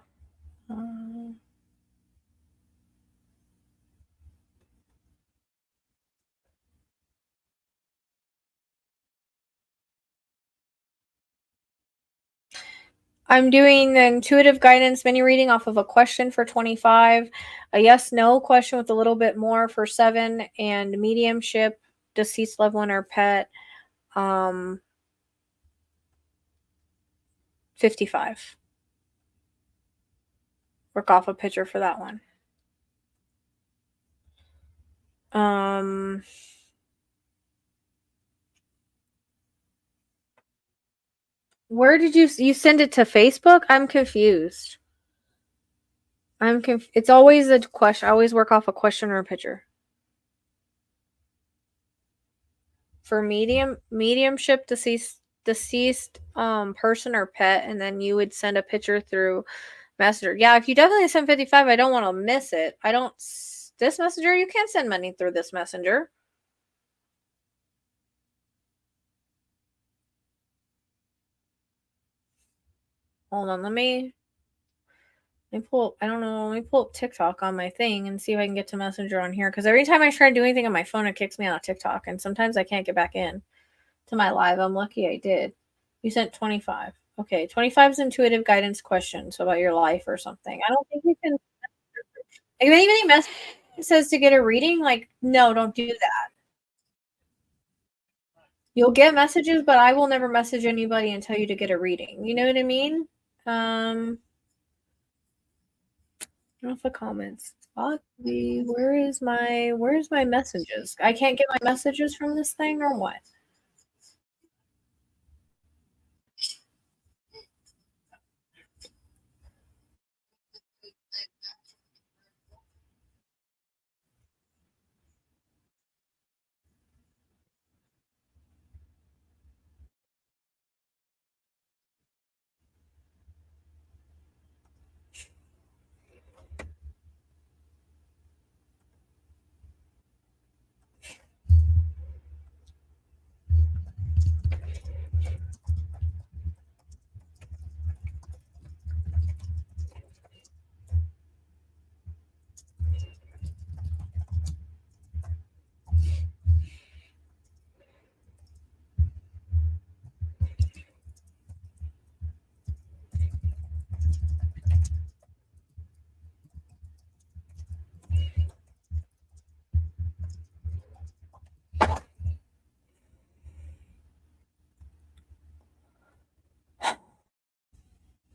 I'm doing the intuitive guidance mini reading off of a question for 25, a yes no question with a little bit more for 7, and mediumship, deceased loved one or pet, 55. Work off a picture for that one. Where did you send it to Facebook? I'm confused. It's always a question. I always work off a question or a picture. For mediumship, deceased person or pet, and then you would send a picture through Messenger. Yeah, if you definitely send 55, I don't want to miss it. This messenger, you can't send money through this messenger. Hold on, let me I don't know. Let me pull up TikTok on my thing and see if I can get to Messenger on here. Because every time I try to do anything on my phone, it kicks me out of TikTok. And sometimes I can't get back in to my live. I'm lucky I did. You sent 25. Okay, 25 is intuitive guidance questions about your life or something. I don't think you can. If anybody message says to get a reading, like, no, don't do that. You'll get messages, but I will never message anybody and tell you to get a reading. You know what I mean? Off the comments. Where's my messages? I can't get my messages from this thing or what?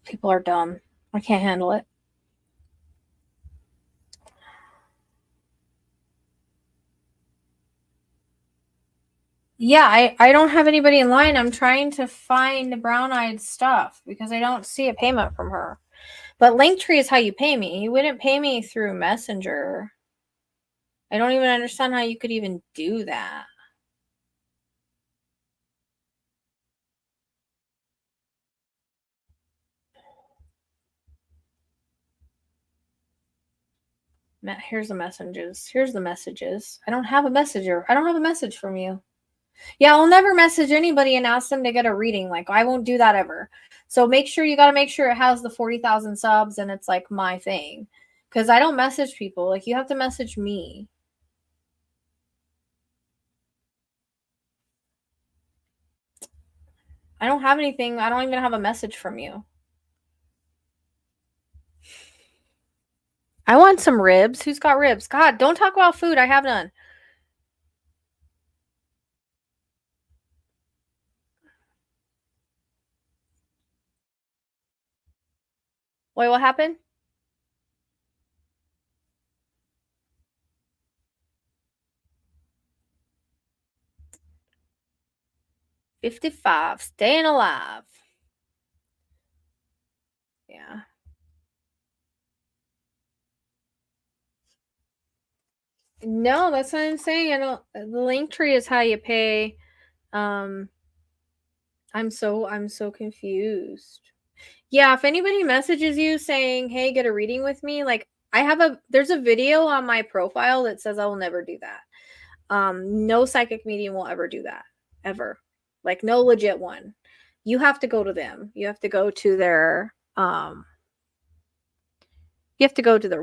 People are dumb. I can't handle it. Yeah, I don't have anybody in line. I'm trying to find the brown-eyed stuff because I don't see a payment from her. But Linktree is how you pay me. You wouldn't pay me through Messenger. I don't even understand how you could even do that. Here's the messages. Here's the messages. I don't have a messenger. I don't have a message from you. Yeah, I'll never message anybody and ask them to get a reading. Like, I won't do that ever. So make sure you got to make sure it has the 40,000 subs and it's like my thing. Because I don't message people. Like, you have to message me. I don't have anything. I don't even have a message from you. I want some ribs. Who's got ribs? God, don't talk about food. I have none. Wait, what happened? 55. Staying alive. Yeah. No, that's what I'm saying. I don't. The Linktree is how you pay. I'm so confused. Yeah, if anybody messages you saying, "Hey, get a reading with me," like there's a video on my profile that says I will never do that. No psychic medium will ever do that. Ever. Like no legit one. You have to go to them. You have to go to their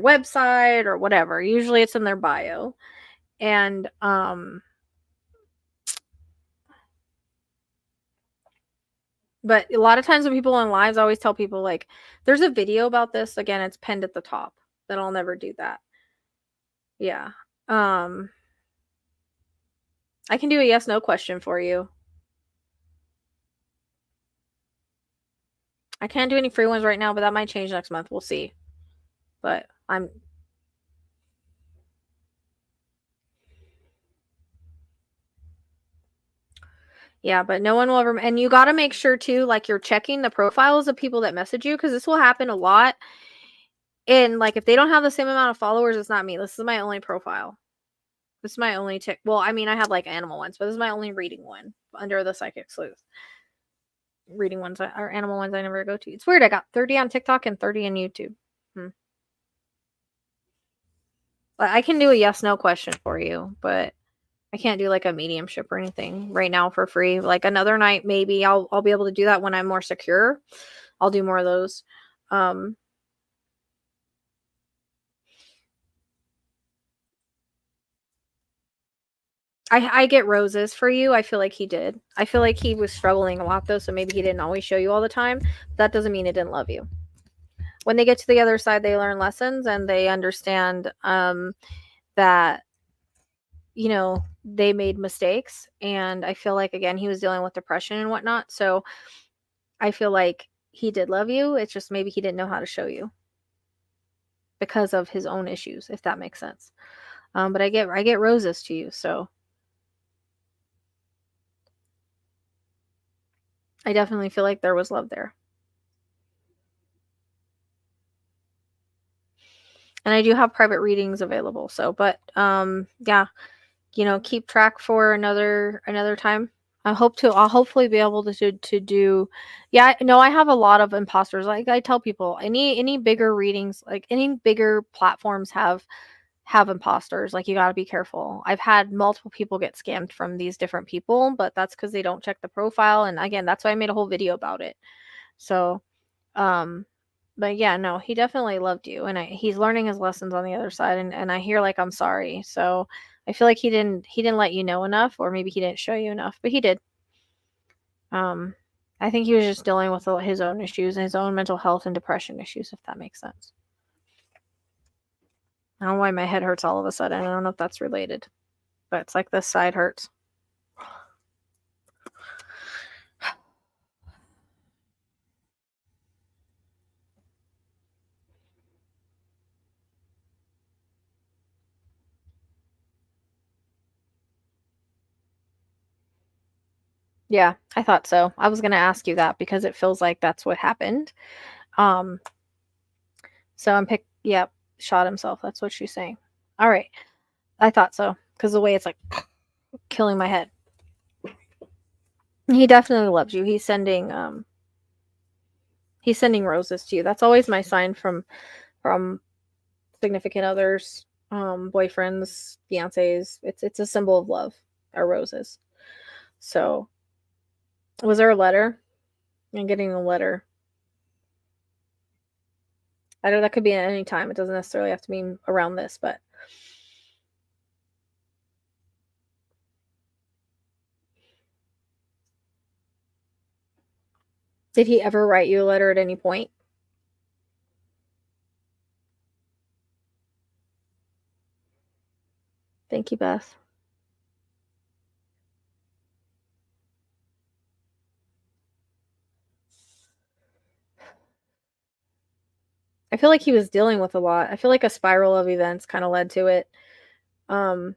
website or whatever. Usually it's in their bio. And but a lot of times when people on lives, I always tell people, like, there's a video about this. Again, it's pinned at the top. That I'll never do that. Yeah. I can do a yes no question for you. I can't do any free ones right now, but that might change next month. We'll see. But yeah, but no one will ever. And you got to make sure too, like, you're checking the profiles of people that message you, because this will happen a lot. And like, if they don't have the same amount of followers, it's not me. This is my only profile. This is my only tick. Well, I mean, I have like animal ones, but this is my only reading one under the Psychic Sleuth. Reading ones or animal ones I never go to. It's weird. I got 30 on TikTok and 30 on YouTube. But I can do a yes no question for you, but I can't do like a mediumship or anything right now for free. Like another night, maybe I'll be able to do that when I'm more secure. I'll do more of those. I get roses for you. I feel like he did. I feel like he was struggling a lot though, so maybe he didn't always show you all the time. That doesn't mean it didn't love you. When they get to the other side, they learn lessons and they understand that they made mistakes. And I feel like again he was dealing with depression and whatnot. So I feel like he did love you. It's just maybe he didn't know how to show you because of his own issues, if that makes sense. But I get roses to you, so I definitely feel like there was love there. And I do have private readings available. So, but yeah, keep track for another time. I'll hopefully be able to do. Yeah, no, I have a lot of imposters. Like I tell people, any bigger readings, like any bigger platforms have imposters. Like you got to be careful. I've had multiple people get scammed from these different people, but that's because they don't check the profile. And again, that's why I made a whole video about it. So, um, but yeah, no, he definitely loved you, and he's learning his lessons on the other side, and I hear like I'm sorry. So I feel like he didn't let you know enough, or maybe he didn't show you enough, but he did. Um, I think he was just dealing with his own issues, his own mental health and depression issues, if that makes sense. I don't know why my head hurts all of a sudden. I don't know if that's related, but it's like this side hurts. Yeah, I thought so. I was gonna ask you that because it feels like that's what happened. Um, so yep, shot himself. That's what she's saying. All right. I thought so because the way it's like killing my head. He definitely loves you. He's sending roses to you. That's always my sign from significant others, boyfriends, fiancés. It's a symbol of love, are roses. So, was there a letter? I'm getting a letter. I know that could be at any time. It doesn't necessarily have to mean around this, but did he ever write you a letter at any point? Thank you, Beth. I feel like he was dealing with a lot. I feel like a spiral of events kind of led to it. Um,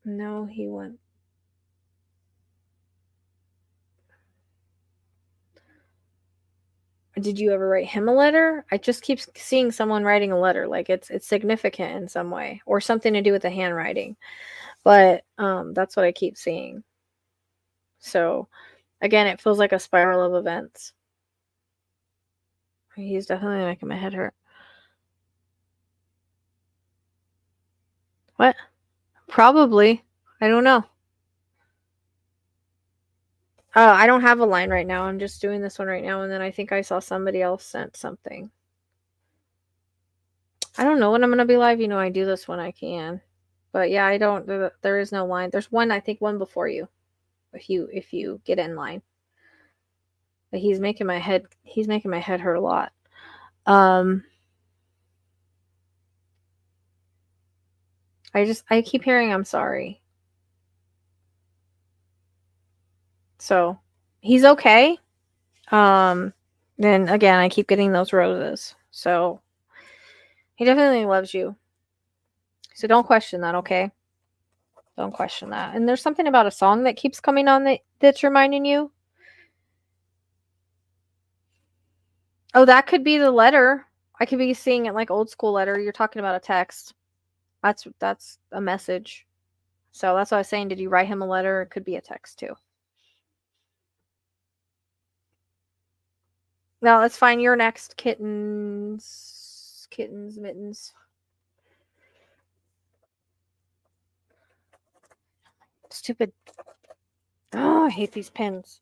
no, he went. Did you ever write him a letter? I just keep seeing someone writing a letter, like it's significant in some way or something to do with the handwriting. But that's what I keep seeing. So again, it feels like a spiral of events. He's definitely making my head hurt. What? Probably. I don't know. I don't have a line right now. I'm just doing this one right now, and then I think I saw somebody else sent something. I don't know when I'm gonna be live. I do this when I can. But yeah, I don't. There is no line. There's one. I think one before you. If you get in line. But he's making my head hurt a lot. I keep hearing I'm sorry. So he's okay. Then again I keep getting those roses. So he definitely loves you. So don't question that, okay? Don't question that. And there's something about a song that keeps coming on that's reminding you. Oh, that could be the letter. I could be seeing it like old school letter. You're talking about a text. That's a message. So that's what I was saying. Did you write him a letter? It could be a text too. No, that's fine. You're next. Kittens, mittens. Stupid. Oh, I hate these pens.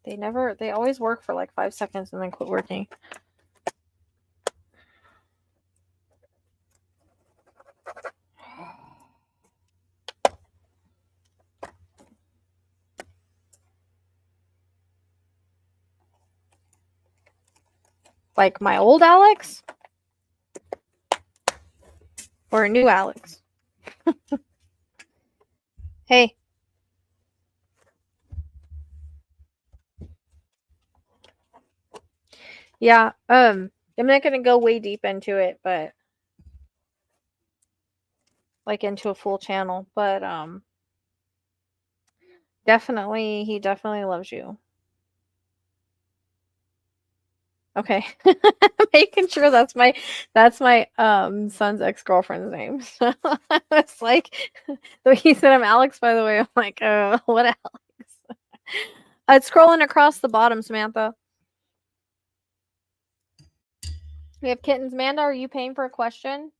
They always work for like 5 seconds and then quit working. Like my old Alex? Or a new Alex? Hey. Yeah, I'm not gonna go way deep into it, but like into a full channel, but definitely he definitely loves you. Okay. Making sure that's my son's ex-girlfriend's name. So it's like though he said I'm Alex, by the way. I'm like, what Alex? It's scrolling across the bottom, Samantha. We have kittens. Amanda, are you paying for a question?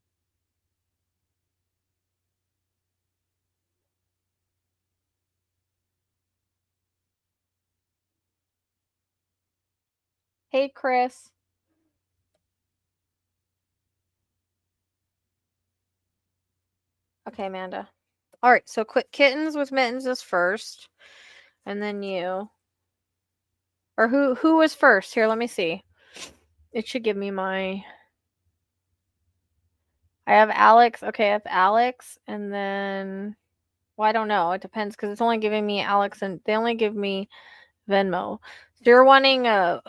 Hey, Chris. Okay, Amanda. All right, so quit kittens with mittens is first, and then you. Or who was first? Here, let me see. It should give me my. I have Alex. Okay, I have Alex, and then. Well, I don't know. It depends because it's only giving me Alex, and they only give me Venmo. So you're wanting a.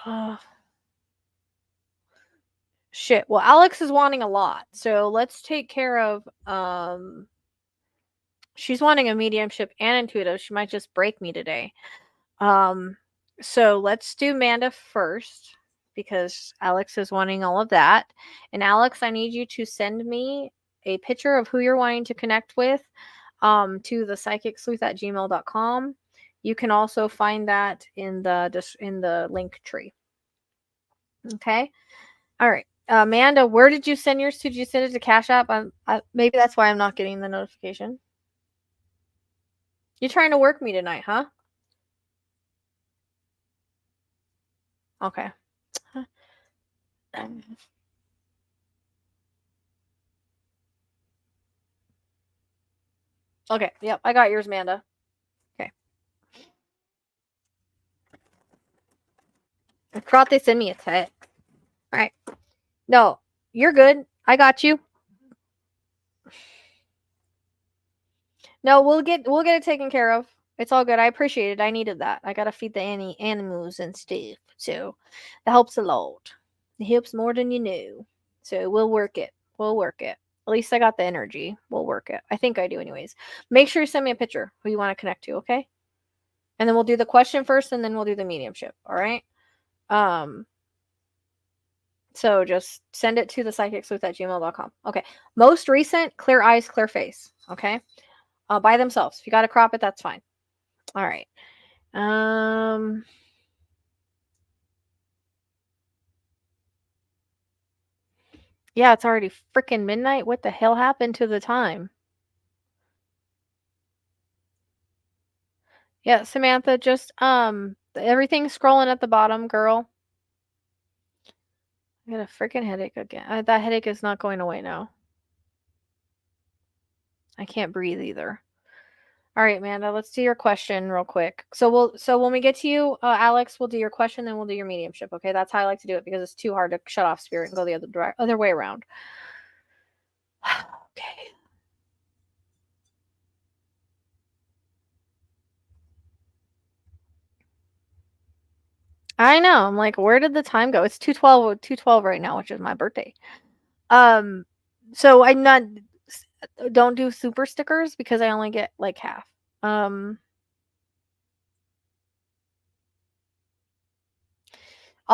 Shit. Well, Alex is wanting a lot, so let's take care of. She's wanting a mediumship and intuitive. She might just break me today. So let's do Manda first because Alex is wanting all of that. And Alex, I need you to send me a picture of who you're wanting to connect with to the thepsychicsleuth@gmail.com. You can also find that in the link tree. Okay. All right. Amanda, where did you send yours to? Did you send it to Cash App? Maybe that's why I'm not getting the notification. You're trying to work me tonight, huh? Okay. Okay. Yep. I got yours, Amanda. Okay. I forgot they send me a text. All right. No, you're good. I got you. No, we'll get it taken care of. It's all good. I appreciate it. I needed that. I gotta feed the animals and stuff. So that helps a lot. It helps more than you knew. So we'll work it. We'll work it. At least I got the energy. We'll work it. I think I do anyways. Make sure you send me a picture who you want to connect to, okay? And then we'll do the question first and then we'll do the mediumship. All right. So just send it to the psychicsleuth@gmail.com. Okay. Most recent, clear eyes, clear face. Okay. By themselves. If you got to crop it, that's fine. All right. Yeah, it's already freaking midnight. What the hell happened to the time? Yeah, Samantha, just everything's scrolling at the bottom, girl. I got a freaking headache again. That headache is not going away now. I can't breathe either. All right, Amanda, let's do your question real quick. So when we get to you, Alex, we'll do your question, then we'll do your mediumship. Okay, that's how I like to do it because it's too hard to shut off spirit and go the other way around. Okay. I know. I'm like, where did the time go? It's 2:12 right now, which is my birthday. So I'm not don't do super stickers because I only get like half. I'll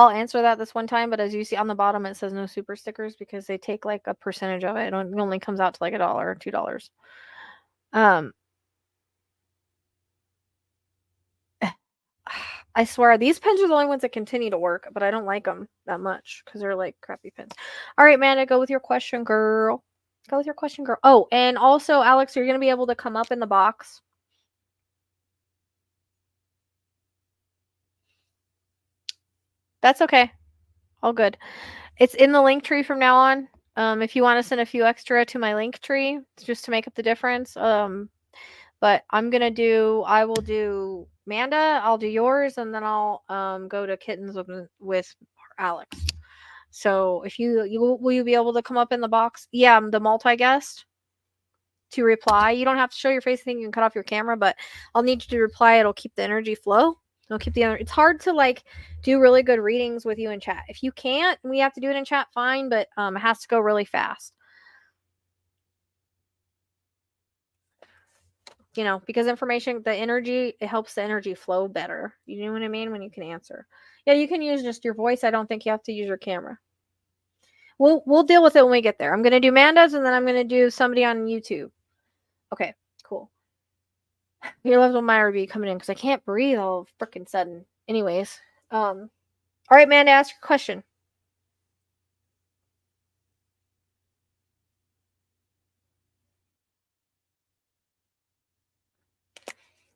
answer that this one time, but as you see on the bottom, it says no super stickers because they take like a percentage of it. It only comes out to like $1 or $2. I swear these pens are the only ones that continue to work, but I don't like them that much because they're like crappy pens. All right, Amanda, go with your question, girl. Go with your question, girl. Oh, and also, Alex, you're gonna be able to come up in the box. That's okay. All good. It's in the link tree from now on. If you want to send a few extra to my link tree, just to make up the difference. But I will do Manda, I'll do yours, and then I'll go to Kittens with Alex. So if will you be able to come up in the box? Yeah, I'm the multi guest to reply. You don't have to show your face. I think you can cut off your camera, but I'll need you to reply. It'll keep the energy flow. It'll keep the energy. It's hard to like do really good readings with you in chat. If you can't, we have to do it in chat, fine, but it has to go really fast. You know, because information, the energy, it helps the energy flow better. You know what I mean? When you can answer. Yeah, you can use just your voice. I don't think you have to use your camera. We'll deal with it when we get there. I'm gonna do Manda's and then I'm gonna do somebody on YouTube. Okay, cool. Your level might be coming in because I can't breathe all freaking sudden. Anyways, all right, Manda, ask your question.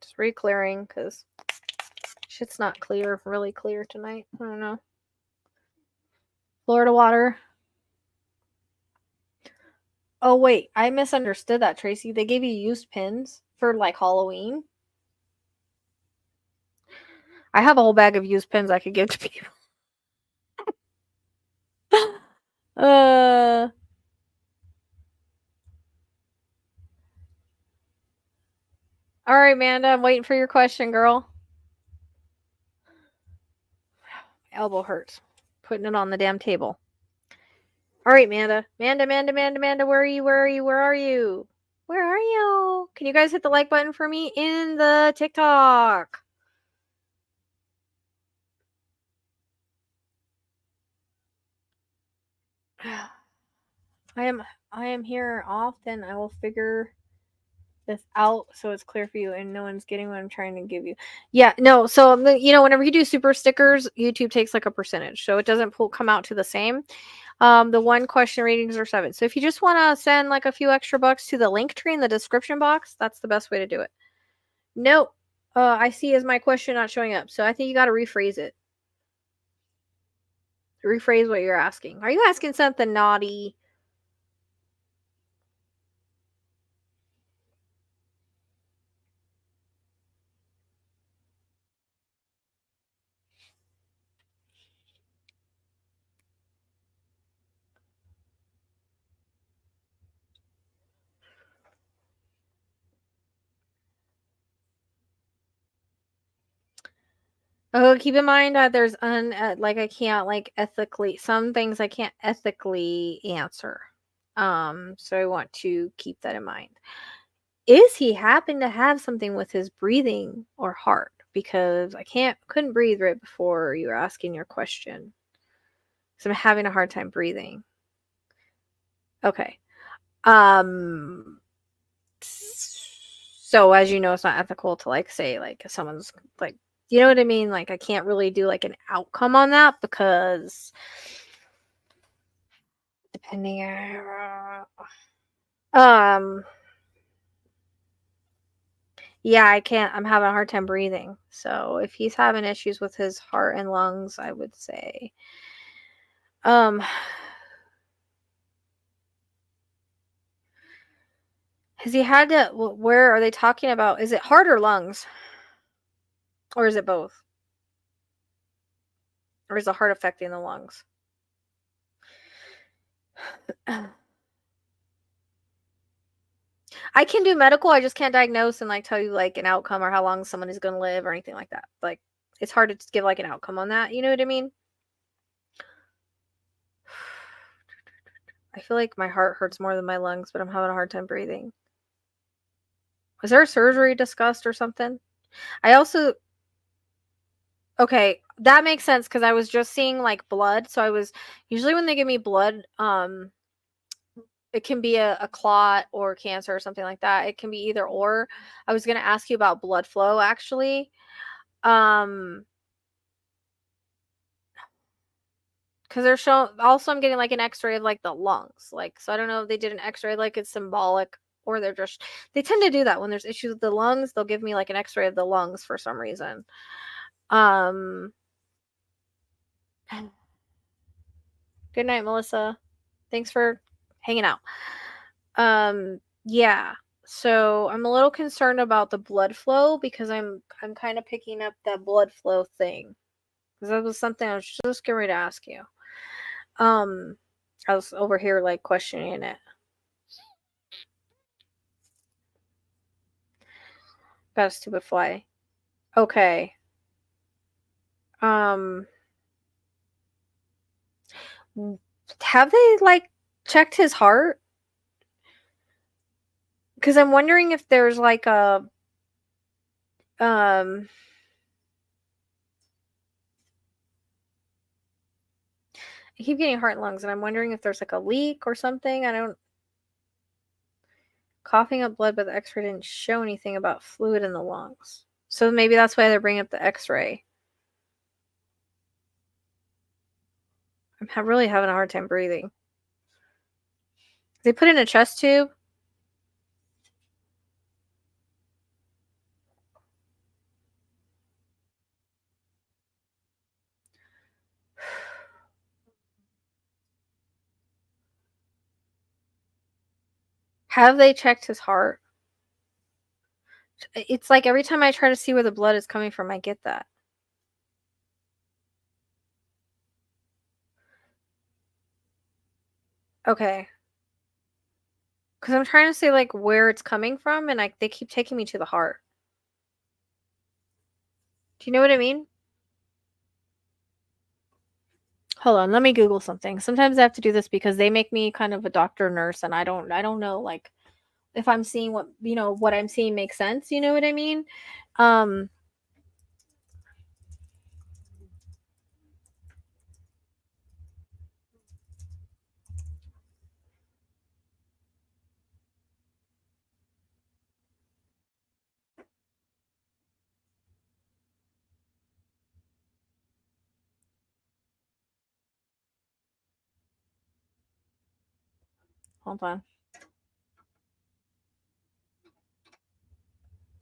Just re-clearing because shit's not clear, really clear tonight. I don't know. Florida water. Oh wait, I misunderstood that, Tracy. They gave you used pins for like Halloween. I have a whole bag of used pins I could give to people. All right, Amanda, I'm waiting for your question, girl. My elbow hurts. Putting it on the damn table. All right, Amanda. Amanda, where are you? Where are you? Where are you? Where are you? Can you guys hit the like button for me in the TikTok? I am here often. I will figure this out so it's clear for you and no one's getting what I'm trying to give you. Yeah, no. So whenever you do super stickers, YouTube takes like a percentage, so it doesn't come out to the same. The one question ratings are 7. So if you just want to send like a few extra bucks to the link tree in the description box, that's the best way to do it. No, I see is my question not showing up. So I think you got to rephrase it. Rephrase what you're asking. Are you asking something naughty? Oh, keep in mind that there's I can't like ethically, some things I can't ethically answer. So I want to keep that in mind. Is he happen to have something with his breathing or heart? Because I couldn't breathe right before you were asking your question. So I'm having a hard time breathing. Okay. So as you know, it's not ethical to like say like if someone's like, you know what I mean? Like I can't really do like an outcome on that because depending yeah, I can't, I'm having a hard time breathing. So if he's having issues with his heart and lungs, I would say has he had to, where are they talking about? Is it heart or lungs? Or is it both? Or is the heart affecting the lungs? I can do medical, I just can't diagnose and like tell you like an outcome or how long someone is going to live or anything like that. Like it's hard to give like an outcome on that, you know what I mean? I feel like my heart hurts more than my lungs, but I'm having a hard time breathing. Was there a surgery discussed or something? I also okay, that makes sense because I was just seeing like blood. So I was usually when they give me blood, it can be a clot or cancer or something like that. It can be either or. I was gonna ask you about blood flow actually. Because they're showing also I'm getting like an x-ray of like the lungs. Like so I don't know if they did an x-ray like it's symbolic or they tend to do that when there's issues with the lungs, they'll give me like an x-ray of the lungs for some reason. Um Good night, Melissa. Thanks for hanging out. Yeah. So I'm a little concerned about the blood flow because I'm kind of picking up that blood flow thing. Because that was something I was just getting ready to ask you. I was over here like questioning it. Got a stupid fly. Okay. Have they like checked his heart? Because I'm wondering if there's like a I keep getting heart and lungs, and I'm wondering if there's like a leak or something. I don't. Coughing up blood, but the X-ray didn't show anything about fluid in the lungs. So maybe that's why they're bringing up the X-ray. I'm really having a hard time breathing. They put in a chest tube. Have they checked his heart? It's like every time I try to see where the blood is coming from, I get that. Okay. Because I'm trying to say like where it's coming from, and they keep taking me to the heart. Do you know what I mean? Hold on, let me Google something. Sometimes I have to do this because they make me kind of a doctor nurse, and I don't know like if I'm seeing what I'm seeing makes sense. You know what I mean? Hold on.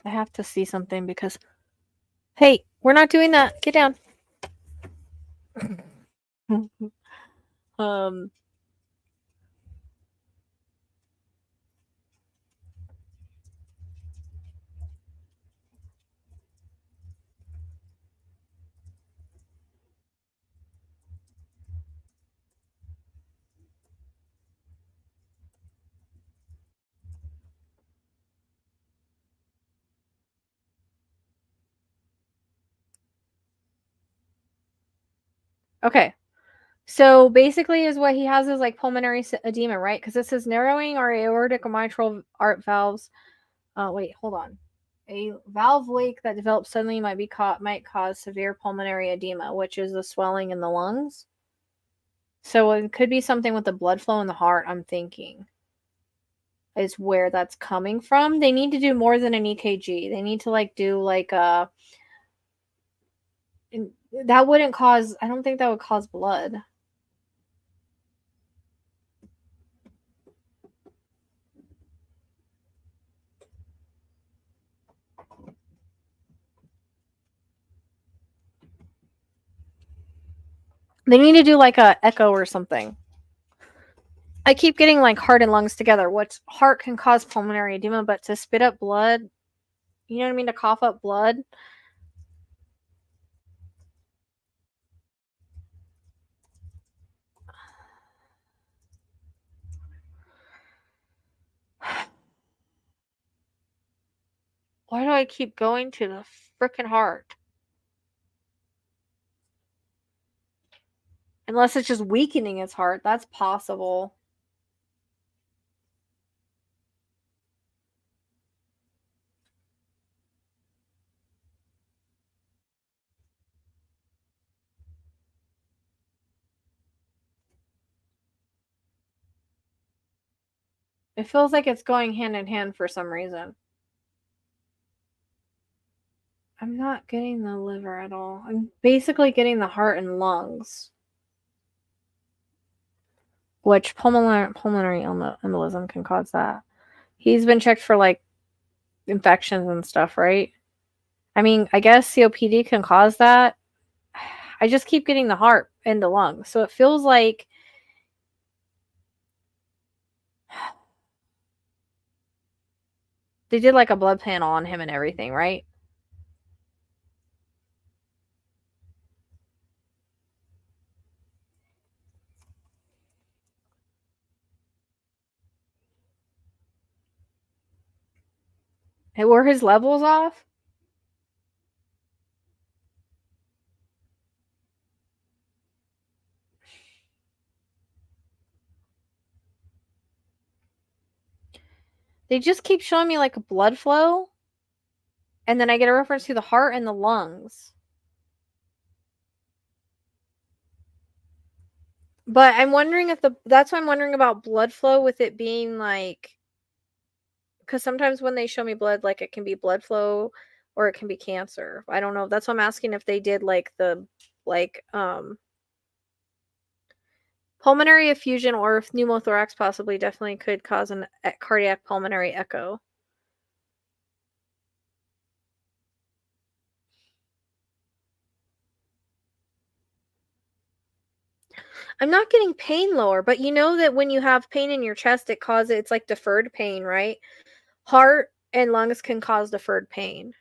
I have to see something because hey, we're not doing that. Get down. um okay. So basically is what he has is like pulmonary edema, right? Because this is narrowing our aortic and mitral arch valves. Wait, hold on. A valve leak that develops suddenly might cause severe pulmonary edema, which is the swelling in the lungs. So it could be something with the blood flow in the heart, I'm thinking, is where that's coming from. They need to do more than an EKG. They need to like do like a that wouldn't cause I don't think that would cause blood. They need to do like a echo or something. I keep getting like heart and lungs together. Which heart can cause pulmonary edema, but to spit up blood, you know what I mean? To cough up blood. Why do I keep going to the freaking heart? Unless it's just weakening its heart. That's possible. It feels like it's going hand in hand for some reason. I'm not getting the liver at all. I'm basically getting the heart and lungs. Which pulmonary embolism can cause that. He's been checked for like infections and stuff, right? I mean, I guess COPD can cause that. I just keep getting the heart and the lungs. So it feels like they did like a blood panel on him and everything, right? And were his levels off? They just keep showing me like a blood flow. And then I get a reference to the heart and the lungs. But I'm wondering if that's why I'm wondering about blood flow with it being like, because sometimes when they show me blood, like it can be blood flow or it can be cancer. I don't know. That's why I'm asking if they did like the like pulmonary effusion or if pneumothorax possibly definitely could cause an cardiac pulmonary echo. I'm not getting pain lower, but you know that when you have pain in your chest, it's like deferred pain, right? Heart and lungs can cause deferred pain.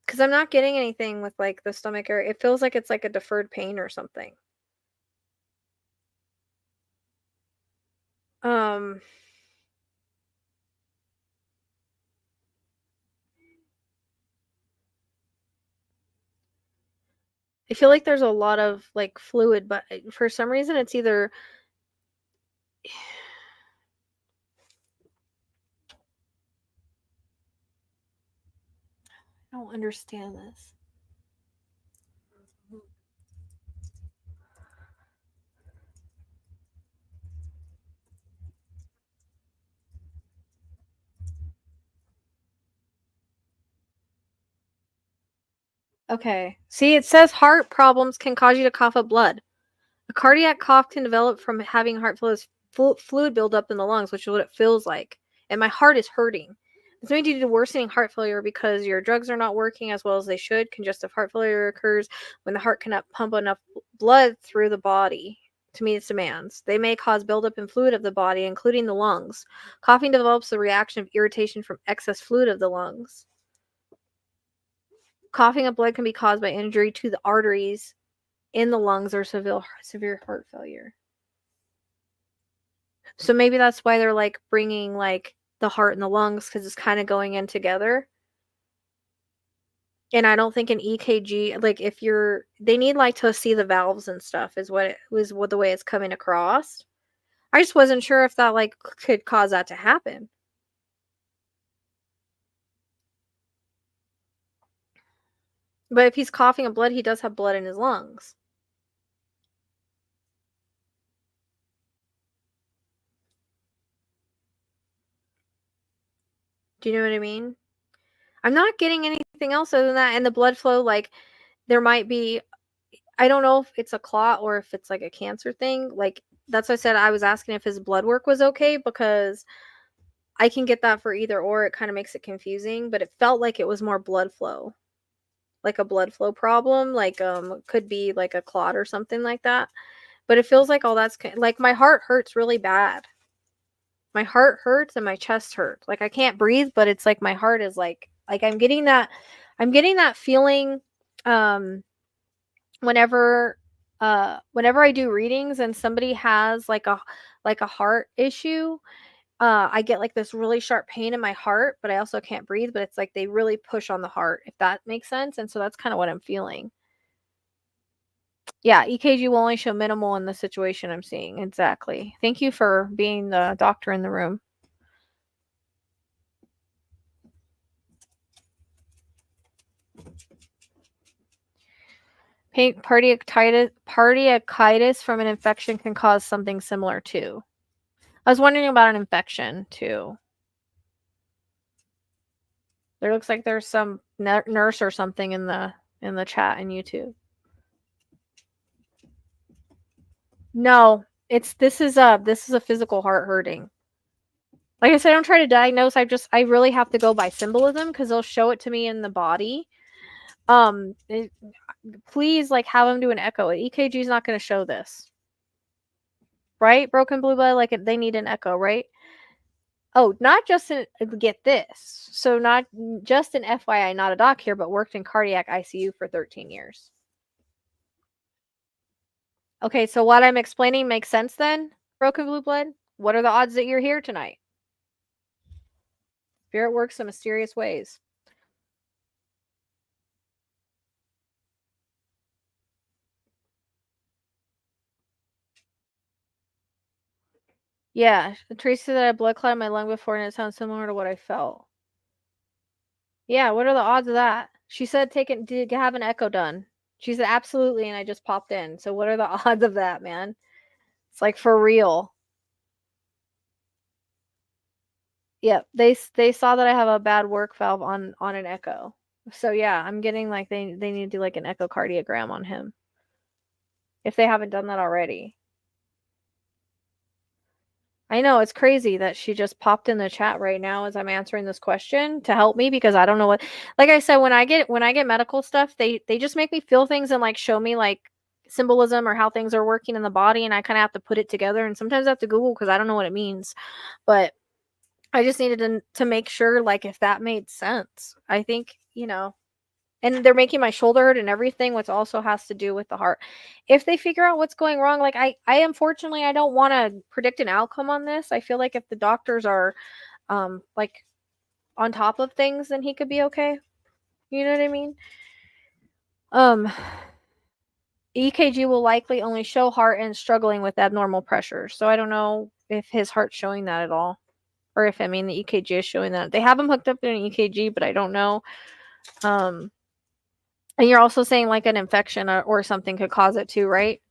Because I'm not getting anything with like the stomach area. It feels like it's like a deferred pain or something. Um, I feel like there's a lot of like fluid, but for some reason it's either I don't understand this. Okay. See, it says heart problems can cause you to cough up blood. A cardiac cough can develop from having heart fluid buildup in the lungs, which is what it feels like. And my heart is hurting. This may be due to worsening heart failure because your drugs are not working as well as they should. Congestive heart failure occurs when the heart cannot pump enough blood through the body to meet its demands. They may cause buildup in fluid of the body, including the lungs. Coughing develops the reaction of irritation from excess fluid of the lungs. Coughing up blood can be caused by injury to the arteries in the lungs or severe heart failure. So maybe that's why they're like bringing like the heart and the lungs because it's kind of going in together. And I don't think an EKG, like if they need like to see the valves and stuff is what the way it's coming across. I just wasn't sure if that like could cause that to happen. But if he's coughing up blood, he does have blood in his lungs. Do you know what I mean? I'm not getting anything else other than that. And the blood flow, like there might be, I don't know if it's a clot or if it's like a cancer thing. Like that's why I said I was asking if his blood work was okay because I can get that for either or. It kind of makes it confusing, but it felt like it was more blood flow, like a blood flow problem, like could be like a clot or something like that. But it feels like all that's like my heart hurts really bad. My heart hurts and my chest hurts. Like I can't breathe, but it's like my heart is like I'm getting that feeling whenever whenever I do readings and somebody has like a heart issue, I get like this really sharp pain in my heart, but I also can't breathe, but it's like they really push on the heart, if that makes sense. And so that's kind of what I'm feeling. Yeah, EKG will only show minimal in the situation I'm seeing. Exactly. Thank you for being the doctor in the room. Cardiacitis from an infection can cause something similar too. I was wondering about an infection too. There looks like there's some nurse or something in the chat in YouTube. No, this is a physical heart hurting. Like I said, I don't try to diagnose. I really have to go by symbolism because they'll show it to me in the body. Please, like, have them do an echo. EKG is not going to show this, right? Broken blue blood, like they need an echo, right? Oh, not just get this. So not just an FYI, not a doc here, but worked in cardiac ICU for 13 years. Okay, so what I'm explaining makes sense then? Broken blue blood? What are the odds that you're here tonight? Spirit works in mysterious ways. Yeah, Tracy said I had blood clot in my lung before, and it sounds similar to what I felt. Yeah, what are the odds of that? She said to have an echo done. She said absolutely, and I just popped in. So what are the odds of that, man? It's like for real. Yeah, they saw that I have a bad work valve on an echo. So yeah, I'm getting like they need to do like an echocardiogram on him if they haven't done that already. I know it's crazy that she just popped in the chat right now as I'm answering this question to help me because I don't know what. Like I said, when I get medical stuff, they just make me feel things and like show me like symbolism or how things are working in the body, and I kind of have to put it together. And sometimes I have to Google because I don't know what it means. But I just needed to make sure like if that made sense. I think and they're making my shoulder hurt and everything, which also has to do with the heart. If they figure out what's going wrong, like I unfortunately I don't want to predict an outcome on this. I feel like if the doctors are like on top of things, then he could be okay. You know what I mean? Um EKG will likely only show heart and struggling with abnormal pressure. So I don't know if his heart's showing that at all. Or if the EKG is showing that. They have him hooked up to an EKG, but I don't know. And you're also saying like an infection or something could cause it too, right?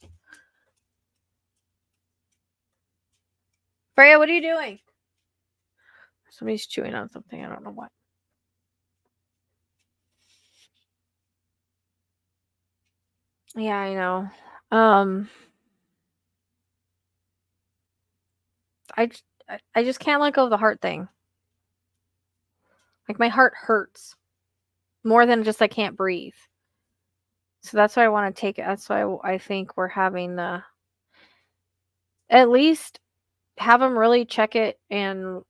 Freya, what are you doing? Somebody's chewing on something. I don't know what. Yeah, I know. I just can't let go of the heart thing. Like my heart hurts more than just I can't breathe. So that's why I want to take it. That's why I think we're having at least have them really check it and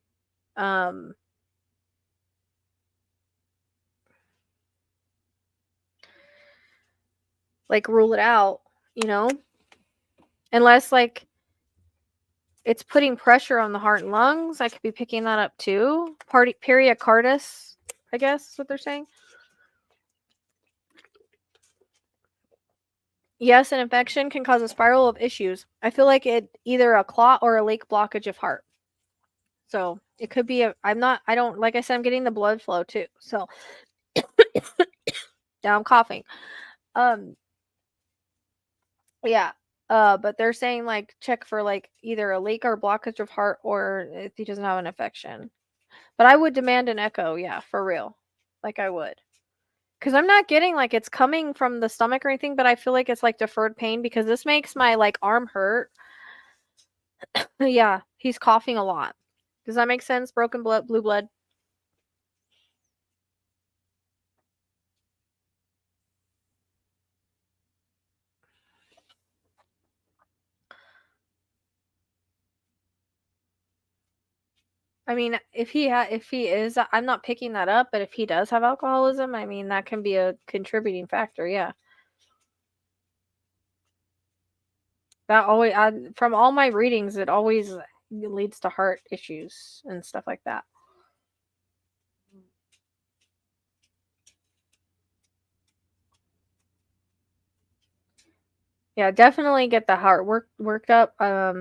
like rule it out, unless like it's putting pressure on the heart and lungs. I could be picking that up too. Pericarditis, I guess is what they're saying. Yes, an infection can cause a spiral of issues. I feel like it either a clot or a leak blockage of heart. So it could be I don't, like I said, I'm getting the blood flow too. So now I'm coughing. Yeah. But they're saying like check for like either a leak or blockage of heart or if he doesn't have an infection. But I would demand an echo, yeah, for real. Like I would. Because I'm not getting like it's coming from the stomach or anything, but I feel like it's like deferred pain because this makes my like arm hurt. Yeah, he's coughing a lot. Does that make sense? Broken blood, blue blood. I mean, if he is, I'm not picking that up, but if he does have alcoholism, I mean, that can be a contributing factor. Yeah. That always, from all my readings, it always leads to heart issues and stuff like that. Yeah, definitely get the heart worked up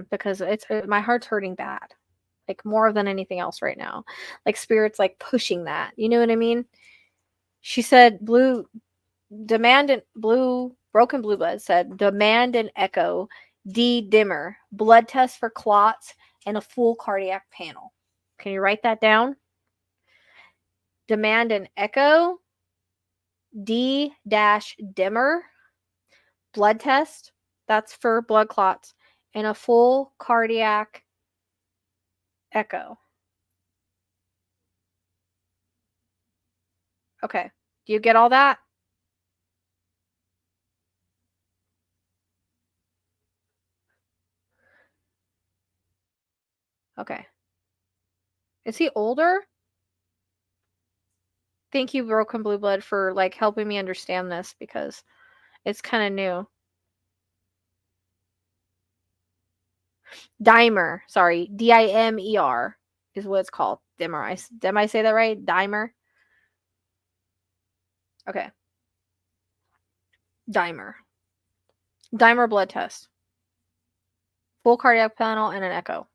because my heart's hurting bad. Like more than anything else right now. Like spirit's like pushing that. You know what I mean? She said broken blue blood said demand an echo, D dimmer, blood test for clots, and a full cardiac panel. Can you write that down? Demand an echo, D dash dimmer, blood test, that's for blood clots, and a full cardiac echo. Okay. Do you get all that? Okay. Is he older? Thank you, Broken Blue Blood, for like helping me understand this because it's kind of new. Dimer, sorry, Dimer is what it's called. Dimer. Did I say that right? Dimer. Okay. Dimer. Dimer blood test. Full cardiac panel and an echo.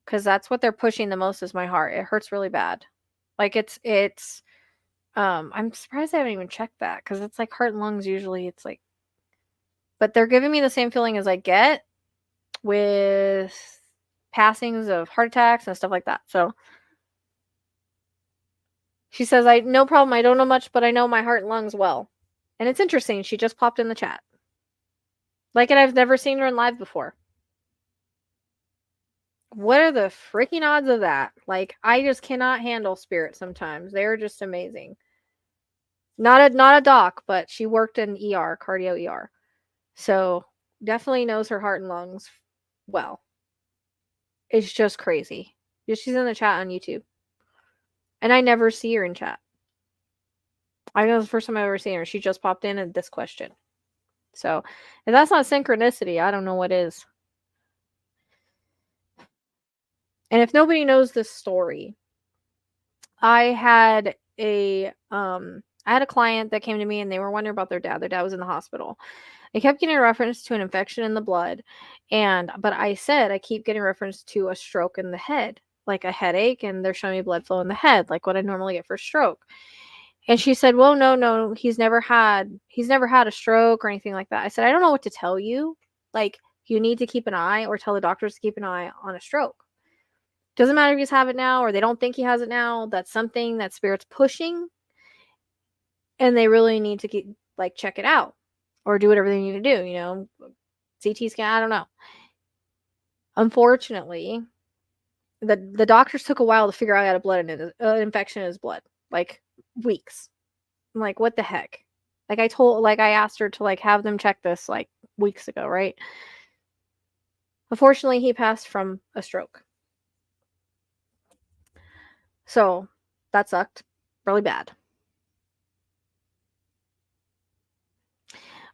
Because that's what they're pushing the most is my heart. It hurts really bad. Like it's I'm surprised I haven't even checked that because it's like heart and lungs usually it's like, but they're giving me the same feeling as I get with passings of heart attacks and stuff like that. So she says, no problem. I don't know much, but I know my heart and lungs well. And it's interesting. She just popped in the chat. Like, and I've never seen her in live before. What are the freaking odds of that? Like, I just cannot handle spirit sometimes. They're just amazing. Not a doc, but she worked in ER, cardio ER. So definitely knows her heart and lungs well. It's just crazy. She's in the chat on YouTube. And I never see her in chat. I know it's the first time I've ever seen her. She just popped in at this question. So if that's not synchronicity, I don't know what is. And if nobody knows this story, I had a client that came to me and they were wondering about their dad. Their dad was in the hospital. They kept getting a reference to an infection in the blood, but I said I keep getting reference to a stroke in the head, like a headache, and they're showing me blood flow in the head, like what I normally get for a stroke. And she said, "Well, no, he's never had a stroke or anything like that." I said, "I don't know what to tell you. Like, you need to keep an eye or tell the doctors to keep an eye on a stroke. Doesn't matter if he's have it now or they don't think he has it now. That's something that spirit's pushing, and they really need to check it out or do whatever they need to do. CT scan. I don't know." Unfortunately, the doctors took a while to figure out I had an infection in his blood, like weeks. I'm like, what the heck? Like I asked her to have them check this like weeks ago, right? Unfortunately, he passed from a stroke. So that sucked really bad.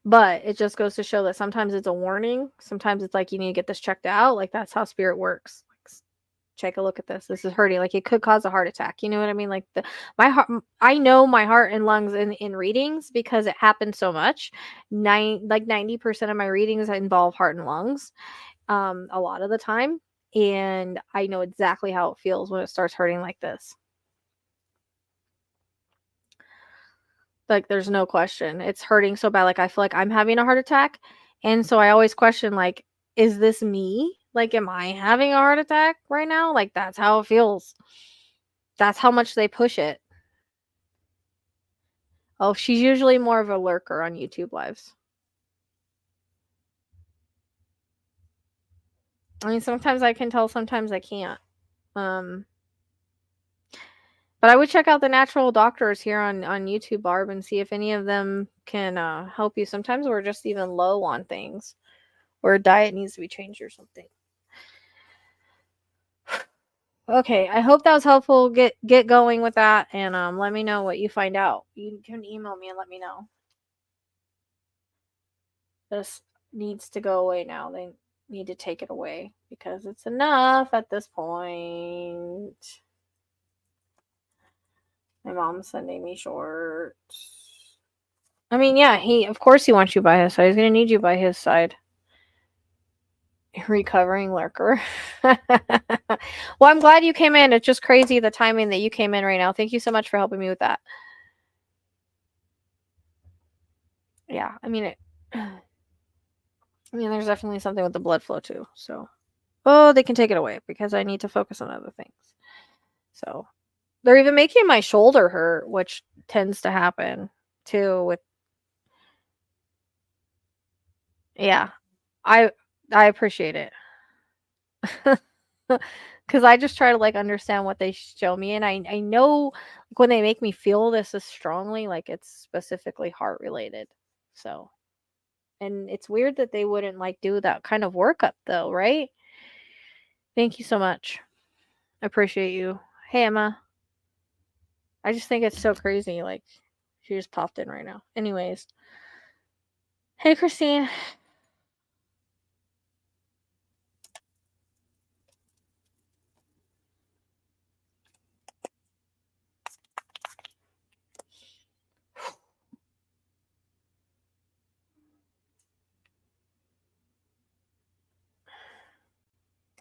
But it just goes to show that sometimes it's a warning. Sometimes it's like you need to get this checked out. Like that's how spirit works. Take a look at this. This is hurting. Like it could cause a heart attack. You know what I mean? Like my heart. I know my heart and lungs in readings because it happens so much. 90% of my readings involve heart and lungs. A lot of the time, and I know exactly how it feels when it starts hurting like this. Like there's no question. It's hurting so bad. Like I feel like I'm having a heart attack. And so I always question, like, is this me? Like, am I having a heart attack right now? Like that's how it feels. That's how much they push it. Oh, she's usually more of a lurker on YouTube lives. I mean, sometimes I can tell, sometimes I can't. But I would check out the natural doctors here on YouTube, Barb, and see if any of them can help you. Sometimes we're just even low on things, or diet needs to be changed or something. Okay, I hope that was helpful. Get going with that, and let me know what you find out. You can email me and let me know. This needs to go away now. They need to take it away because it's enough at this point. My mom's sending me shorts. I mean, yeah, of course he wants you by his side. He's gonna need you by his side. Recovering lurker. Well, I'm glad you came in. It's just crazy the timing that you came in right now. Thank you so much for helping me with that. Yeah, I mean there's definitely something with the blood flow too. So, they can take it away because I need to focus on other things. So, they're even making my shoulder hurt, which tends to happen too with. Yeah, I appreciate it. Because I just try to like understand what they show me, and I know like, when they make me feel this as strongly, like it's specifically heart related. So, and it's weird that they wouldn't like do that kind of workup though, right? Thank you so much. I appreciate you. Hey Emma. I just think it's so crazy. Like she just popped in right now. Anyways. Hey Christine.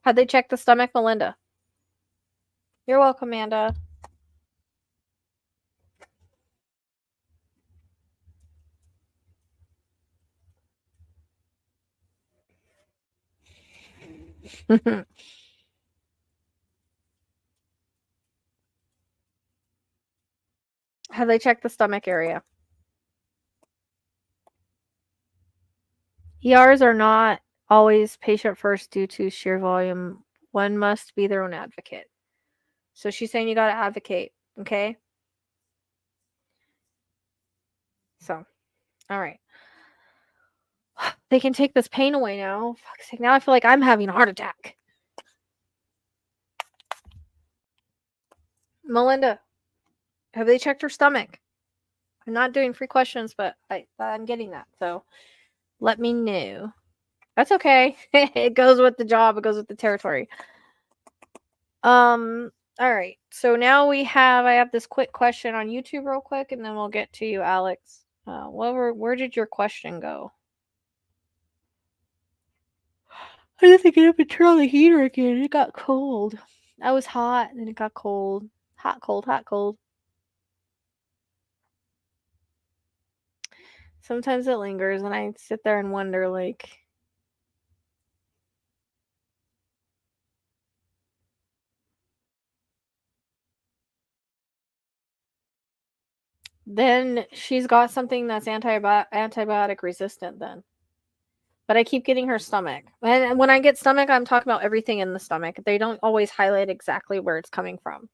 How'd they check the stomach, Melinda? You're welcome, Amanda. How'd they check the stomach area? ERs are not always patient first due to sheer volume. One must be their own advocate. So she's saying you gotta advocate, okay? So, all right. They can take this pain away now. Fuck's sake, now I feel like I'm having a heart attack. Melinda, have they checked her stomach? I'm not doing free questions, but I'm getting that. So let me know. That's okay. It goes with the job. It goes with the territory. All right. So now I have this quick question on YouTube real quick, and then we'll get to you, Alex. Where did your question go? I just get up and turn on the heater again. It got cold. I was hot, and then it got cold. Hot, cold, hot, cold. Sometimes it lingers, and I sit there and wonder, like, then she's got something that's antibiotic resistant then. But I keep getting her stomach. And when I get stomach, I'm talking about everything in the stomach. They don't always highlight exactly where it's coming from.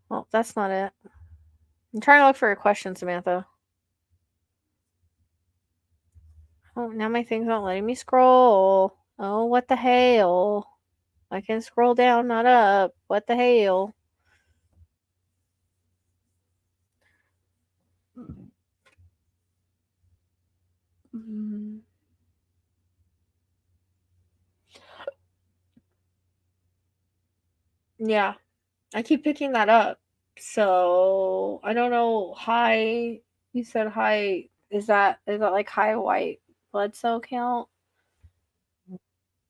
Well, that's not it. I'm trying to look for a question, Samantha. Oh, now my thing's not letting me scroll. Oh, what the hell? I can scroll down, not up. What the hell? Yeah, I keep picking that up. So I don't know. High, you said high. Is that like high white blood cell count?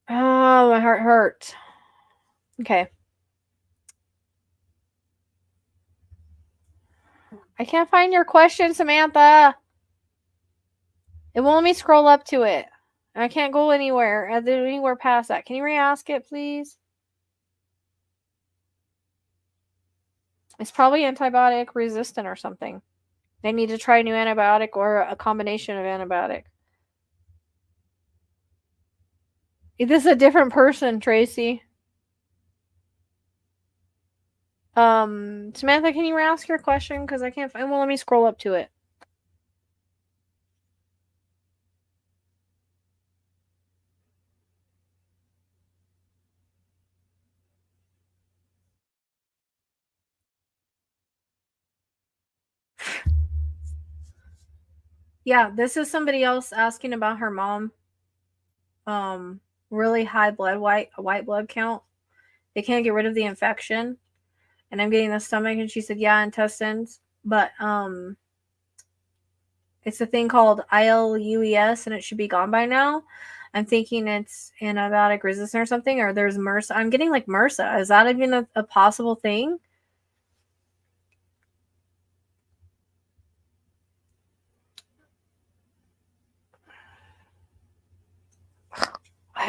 Oh, my heart hurts. Okay. I can't find your question, Samantha. It won't let me scroll up to it. I can't go anywhere past that. Can you re-ask it, please? It's probably antibiotic resistant or something. They need to try a new antibiotic or a combination of antibiotic. This is a different person, Tracy. Samantha, can you re-ask your question? Because I can't. It won't let me scroll up to it. Yeah, this is somebody else asking about her mom. Really high white blood count. They can't get rid of the infection, and I'm getting the stomach. And she said, yeah, intestines, but it's a thing called ILUES, and it should be gone by now. I'm thinking it's antibiotic resistant or something, or there's MRSA. I'm getting like MRSA. Is that even a possible thing?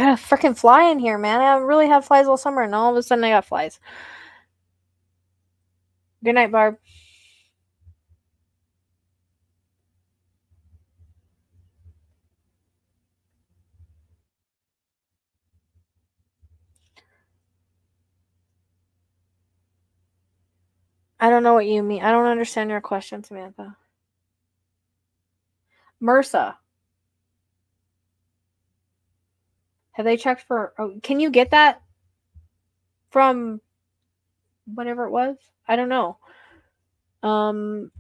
got a freaking fly in here, man. I haven't really had flies all summer, and all of a sudden I got flies. Good night, Barb. I don't know what you mean. I don't understand your question, Samantha. MRSA. Have they checked for... Oh, can you get that from whatever it was? I don't know. I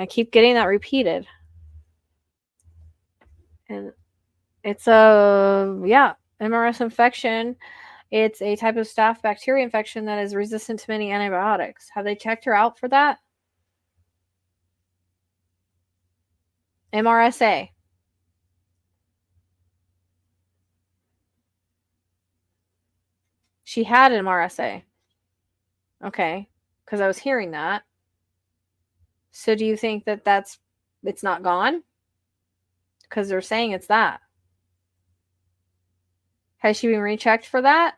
keep getting that repeated. And it's a... Yeah, MRS infection. It's a type of staph bacteria infection that is resistant to many antibiotics. Have they checked her out for that? MRSA. She had an MRSA. Okay. Because I was hearing that. So do you think that it's not gone? Because they're saying it's that. Has she been rechecked for that?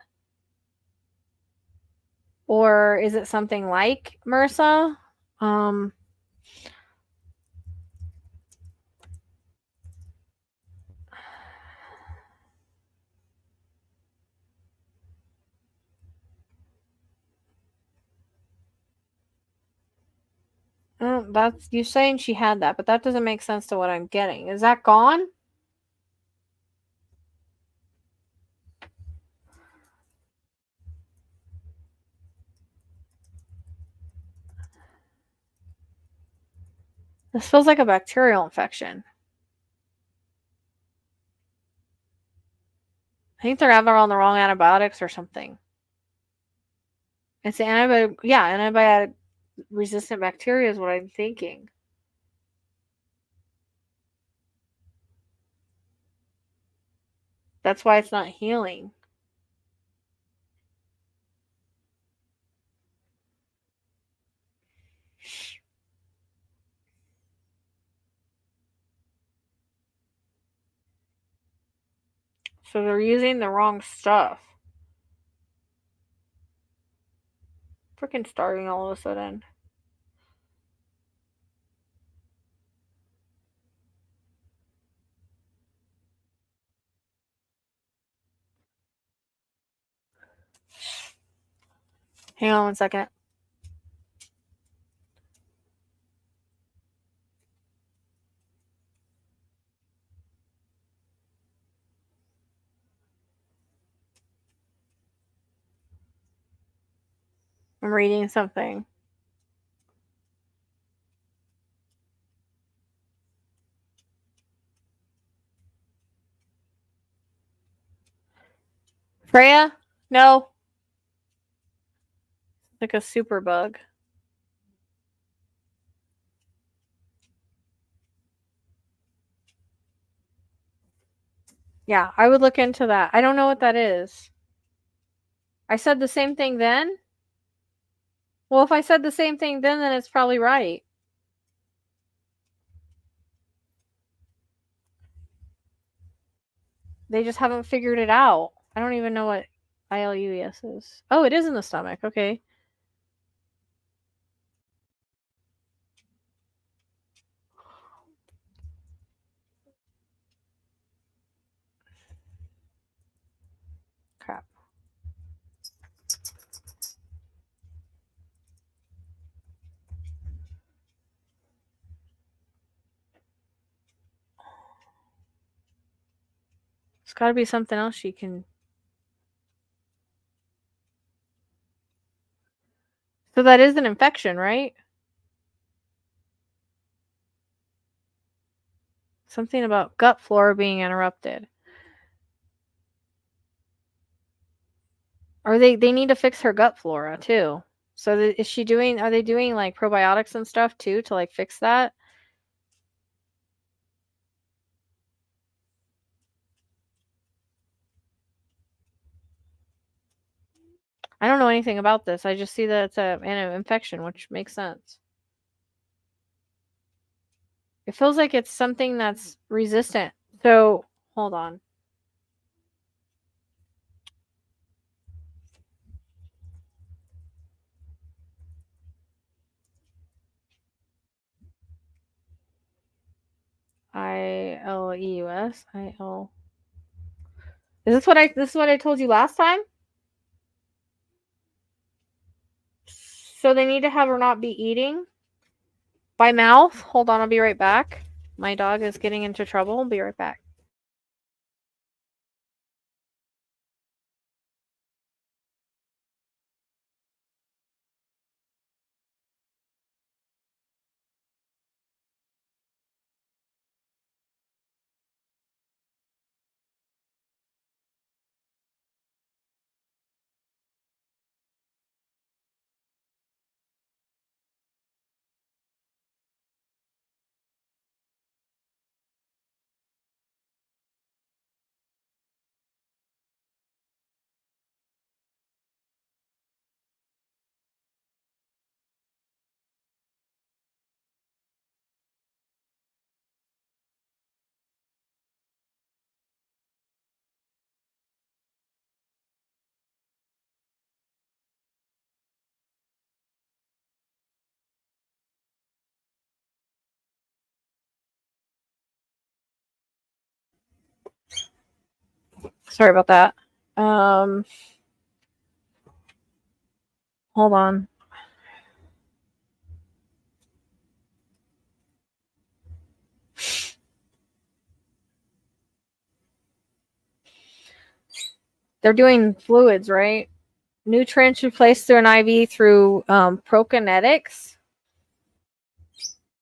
Or is it something like MRSA? That's you saying she had that, but that doesn't make sense to what I'm getting. Is that gone? This feels like a bacterial infection. I think they're either on the wrong antibiotics or something. It's antibiotic, yeah, antibiotic resistant bacteria is what I'm thinking. That's why it's not healing. So they're using the wrong stuff. Freaking starving all of a sudden. Hang on 1 second. I'm reading something. Freya? No. Like a super bug. Yeah, I would look into that. I don't know what that is. I said the same thing then? Well, if I said the same thing then it's probably right. They just haven't figured it out. I don't even know what ILUES is. Oh, it is in the stomach. Okay. Crap. It's got to be something else she can... So that is an infection, right? Something about gut flora being interrupted. Or they need to fix her gut flora too. So is she doing... Are they doing like probiotics and stuff too to like fix that? I don't know anything about this. I just see that it's an infection, which makes sense. It feels like it's something that's resistant. So, hold on. ILEUS. IL. Is this what I told you last time? So they need to have her not be eating by mouth. Hold on, I'll be right back. My dog is getting into trouble. I'll be right back. Sorry about that. Hold on. They're doing fluids, right? Nutrients replaced through an IV through prokinetics.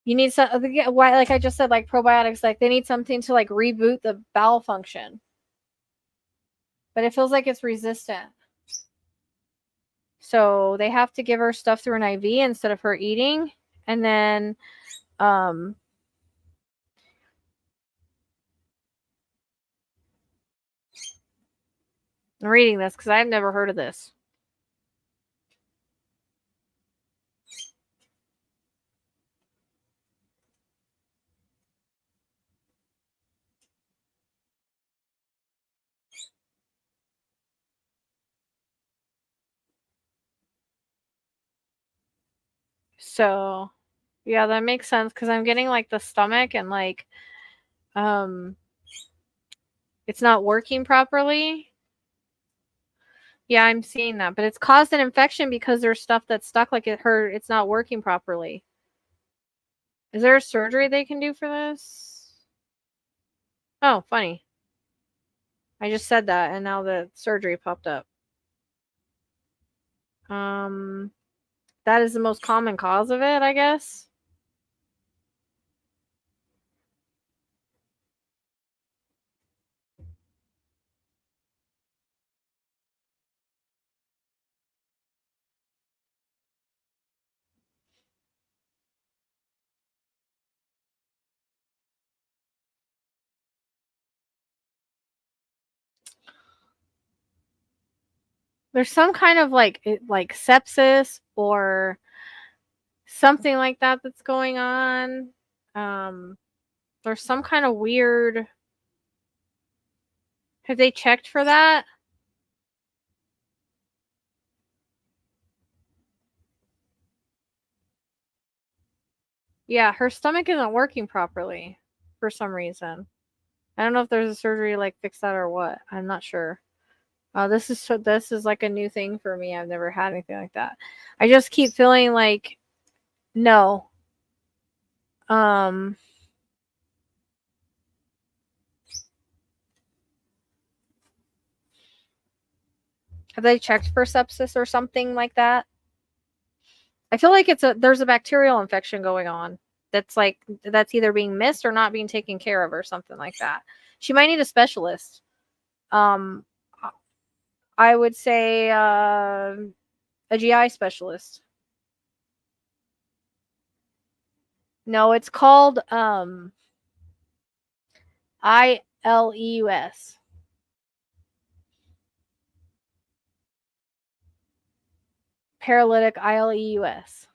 You need some, like I just said, like probiotics, like they need something to like reboot the bowel function. But it feels like it's resistant. So they have to give her stuff through an IV instead of her eating. And then I'm reading this because I've never heard of this. So yeah, that makes sense because I'm getting like the stomach and like it's not working properly. Yeah, I'm seeing that, but it's caused an infection because there's stuff that's stuck, like it's not working properly. Is there a surgery they can do for this? Oh, funny. I just said that and now the surgery popped up. That is the most common cause of it, I guess. There's some kind of like sepsis or something like that that's going on. There's some kind of weird. Have they checked for that? Yeah, her stomach isn't working properly for some reason. I don't know if there's a surgery like fix that or what. I'm not sure. This is like a new thing for me. I've never had anything like that. I just keep feeling like no. Have they checked for sepsis or something like that? I feel like there's a bacterial infection going on that's either being missed or not being taken care of or something like that. She might need a specialist. I would say a GI specialist. No, it's called ILEUS. Paralytic ILEUS.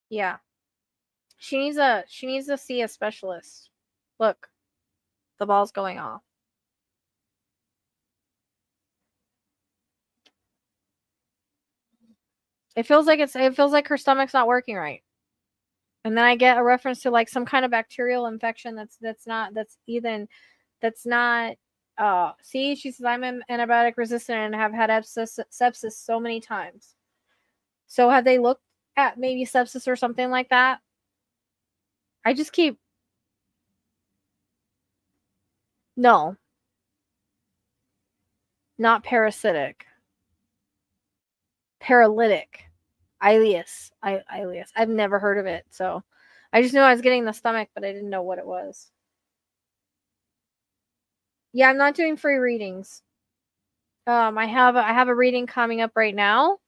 Yeah. She needs to see a specialist. Look, the ball's going off. It feels like her stomach's not working right. And then I get a reference to like some kind of bacterial infection that's not see, she says I'm antibiotic resistant and have had sepsis so many times. So have they looked at maybe sepsis or something like that? I just keep no, not parasitic. Paralytic. Ileus. I've never heard of it, so I just knew I was getting the stomach, but I didn't know what it was. Yeah, I'm not doing free readings. I have a reading coming up right now.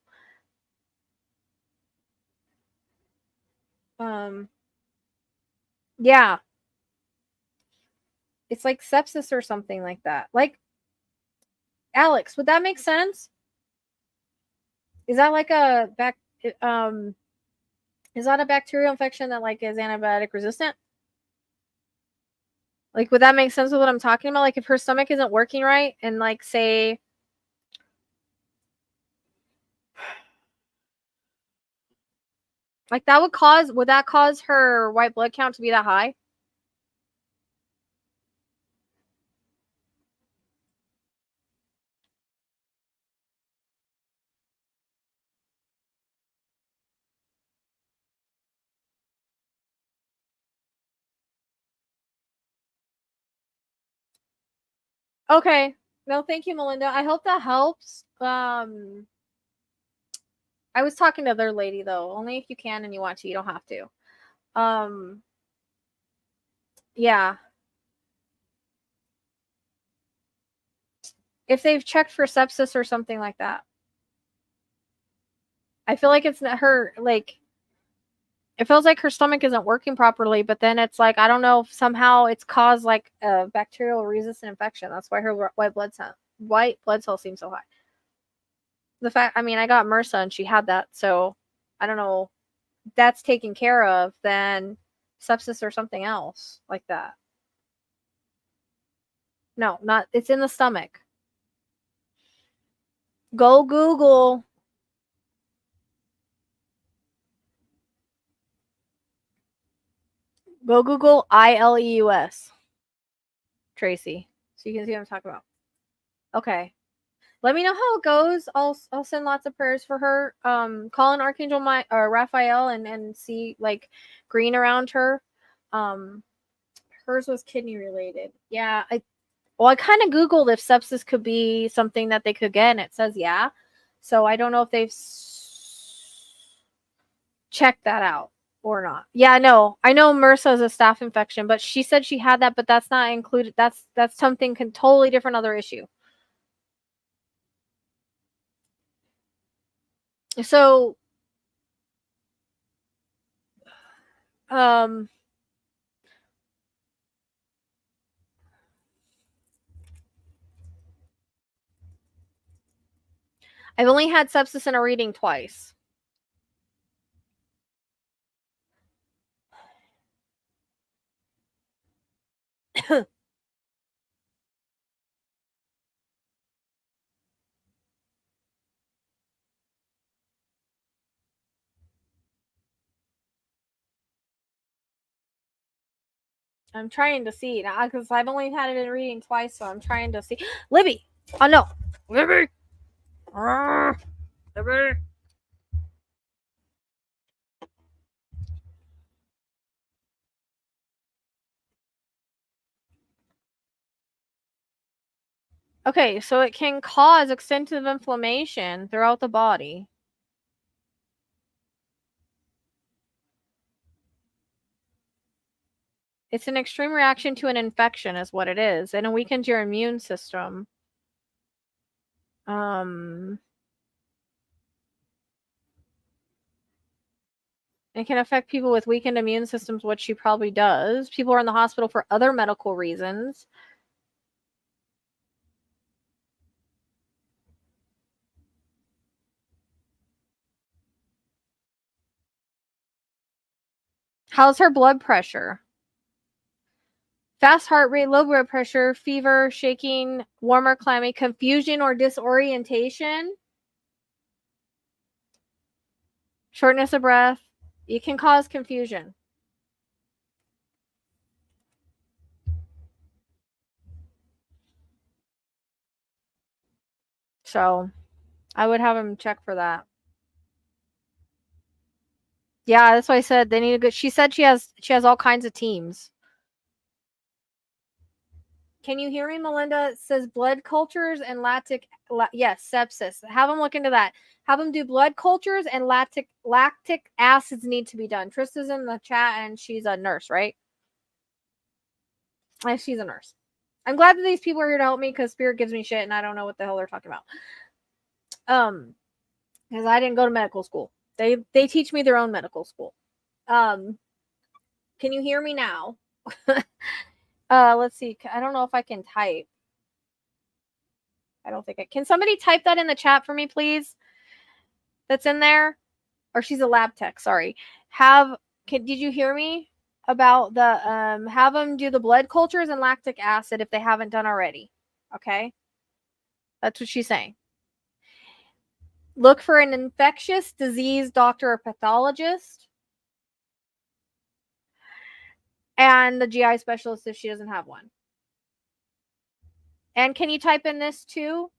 Yeah, it's like sepsis or something like that. Like Alex, would that make sense? Is that like a um is that a bacterial infection that like is antibiotic resistant? Like, would that make sense with what I'm talking about? Like, if her stomach isn't working right, and like, say, like that would that cause her white blood count to be that high? Okay. No, thank you, Melinda. I hope that helps. I was talking to their lady though. Only if you can and you want to. You don't have to. Um, yeah. If they've checked for sepsis or something like that. I feel like it's not her, like, it feels like her stomach isn't working properly, but then it's like, I don't know if somehow it's caused like a bacterial resistant infection. That's why her white blood cell seems so high. The fact, I mean, I got MRSA and she had that, so I don't know. That's taken care of, then sepsis or something else like that. No, not, it's in the stomach. Go Google. Go Google ILEUS. Tracy. So you can see what I'm talking about. Okay. Let me know how it goes. I'll send lots of prayers for her. Call an Archangel Raphael and see like green around her. Hers was kidney related. Yeah, I kind of Googled if sepsis could be something that they could get, and it says yeah. So I don't know if they've checked that out or not. Yeah, no, I know MRSA is a staph infection, but she said she had that, but that's not included. That's something totally different, other issue. So, um, I've only had sepsis in a reading twice. I'm trying to see now because I've only had it in reading twice, so I'm trying to see. Libby! Oh no! Libby! Libby! Okay, so it can cause extensive inflammation throughout the body. It's an extreme reaction to an infection, is what it is, and it weakens your immune system. It can affect people with weakened immune systems, which she probably does. People are in the hospital for other medical reasons. How's her blood pressure? Fast heart rate, low blood pressure, fever, shaking, warm or clammy, confusion or disorientation. shortness of breath. It can cause confusion. So I would have him check for that. Yeah, that's why I said they need a good. She said she has all kinds of teams. Can you hear me, Melinda? It says blood cultures and yes, sepsis. Have them look into that. Have them do blood cultures and lactic acids need to be done. Trista's in the chat and she's a nurse, right? And she's a nurse. I'm glad that these people are here to help me because Spirit gives me shit and I don't know what the hell they're talking about. Because I didn't go to medical school. They teach me their own medical school. Can you hear me now? Let's see. I don't know if I can type. I don't think I can. Somebody type that in the chat for me, please? That's in there. Or she's a lab tech. Sorry. Did you hear me about the have them do the blood cultures and lactic acid if they haven't done already? Okay, that's what she's saying. Look for an infectious disease doctor or pathologist, and the GI specialist if she doesn't have one. And can you type in this too?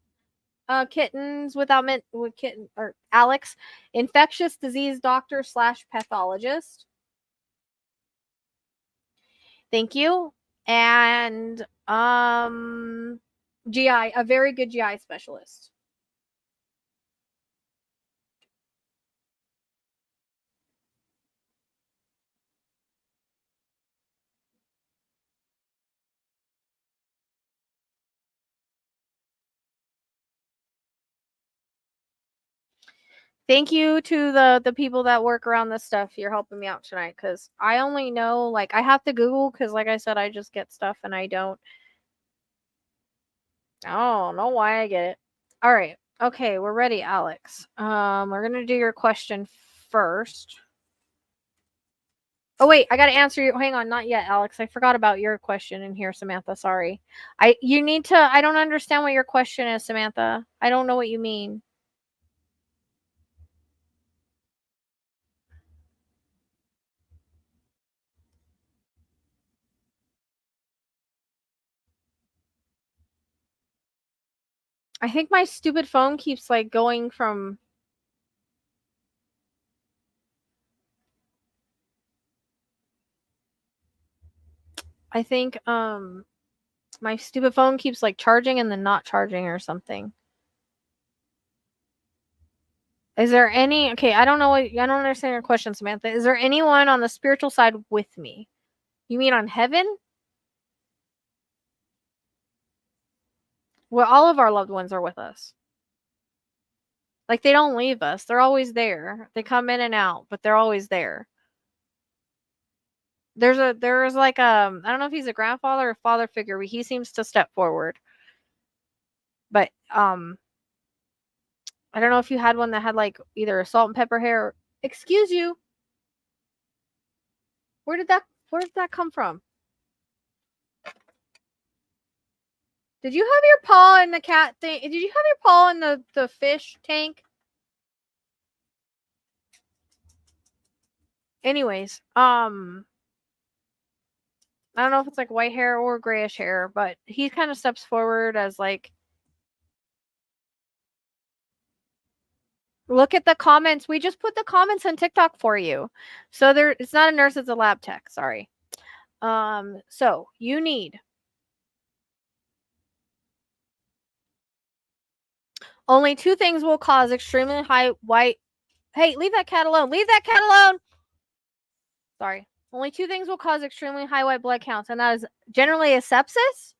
Kittens without with kitten or Alex, infectious disease doctor / pathologist. Thank you. And GI, a very good GI specialist. Thank you to the people that work around this stuff. You're helping me out tonight because I only know, like, I have to Google because, like I said, I just get stuff and I don't know why I get it. All right. Okay, we're ready, Alex. We're gonna do your question first. Oh wait, I gotta answer you. Hang on, not yet, Alex. I forgot about your question in here, Samantha. Sorry. You need to. I don't understand what your question is, Samantha. I don't know what you mean. I think my stupid phone keeps like going from. I think my stupid phone keeps like charging and then not charging or something. Is there any okay, I don't understand your question, Samantha. Is there anyone on the spiritual side with me? You mean on heaven? Well, all of our loved ones are with us. Like they don't leave us. They're always there. They come in and out, but they're always there. There's like I don't know if he's a grandfather or father figure, but he seems to step forward. But I don't know if you had one that had like either a salt and pepper hair. Excuse you. Where did that come from? Did you have your paw in the cat thing? Did you have your paw in the fish tank? Anyways, I don't know if it's like white hair or grayish hair, but he kind of steps forward as like look at the comments. We just put the comments on TikTok for you. So it's not a nurse, it's a lab tech. Sorry. So you need only 2 things will cause extremely high white. Hey, leave that cat alone. Leave that cat alone. Sorry. Only 2 things will cause extremely high white blood counts, and that is generally a sepsis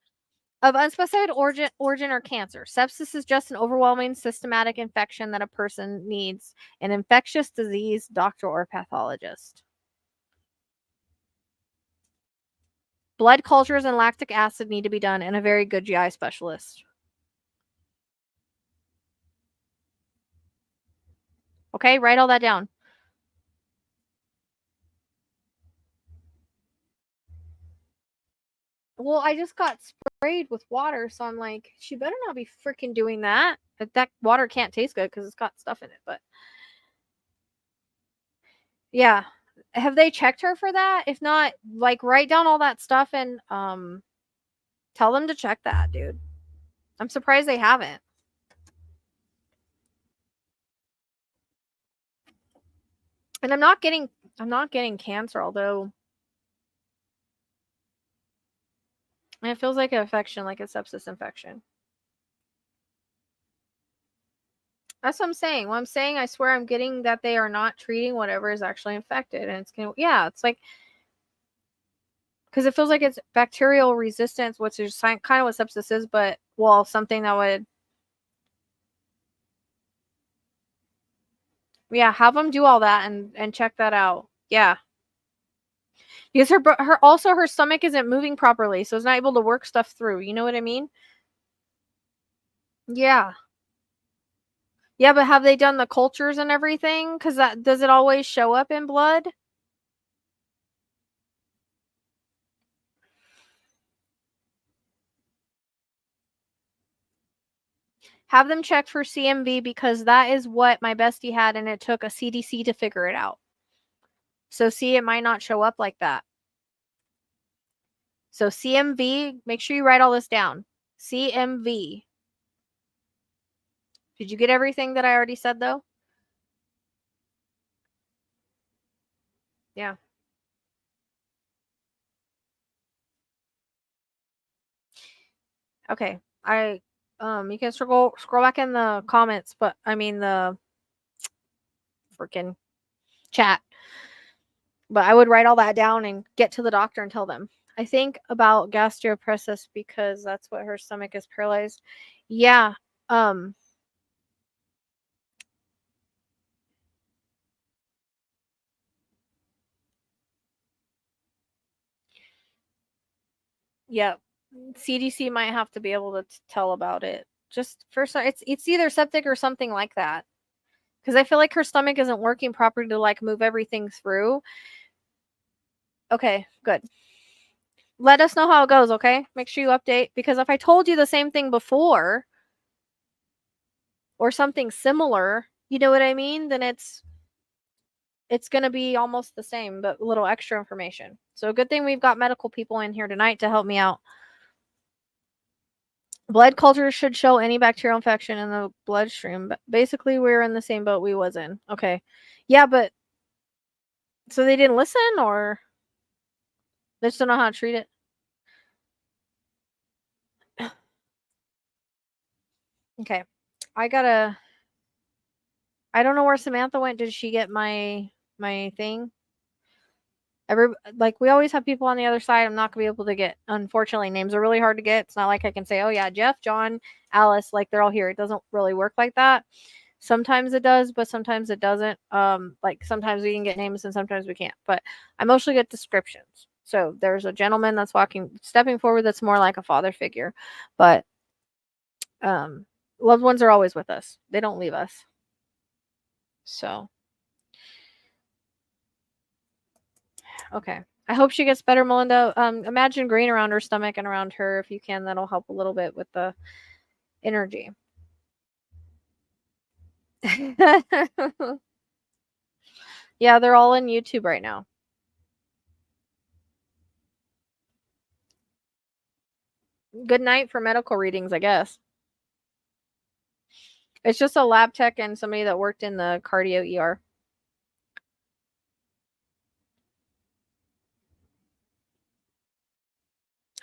of unspecified origin or cancer. Sepsis is just an overwhelming systematic infection that a person needs an infectious disease doctor or pathologist. Blood cultures and lactic acid need to be done, and a very good GI specialist. Okay, write all that down. Well, I just got sprayed with water, so I'm like, she better not be freaking doing that. That water can't taste good because it's got stuff in it, but Yeah. Have they checked her for that? If not, like, write down all that stuff and tell them to check that, dude. I'm surprised they haven't. And I'm not getting cancer, although it feels like an infection, like a sepsis infection. That's what I'm saying. What I'm saying, I swear I'm getting that they are not treating whatever is actually infected. And it's going to, yeah, it's like, because it feels like it's bacterial resistance, which is kind of what sepsis is, but, well, something that would, yeah, have them do all that and check that out. Yeah. Because her stomach isn't moving properly, so it's not able to work stuff through. You know what I mean? Yeah. Yeah, but have they done the cultures and everything? Because that does it always show up in blood? Have them check for CMV because that is what my bestie had, and it took a CDC to figure it out. So see, it might not show up like that. So CMV, make sure you write all this down. CMV. Did you get everything that I already said though? Yeah. Okay. You can scroll back in the comments, but I mean the freaking chat. But I would write all that down and get to the doctor and tell them. I think about gastroparesis because that's what her stomach is paralyzed. Yeah. Um yeah. CDC might have to be able to tell about it. Just first it's either septic or something like that. Cuz I feel like her stomach isn't working properly to like move everything through. Okay, good. Let us know how it goes, okay? Make sure you update because if I told you the same thing before or something similar, you know what I mean? Then it's going to be almost the same but a little extra information. So good thing we've got medical people in here tonight to help me out. Blood cultures should show any bacterial infection in the bloodstream. But basically, we're in the same boat we was in. Okay. Yeah, but so they didn't listen or they just don't know how to treat it? Okay. I don't know where Samantha went. Did she get my thing? Like we always have people on the other side. I'm not gonna be able to get. Unfortunately, names are really hard to get. It's not like I can say, oh yeah, Jeff, John, Alice, like they're all here. It doesn't really work like that. Sometimes it does, but sometimes it doesn't. Like sometimes we can get names and sometimes we can't. But I mostly get descriptions. So there's a gentleman that's stepping forward that's more like a father figure, but um, loved ones are always with us. They don't leave us. So okay. I hope she gets better, Melinda. Imagine green around her stomach and around her if you can. That'll help a little bit with the energy. Yeah, they're all in YouTube right now. Good night for medical readings, I guess. It's just a lab tech and somebody that worked in the cardio ER.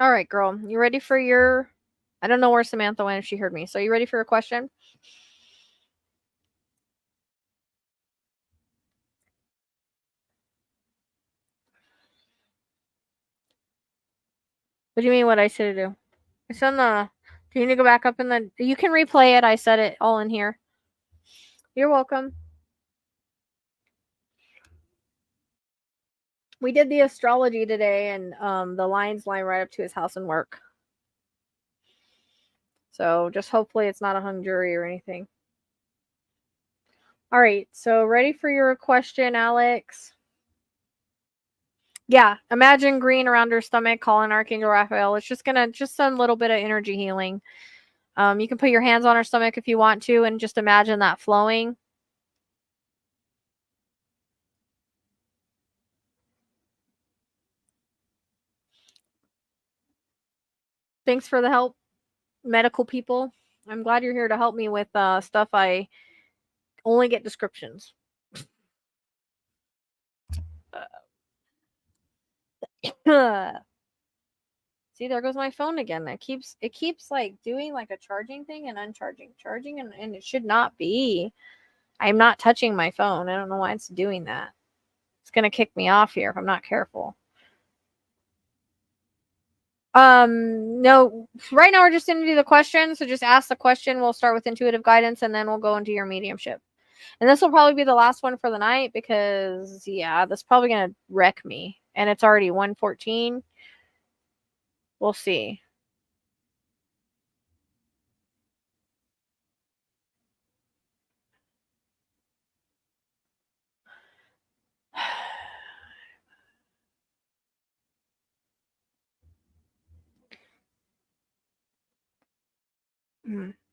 All right, girl. You ready for your. I don't know where Samantha went if she heard me. So, you ready for your question? What do you mean what I said to do? It's on the. Do you need to go back up in the. You can replay it. I said it all in here. You're welcome. We did the astrology today, and the lines line right up to his house and work. So just hopefully it's not a hung jury or anything. All right, so ready for your question, Alex? Yeah, imagine green around her stomach, calling Archangel Raphael. It's just a little bit of energy healing. You can put your hands on her stomach if you want to, and just imagine that flowing. Thanks for the help, medical people. I'm glad you're here to help me with stuff I only get descriptions. See, there goes my phone again. It keeps like doing like a charging thing and uncharging, charging, and it should not be. I'm not touching my phone. I don't know why it's doing that. It's gonna kick me off here if I'm not careful. No, right now we're just gonna do the question. So just ask the question. We'll start with intuitive guidance and then we'll go into your mediumship. And this will probably be the last one for the night because yeah, this is probably gonna wreck me. And it's already 1:14. We'll see.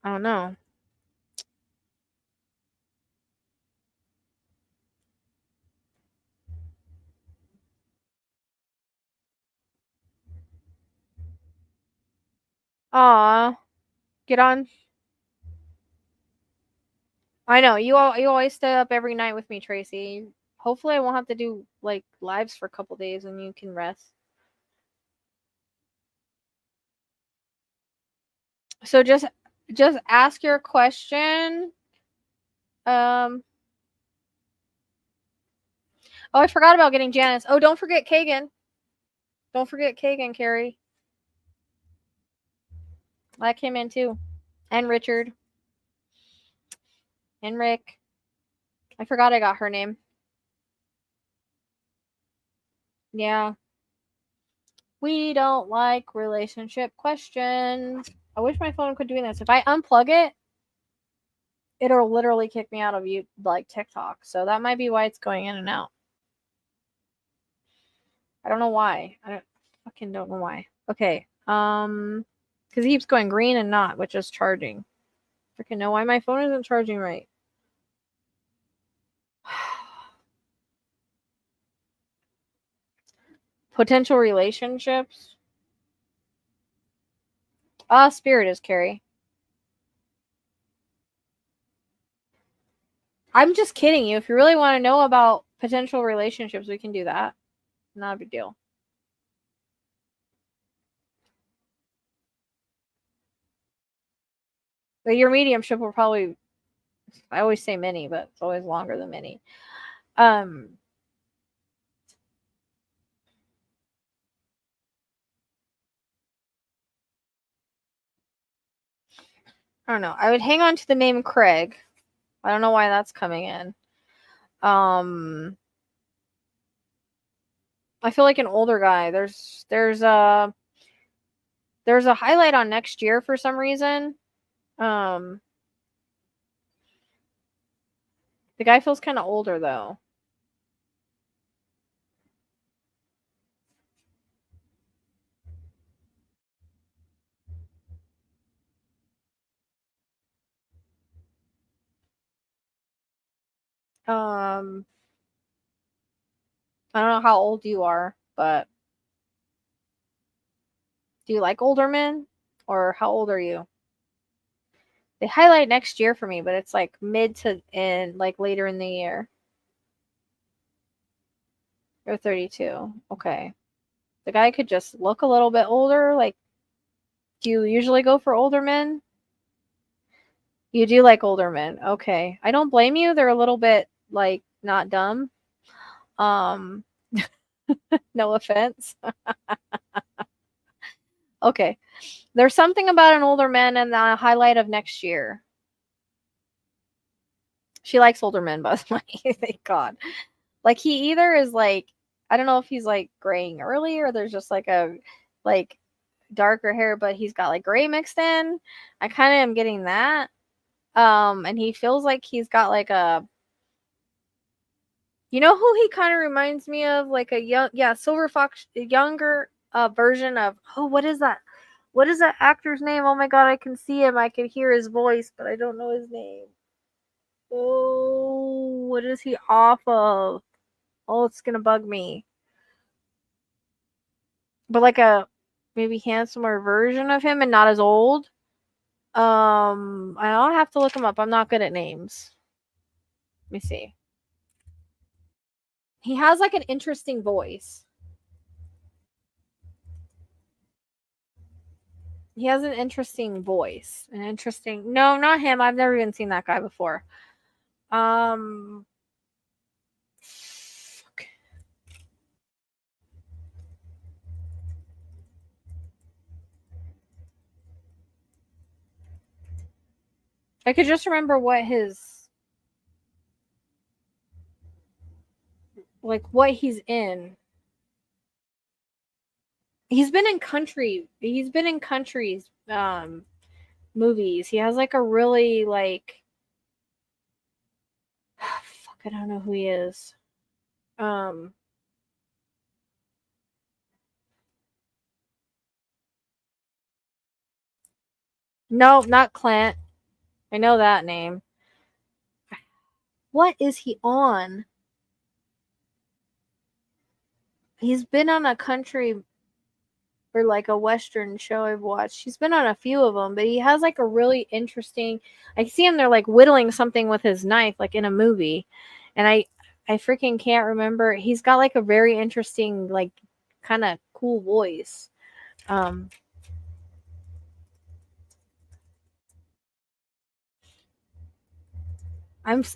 I don't know. Aw, get on. I know you always stay up every night with me, Tracy. Hopefully, I won't have to do like lives for a couple days and you can rest. So just ask your question. Oh, I forgot about getting Janice. Oh, don't forget Kagan. Don't forget Kagan, Carrie. That came in too. And Richard. And Rick. I forgot I got her name. Yeah. We don't like relationship questions. I wish my phone could do this. If I unplug it, it'll literally kick me out of you like TikTok. So that might be why it's going in and out. I don't know why. I fucking don't know why. Okay. Because it keeps going green and not, which is charging. Freaking know why my phone isn't charging right. Potential relationships. Spirit is Carrie. I'm just kidding you. If you really want to know about potential relationships, we can do that. Not a big deal. But your mediumship will probably, I always say many, but it's always longer than many. I don't know. I would hang on to the name Craig. I don't know why that's coming in. I feel like an older guy. There's a highlight on next year for some reason. The guy feels kind of older though. I don't know how old you are, but do you like older men? Or how old are you? They highlight next year for me, but it's like mid to in like later in the year. You're 32. Okay. The guy could just look a little bit older. Like, do you usually go for older men? You do like older men. Okay. I don't blame you. They're a little bit like not dumb. Um no offense. Okay. There's something about an older man and the highlight of next year. She likes older men, by the way. Thank God. Like he either is like, I don't know if he's like graying early or there's just like a like darker hair, but he's got like gray mixed in. I kind of am getting that. And he feels like he's got like a, you know who he kind of reminds me of, like a young, yeah, Silver Fox, younger version of, oh, what is that? What is that actor's name? Oh my God, I can see him. I can hear his voice, but I don't know his name. Oh, what is he off of? Oh, it's gonna bug me. But like a maybe handsomer version of him and not as old. I'll have to look him up. I'm not good at names. Let me see. He has like an interesting voice. He has an interesting voice. No, not him. I've never even seen that guy before. Fuck. I could just remember what what he's in. He's been in countries movies. He has like a really like fuck, I don't know who he is. No, not Clint. I know that name. What is he on? He's been on a country or like a Western show I've watched. He's been on a few of them, but he has like a really interesting. I see him there like whittling something with his knife, like in a movie, and I freaking can't remember. He's got like a very interesting, like kind of cool voice.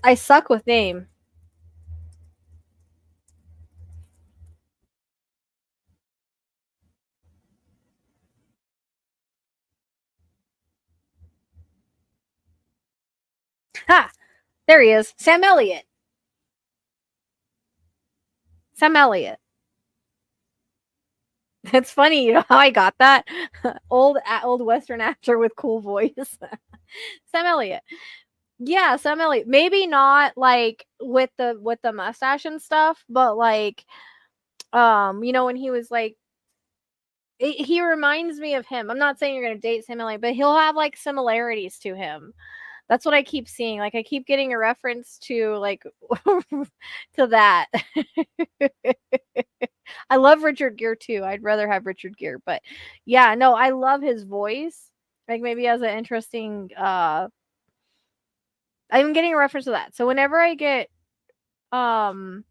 I suck with name. Ha! There he is. Sam Elliott. Sam Elliott. It's funny, you know how I got that? old Western actor with cool voice. Sam Elliott. Yeah, Sam Elliott. Maybe not like with the mustache and stuff, but like you know, when he was like he reminds me of him. I'm not saying you're gonna date Sam Elliott, but he'll have like similarities to him. That's what I keep seeing. Like I keep getting a reference to like to that. I love Richard Gere too. I'd rather have Richard Gere, but yeah, no, I love his voice. Like maybe he has an interesting I'm getting a reference to that. So whenever I get um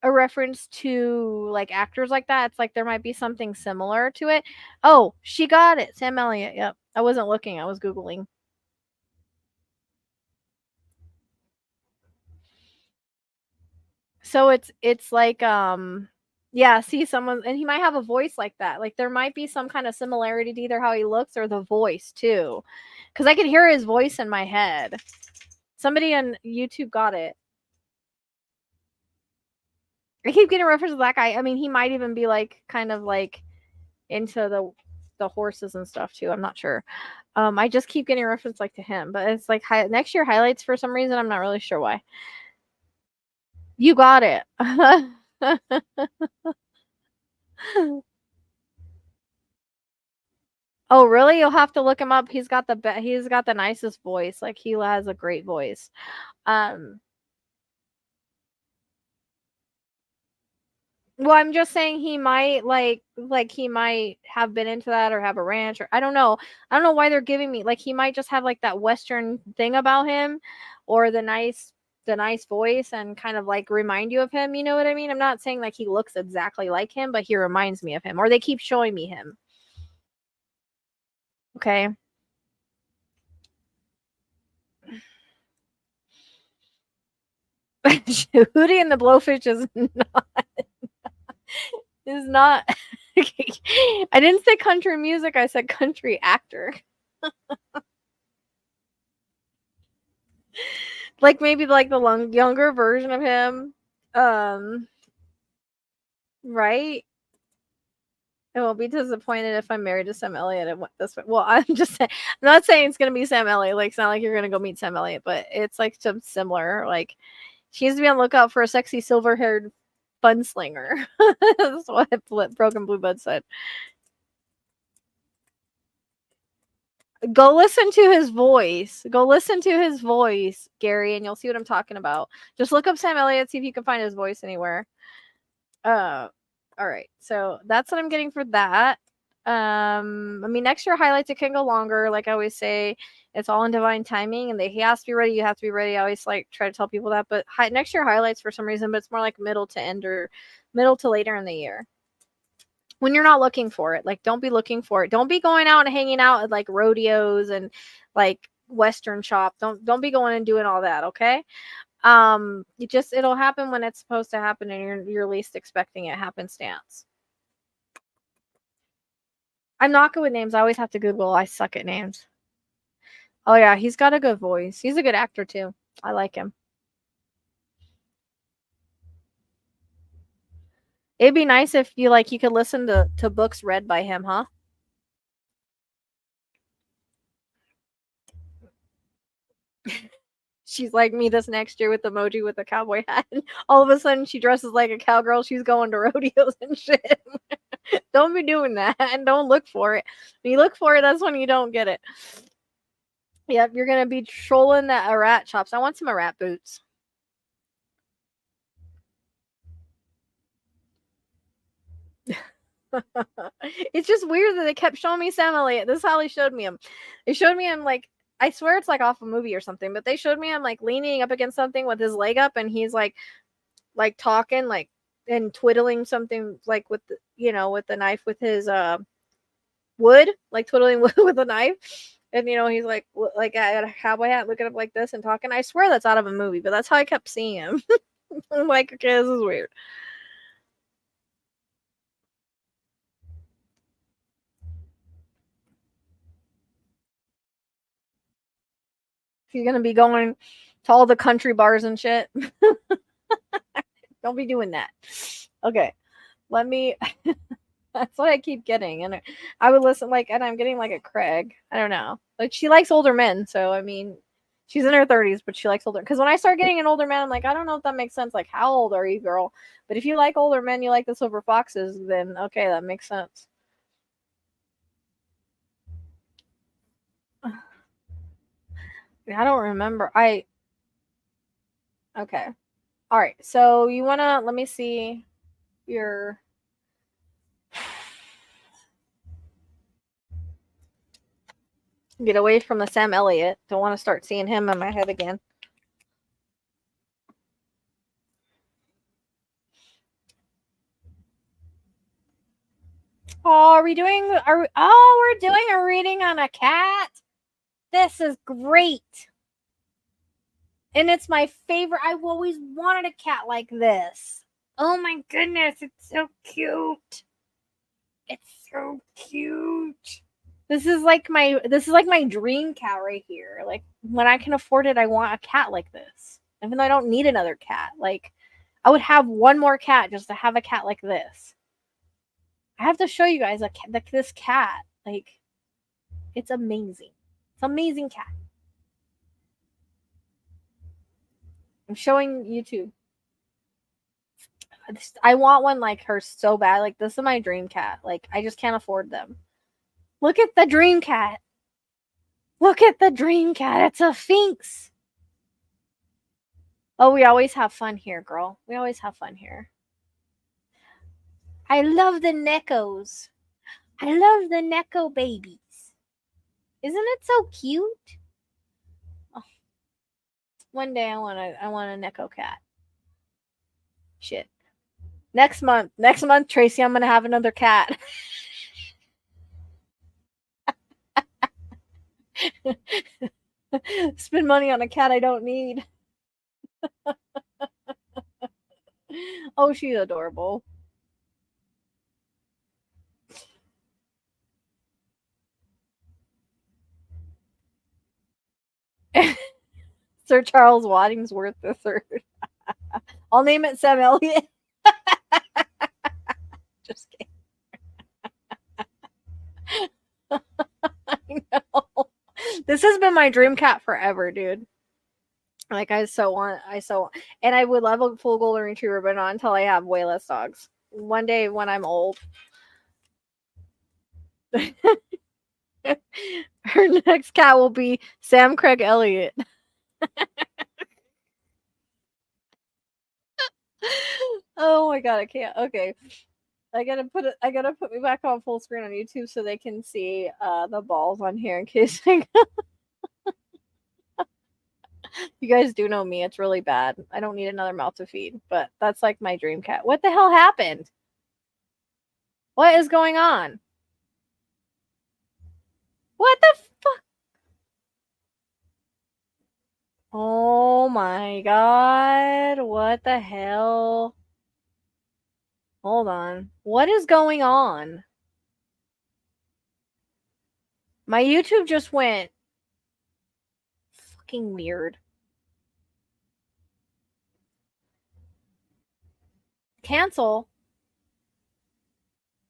a reference to like actors like that, it's like there might be something similar to it. Oh, she got it. Sam Elliott. Yep. I wasn't looking. I was Googling. So it's like yeah, see someone and he might have a voice like that. Like there might be some kind of similarity to either how he looks or the voice too. Cuz I could hear his voice in my head. Somebody on YouTube got it. I keep getting reference to that guy. I mean, he might even be like kind of like into the horses and stuff too. I'm not sure. I just keep getting reference like to him, but it's like next year highlights for some reason. I'm not really sure why. You got it. Oh, really? You'll have to look him up. He's got the nicest voice. Like he has a great voice. Um well, I'm just saying he might like he might have been into that or have a ranch or I don't know. I don't know why they're giving me like he might just have like that western thing about him or the nice voice and kind of like remind you of him, you know what I mean? I'm not saying like he looks exactly like him, but he reminds me of him or they keep showing me him. Okay. Hootie and the Blowfish is not I didn't say country music, I said country actor. Like maybe like the younger version of him. Um right? I won't be disappointed if I'm married to Sam Elliott and what this way. Well, I'm just saying I'm not saying it's gonna be Sam Elliott. Like it's not like you're gonna go meet Sam Elliott, but it's like some similar. Like she needs to be on the lookout for a sexy silver haired fun slinger. That's what Broken Blue Bud said. Go listen to his voice. Go listen to his voice, Gary, and you'll see what I'm talking about. Just look up Sam Elliott, see if you can find his voice anywhere. All right. So that's what I'm getting for that. I mean, next year highlights, it can go longer. Like I always say, it's all in divine timing, and he has to be ready. You have to be ready. I always like try to tell people that. But next year highlights for some reason, but it's more like middle to end or middle to later in the year. When you're not looking for it, like don't be looking for it. Don't be going out and hanging out at like rodeos and like Western shop. Don't be going and doing all that. Okay. It'll happen when it's supposed to happen, and you're least expecting it. Happenstance. I'm not good with names. I always have to Google. I suck at names. Oh yeah, he's got a good voice. He's a good actor too. I like him. It'd be nice if you could listen to books read by him, huh? She's like me this next year with emoji with a cowboy hat. And all of a sudden she dresses like a cowgirl. She's going to rodeos and shit. Don't be doing that, and don't look for it. When you look for it, that's when you don't get it. Yep, you're gonna be trolling the rat shops. I want some rat boots. It's just weird that they kept showing me Sam Elliott. This is how they showed me him. They showed me him like, I swear it's like off a movie or something, but they showed me him like leaning up against something with his leg up, and he's like talking like and twiddling something like with with the knife with his wood, like twiddling with a knife. And he's like at a cowboy hat looking up like this and talking. I swear that's out of a movie, but that's how I kept seeing him. I'm like, okay, this is weird. He's gonna be going to all the country bars and shit. Don't be doing that. Okay, let me. That's what I keep getting, and I would listen and I'm getting like a Craig. I don't know. Like she likes older men, so I mean, she's in her 30s, but she likes older. Because when I start getting an older man, I'm like, I don't know if that makes sense. Like, how old are you, girl? But if you like older men, you like the silver foxes, then okay, that makes sense. I don't remember. Okay. All right. So you wanna let me see your. Get away from the Sam Elliott. Don't want to start seeing him in my head again. Oh, are we doing? We're doing a reading on a cat. This is great, and it's my favorite. I've always wanted a cat like this. Oh my goodness, it's so cute. It's so cute. This is like my dream cat right here. Like when I can afford it, I want a cat like this. Even though I don't need another cat. Like I would have one more cat just to have a cat like this. I have to show you guys this cat. Like it's amazing. It's an amazing cat. I'm showing YouTube. I want one like her so bad. Like this is my dream cat. Like I just can't afford them. Look at the dream cat. Look at the dream cat. It's a Sphinx. Oh, we always have fun here, girl. We always have fun here. I love the Neckos. I love the Necco babies. Isn't it so cute? Oh, one day I want a Necco cat. Shit. Next month, Tracy, I'm gonna have another cat. Spend money on a cat I don't need. Oh, she's adorable. Sir Charles Waddingworth III. I'll name it Sam Elliott. Just kidding. I know. This has been my dream cat forever, dude. Like I so and I would love a full golden retriever, but not until I have way less dogs. One day when I'm old. Her next cat will be Sam Craig Elliott. Oh my god, I can't. Okay. I gotta put me back on full screen on YouTube so they can see the balls on here in case you guys do know me. It's really bad. I don't need another mouth to feed, but that's like my dream cat. What the hell happened? What is going on? What the fuck? Oh my god. What the hell? Hold on. What is going on? My YouTube just went fucking weird. Cancel.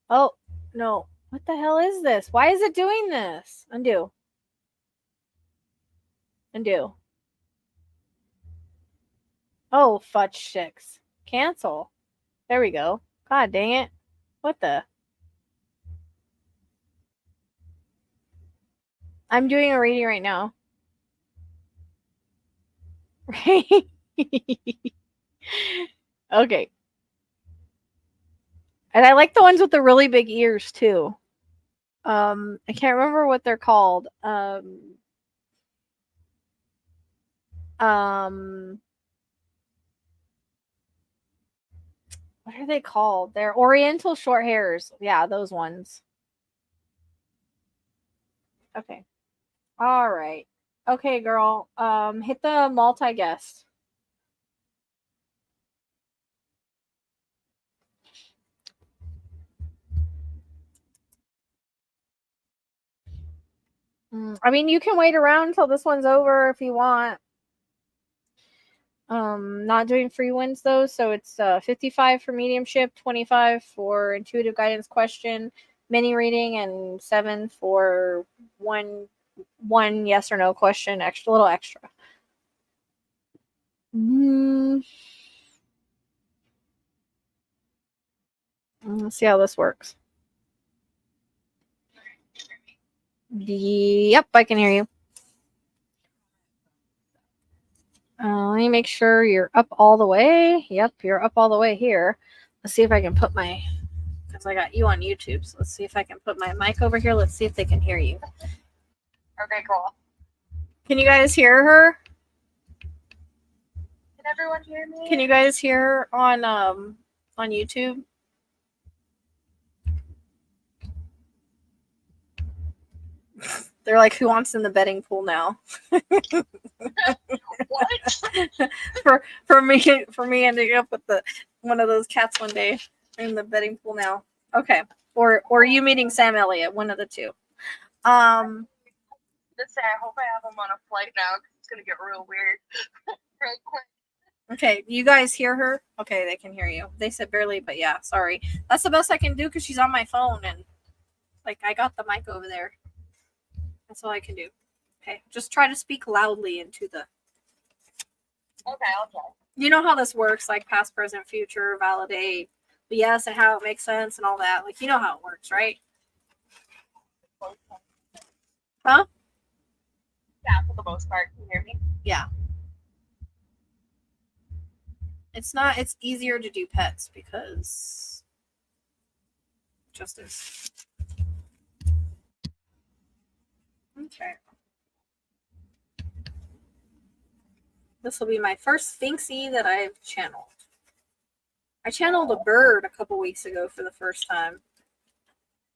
Oh, no. What the hell is this? Why is it doing this? Undo. Undo. Oh, fudge sticks. Cancel. There we go. God dang it. What the? I'm doing a reading right now. Okay. And I like the ones with the really big ears too. I can't remember what they're called. What are they called? They're Oriental short hairs. Yeah, those ones. Okay. All right. Okay, girl. Hit the multi-guest. I mean, you can wait around until this one's over if you want. Not doing free wins though, so it's 55 for mediumship, 25 for intuitive guidance question, mini reading, and 7 for one yes or no question, extra little extra. Let's see how this works. Yep, I can hear you. Let me make sure you're up all the way. Yep, you're up all the way here. Let's see if I can put my, because I got you on YouTube. So let's see if I can put my mic over here. Let's see if they can hear you. Okay, cool. Can you guys hear her? Can everyone hear me? Can you guys hear her on YouTube? They're like, who wants in the betting pool now? What? for me ending up with one of those cats one day in the betting pool now. Okay. Or you meeting Sam Elliott, one of the two. Just say I hope I have him on a flight now because it's gonna get real weird. Real quick. Okay, you guys hear her? Okay, they can hear you. They said barely, but yeah, sorry. That's the best I can do because she's on my phone and like I got the mic over there. That's all I can do. Okay, just try to speak loudly into the. Okay, I'll try. You know how this works, like past, present, future, validate, yes, and how it makes sense and all that. Like you know how it works, right? Huh? Yeah, for the most part. Can you hear me? Yeah. It's easier to do pets because justice. Okay. This will be my first Sphinxie that I've channeled. I channeled a bird a couple weeks ago for the first time.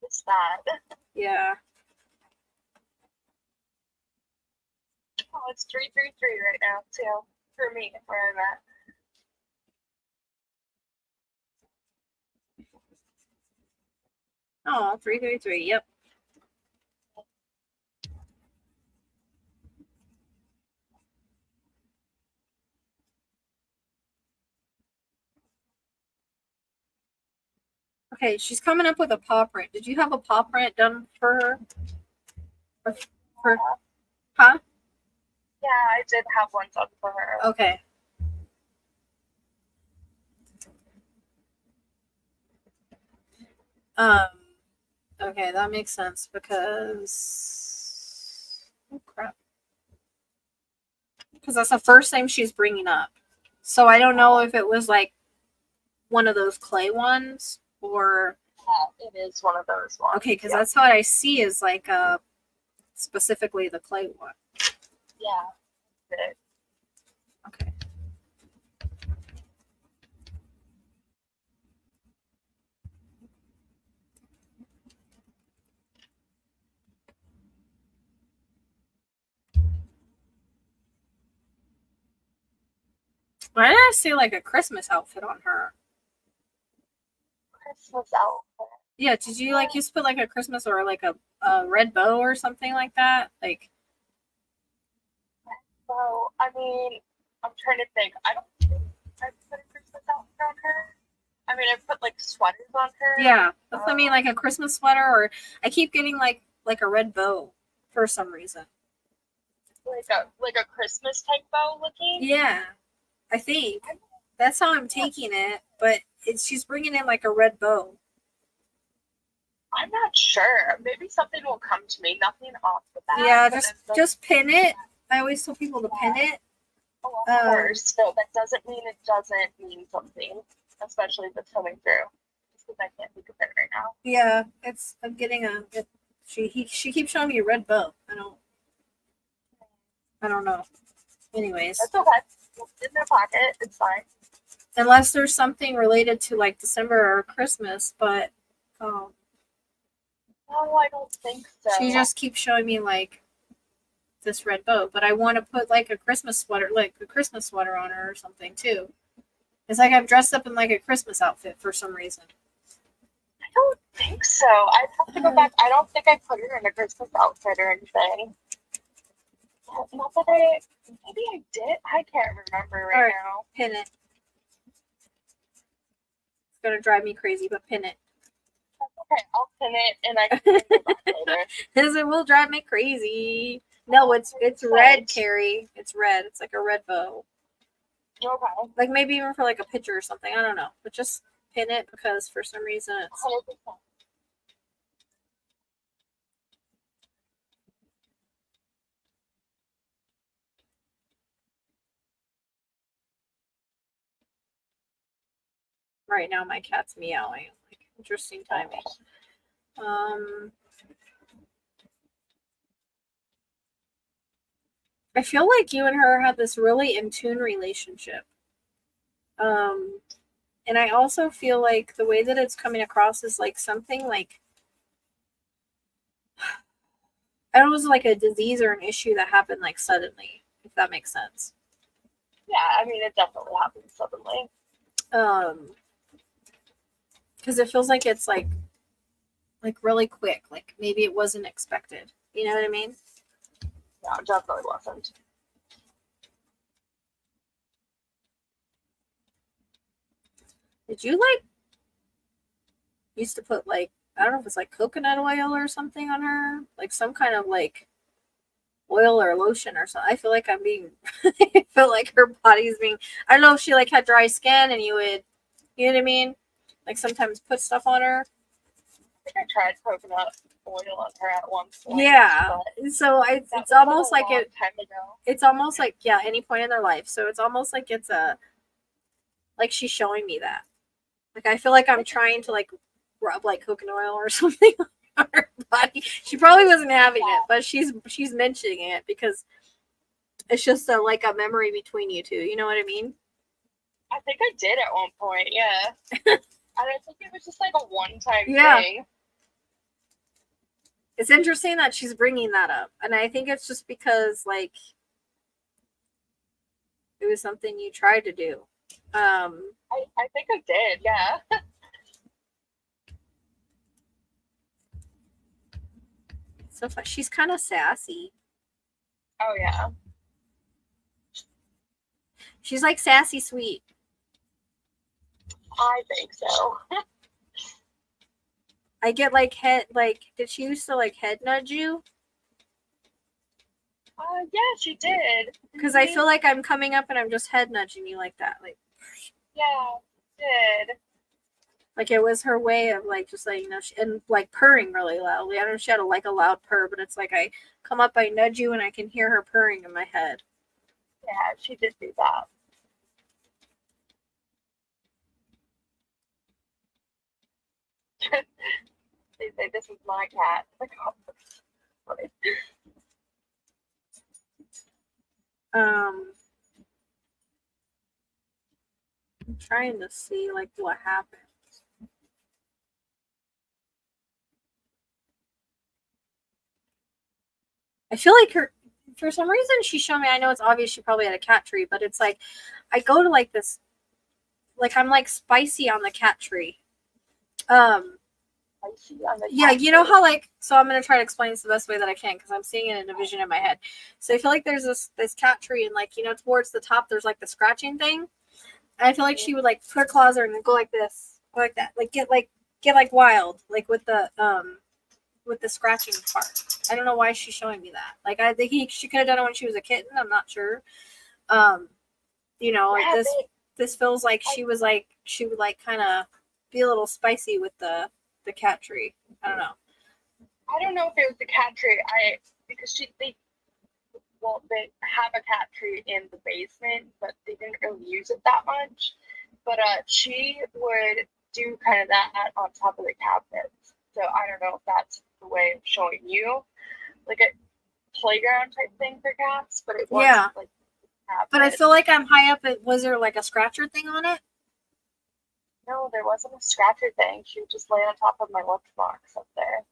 It's that. Yeah. Oh, it's 333 right now, too. For me, where I'm at. Oh, 333. Yep. Okay, she's coming up with a paw print. Did you have a paw print done for her? Huh? Yeah, I did have one done for her. Okay. Okay, that makes sense because oh crap. Because that's the first thing she's bringing up. So I don't know if it was like one of those clay ones Or it is one of those ones. Okay, because that's how I see is like specifically the clay one. Yeah. It. Okay. Why did I see like a Christmas outfit on her? Christmas outfit. Yeah, did you like used to put like a Christmas or like a red bow or something like that? Like, So, I mean, I'm trying to think. I don't think I put a Christmas outfit on her. I mean, I put like sweaters on her. yeah, that's what I mean, like a Christmas sweater, or I keep getting like a red bow for some reason. Like a Christmas type bow looking. Yeah, I think that's how I'm taking it, but she's bringing in like a red bow. I'm not sure. Maybe something will come to me. Nothing off the bat. Yeah, just pin it. I always tell people to pin it. Oh, of course. No, that doesn't mean it doesn't mean something, especially if it's coming through. Just because I can't think of it right now. Yeah, I'm getting she keeps showing me a red bow. I don't know. Anyways, that's okay. It's in their pocket. It's fine. Unless there's something related to like December or Christmas, but no, I don't think so. She just keeps showing me like this red bow, but I want to put like a Christmas sweater on her or something too. It's like I'm dressed up in like a Christmas outfit for some reason. I don't think so. I'd have to go back. I don't think I put her in a Christmas outfit or anything. Not that maybe I did. I can't remember right now. Pin it. It's gonna drive me crazy, but pin it. Okay, I'll pin it and I can go back later. Because it will drive me crazy. No, it's red, Carrie. It's red. It's like a red bow. Okay. Like maybe even for like a picture or something. I don't know. But just pin it because for some reason it's 100%. right now my cat's meowing. Like interesting timing. I feel like you and her had this really in tune relationship. And I also feel like the way that it's coming across is like something like I don't know, it was like a disease or an issue that happened like suddenly, if that makes sense. Yeah, I mean it definitely happens suddenly. Because it feels like it's like really quick. Like maybe it wasn't expected. You know what I mean? Yeah, it definitely wasn't. Did you like used to put like I don't know if it's like coconut oil or something on her? Like some kind of like oil or lotion or something. I feel like I'm being I feel like her body's being I don't know if she like had dry skin and you would you know what I mean? Like sometimes put stuff on her. I think I tried coconut oil on her at one point. Yeah. So it's almost like it time ago. It's almost like any point in their life. So it's almost like it's like she's showing me that. Like I feel like I'm trying to like rub like coconut oil or something on her body. She probably wasn't having it, but she's mentioning it because it's just like a memory between you two. You know what I mean? I think I did at one point, yeah. And I think it was just like a one-time thing. It's interesting that she's bringing that up, and I think it's just because like it was something you tried to do. I think I did, yeah. So she's kind of sassy. Oh yeah. She's like sassy sweet. I think so. I get like head like did she used to like head nudge you? Yeah, she did. Because I feel like I'm coming up and I'm just head nudging you like that. Like yeah, did. Like it was her way of like just like and like purring really loudly. I don't know if she had a loud purr, but it's like I come up, I nudge you, and I can hear her purring in my head. Yeah, she did do that. They say this is my cat. Like, oh, funny. I'm trying to see like what happened. I feel like for some reason she's showing me, I know it's obvious she probably had a cat tree, but it's like I go to like this, like I'm like spicy on the cat tree. Yeah, you know how like, so I'm gonna try to explain this the best way that I can because I'm seeing it in a vision in my head. So I feel like there's this cat tree, and like, you know, towards the top there's like the scratching thing. And I feel like she would like put her claws in and then go like this, go like that, like get like wild, like with the scratching part. I don't know why she's showing me that. Like I think she could have done it when she was a kitten. I'm not sure. You know, like this feels like she would like kind of be a little spicy with the cat tree. I don't know. I don't know if it was the cat tree. Because they have a cat tree in the basement, but they didn't really use it that much. But she would do kind of that on top of the cabinets. So I don't know if that's the way of showing you, like a playground type thing for cats. But it was like. But I feel like I'm high up. Was there like a scratcher thing on it? No, there wasn't a scratcher thing. She would just lay on top of my lunchbox up there.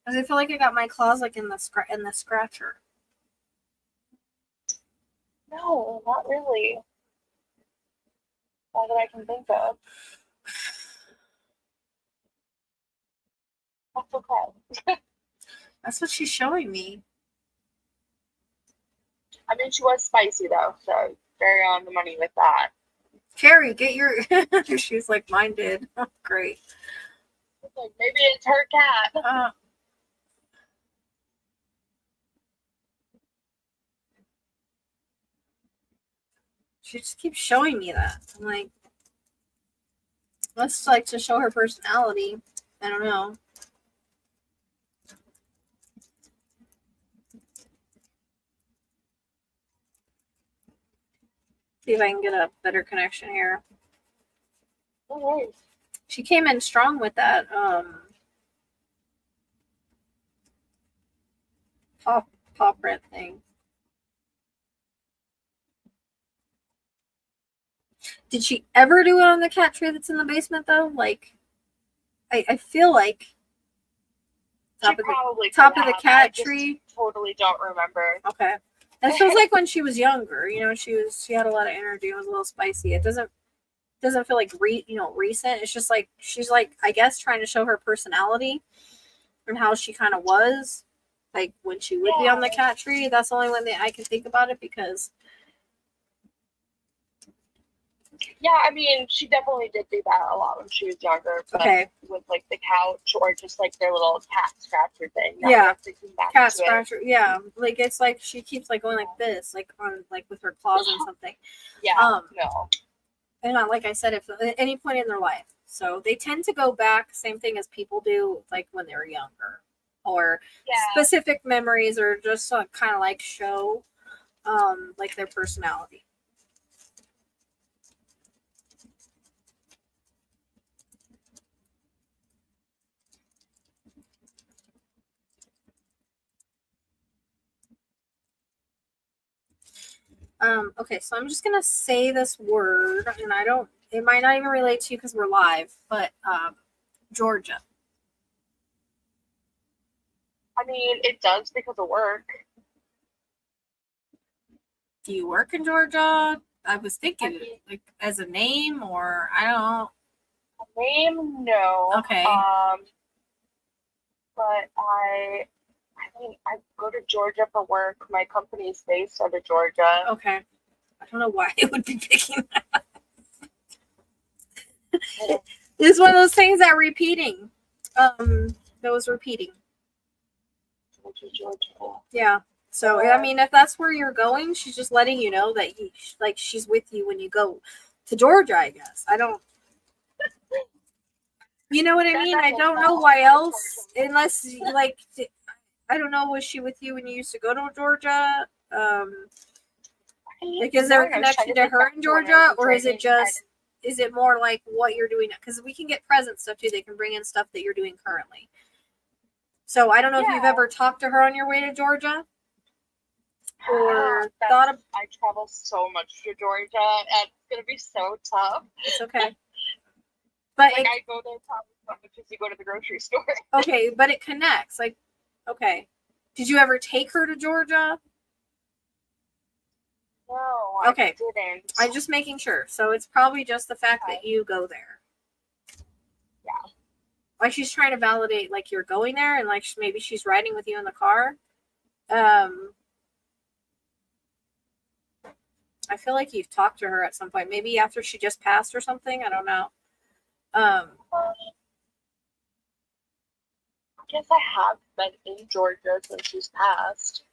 Because I feel like I got my claws like in the scratcher. No, not really. All that I can think of. That's okay. That's what she's showing me. I mean, she was spicy though, so very on the money with that. Carrie, get your. She's like, mine did. Oh, great. Like, maybe it's her cat. She just keeps showing me that. I'm like, let's like to show her personality. I don't know. See if I can get a better connection here. Oh, she came in strong with that paw print thing. Did she ever do it on the cat tree that's in the basement though? Like, I feel like top of the cat tree. Totally don't remember. Okay. That feels like when she was younger. You know, she had a lot of energy. It was a little spicy. It doesn't feel like recent. It's just like she's like, I guess, trying to show her personality and how she kind of was like when she would be on the cat tree. That's the only one that I can think about it because. Yeah, I mean, she definitely did do that a lot when she was younger. But with like the couch or just like their little cat scratcher thing. Yeah, cat scratcher. Yeah, like it's like she keeps like going like this, like on like with her claws and something. Yeah. No. And not like I said, if at any point in their life, so they tend to go back. Same thing as people do, like when they were younger, or specific memories, or just kind of like show, like their personality. Okay, so I'm just gonna say this word, and it might not even relate to you because we're live, but Georgia. I mean, it does because of work. Do you work in Georgia? I was thinking, like, as a name, or I don't know. A name, no. Okay. But I go to Georgia for work. My company is based out of Georgia. Okay. I don't know why it would be picking that. It's one of those things that repeating. That was repeating. Georgia. Yeah. So, I mean, if that's where you're going, she's just letting you know that she's with you when you go to Georgia, I guess. I don't. You know what I mean? I don't know why else, unless, like, I don't know, was she with you when you used to go to Georgia? Like, is there a connection to her in Georgia, or is it just is it more like what you're doing? Because we can get present stuff too. They can bring in stuff that you're doing currently. So I don't know if you've ever talked to her on your way to Georgia, or thought of. I travel so much to Georgia, and it's gonna be so tough. It's okay. But like I go there probably as much as you go to the grocery store. Okay, but it connects. Like, okay, did you ever take her to Georgia? No, okay. I didn't. I'm just making sure. So it's probably just the fact that you go there. Yeah. Like she's trying to validate like you're going there, and like maybe she's riding with you in the car. I feel like you've talked to her at some point, maybe after she just passed or something. I don't know. I guess I have been in Georgia since she's passed.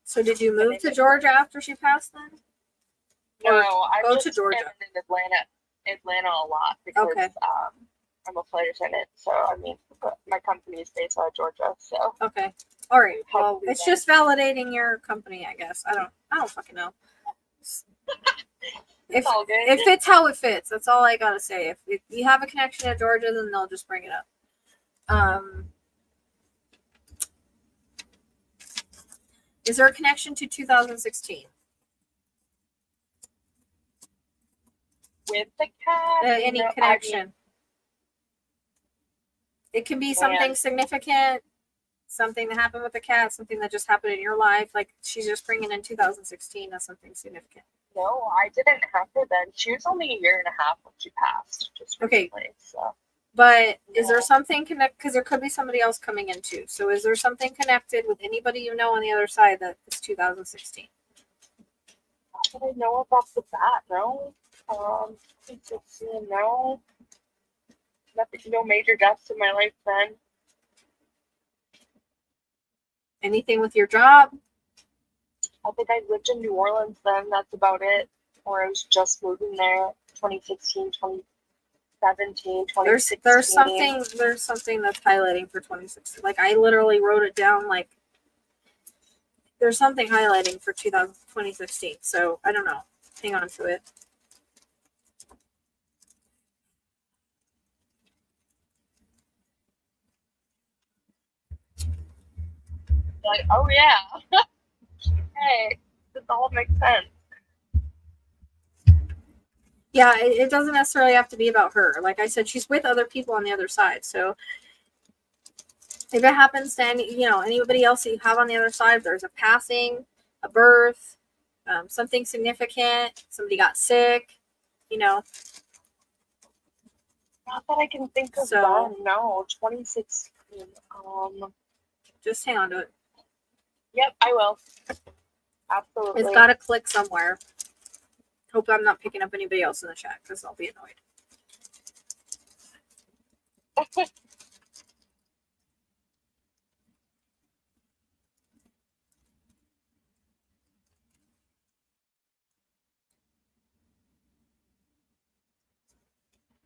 So did you move to Georgia after she passed then? No, I go just to Georgia. been in Atlanta a lot because I'm a flight attendant. So I mean, my company is based out of Georgia. So okay, all right. Well, it's just validating your company, I guess. I don't fucking know. If it fits how it fits, that's all I gotta say. If you have a connection to Georgia, then they'll just bring it up. Is there a connection to 2016? With the cat? Any connection? It can be something significant, something that happened with the cat, something that just happened in your life. Like she's just bringing in 2016 as something significant. No, I didn't have her then. She was only a year and a half when she passed. Just recently, so. But is there something connected? Because there could be somebody else coming in too. So is there something connected with anybody you know on the other side that is 2016? Not that I know about the bat, no. 2016, no. Nothing, no major deaths in my life then. Anything with your job? I think I lived in New Orleans then. That's about it. Or I was just moving there. 2016, 2017, 2016. There's something that's highlighting for 2016. Like I literally wrote it down. Like there's something highlighting for 2016. So I don't know. Hang on to it. Like, oh yeah. Hey, this all makes sense. Yeah, it doesn't necessarily have to be about her. Like I said, she's with other people on the other side. So if it happens to anybody else that you have on the other side, if there's a passing, a birth, something significant, somebody got sick, Not that I can think of that. No, 2016. Just hang on to it. Yep, I will. Absolutely. It's got to click somewhere. Hope I'm not picking up anybody else in the chat because I'll be annoyed.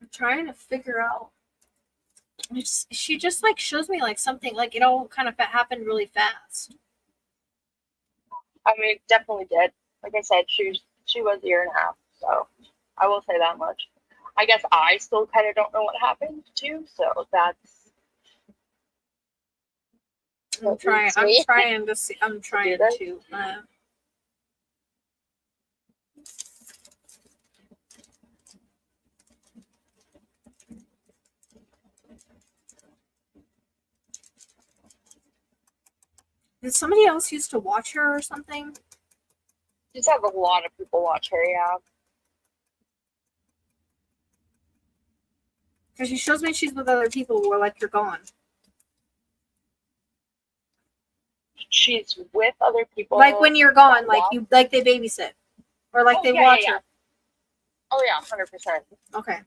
I'm trying to figure out. She just like shows me like something like it all kind of happened really fast. I mean, it definitely did. Like I said, she was a year and a half, so I will say that much. I guess I still kind of don't know what happened too, so that's. I'm trying to see. I'm trying to. Did somebody else used to watch her or something? Just have a lot of people watch her, yeah. Because she shows me she's with other people who are like, you're gone. She's with other people. Like when you're gone, like they babysit. Or like they watch her. Oh yeah, 100%. Okay.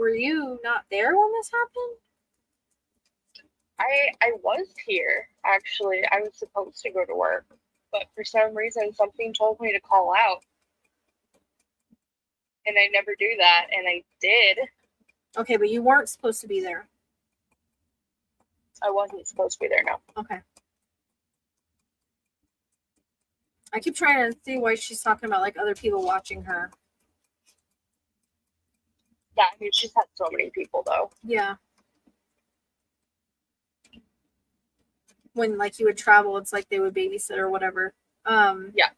Were you not there when this happened? I was here, actually. I was supposed to go to work, but for some reason something told me to call out. And I never do that, and I did. Okay, but you weren't supposed to be there. I wasn't supposed to be there, no. Okay. I keep trying to see why she's talking about like other people watching her. Yeah, I mean, she's had so many people, though. Yeah. When like you would travel, it's like they would babysit or whatever. Yeah.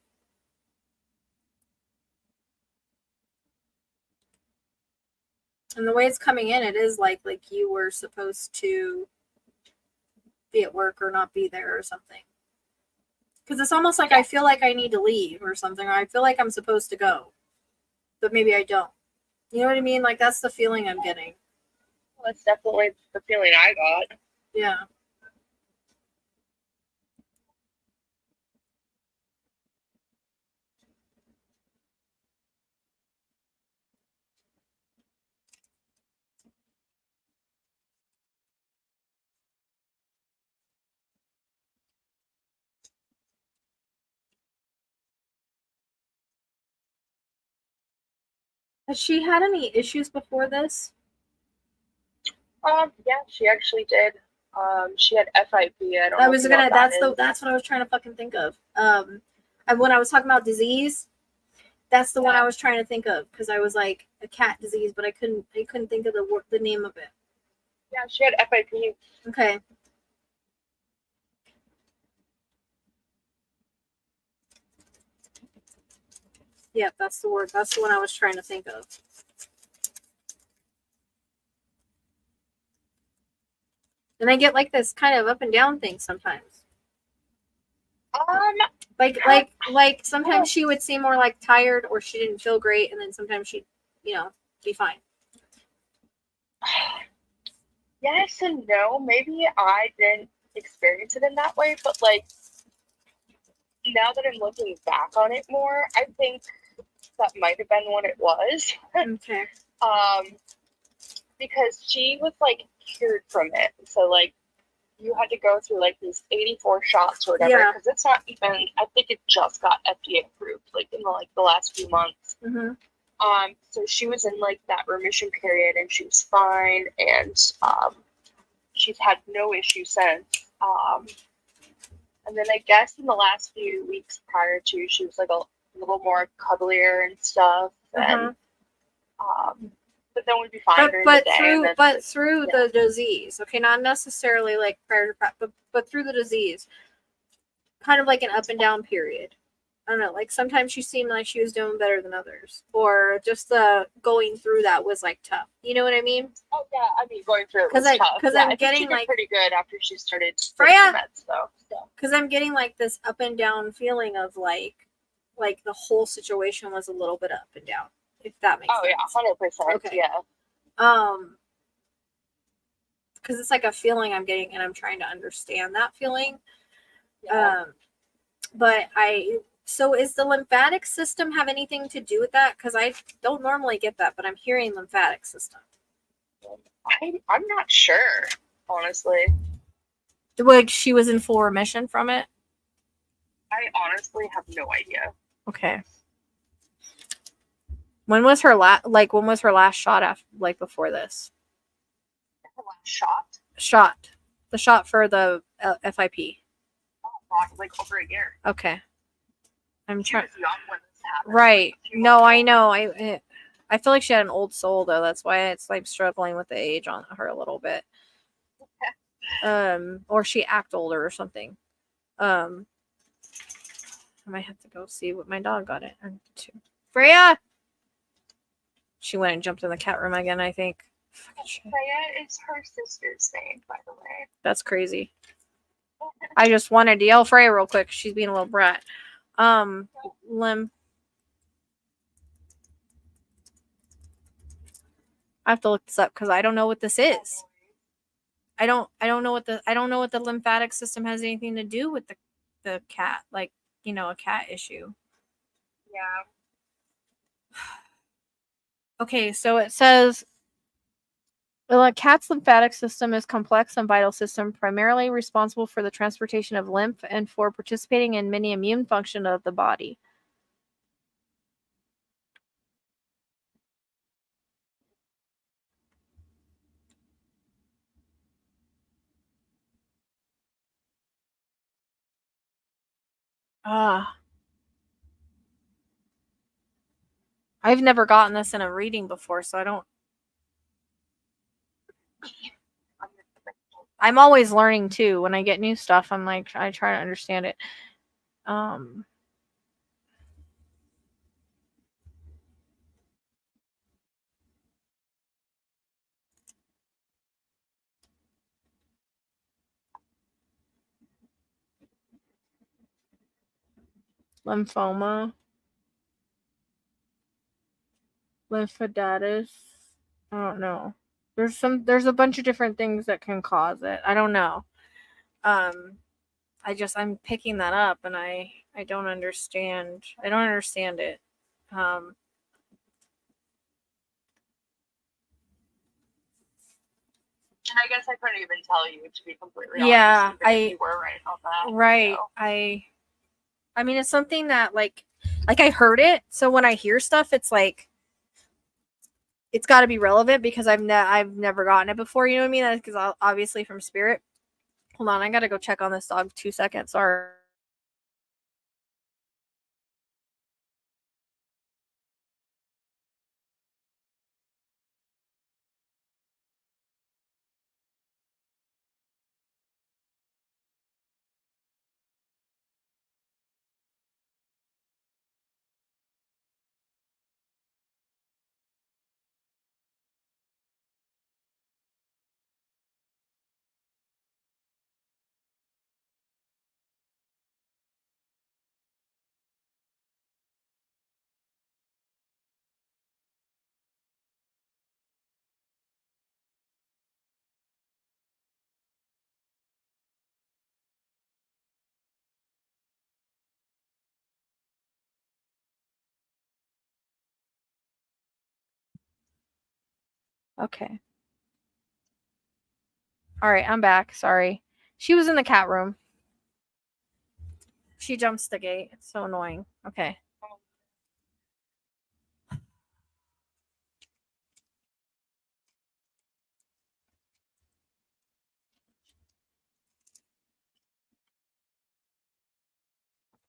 And the way it's coming in, it is like you were supposed to be at work or not be there or something. Because it's almost like I feel like I need to leave or something, or I feel like I'm supposed to go, but maybe I don't. You know what I mean? Like that's the feeling I'm getting. Well, that's definitely the feeling I got. Yeah. Has she had any issues before this? Yeah, she actually did. She had FIP. I don't I know was if you know gonna. what That's what I was trying to fucking think of. And when I was talking about disease, that's the one I was trying to think of because I was like a cat disease, but I couldn't think of the name of it. Yeah, she had FIP. Okay. Yeah, that's the word. That's the one I was trying to think of. And I get like this kind of up and down thing sometimes. Like sometimes she would seem more like tired or she didn't feel great, and then sometimes she'd, be fine. Yes and no. Maybe I didn't experience it in that way, but like now that I'm looking back on it more, I think that might have been what it was. Okay. Because she was like cured from it. So like you had to go through like these 84 shots or whatever because it's not even. I think it just got FDA approved like in the last few months. Mm-hmm. So she was in like that remission period and she was fine and she's had no issue since. And then I guess in the last few weeks prior to, she was like a little more cuddlier and stuff. And but then we'd be fine during the day. Through the disease, okay, not necessarily like prior to, but through the disease, kind of like an up and down period. I don't know, like sometimes she seemed like she was doing better than others, or just the going through that was like tough. You know what I mean? Oh yeah, I mean going through it was tough. Because I'm getting like pretty good after she started Freya. Meds, though. Because I'm getting like this up and down feeling of like the whole situation was a little bit up and down. If that makes sense. Oh yeah, 100%. Okay. Yeah. Because it's like a feeling I'm getting, and I'm trying to understand that feeling. Yeah. But so is the lymphatic system have anything to do with that? Because I don't normally get that, but I'm hearing lymphatic system. I'm not sure, honestly. Like she was in full remission from it? I honestly have no idea. Okay. When was her last shot after, like before this? Her last shot? Shot. The shot for the FIP. Oh god, like over a year. Okay. I'm trying. She was young when this happened. Right. No, I know. I feel like she had an old soul though. That's why it's like struggling with the age on her a little bit. Or she act older or something. I might have to go see what my dog got it. Freya! She went and jumped in the cat room again, I think. Freya is her sister's name, by the way. That's crazy. I just wanted to yell Freya real quick. She's being a little brat. Lim. I have to look this up because I don't know what this is. I don't know what the lymphatic system has anything to do with the cat, like, a cat issue. Yeah. Okay, so it says Well, a cat's lymphatic system is complex and vital system, primarily responsible for the transportation of lymph and for participating in many immune function of the body. Ah, I've never gotten this in a reading before, so I don't. I'm always learning too. When I get new stuff, I'm like, I try to understand it. Lymphoma, lymphoditis. I don't know. There's a bunch of different things that can cause it. I don't know. I'm picking that up and I don't understand. I don't understand it. Um And I guess I couldn't even tell you, to be completely yeah, honest, even if you were right on that. right. So. I mean it's something that like I heard it, so when I hear stuff it's like it's got to be relevant because I've never gotten it before, you know what I mean? That's cuz obviously from spirit. Hold on, I got to go check on this dog 2 seconds. Sorry. Okay. All right, I'm back. Sorry. She was in the cat room. She jumps the gate. It's so annoying. Okay.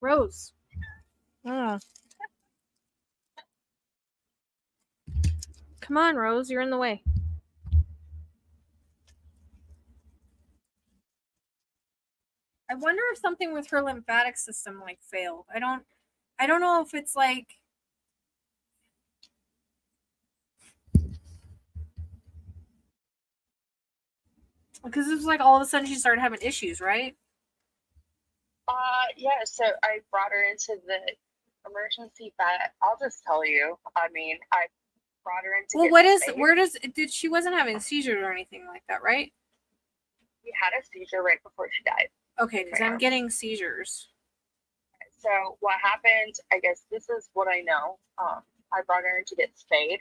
Rose. Oh. Come on, Rose. You're in the way. I wonder if something with her lymphatic system like failed. I don't know if it's like because it was like all of a sudden she started having issues, right? Yeah, so I brought her into the emergency vet. I'll just tell you. I mean, I brought her into. Well, where does she wasn't having seizures or anything like that, right? She had a seizure right before she died. Okay, because I'm getting seizures. So what happened? I guess this is what I know. I brought her in to get spayed.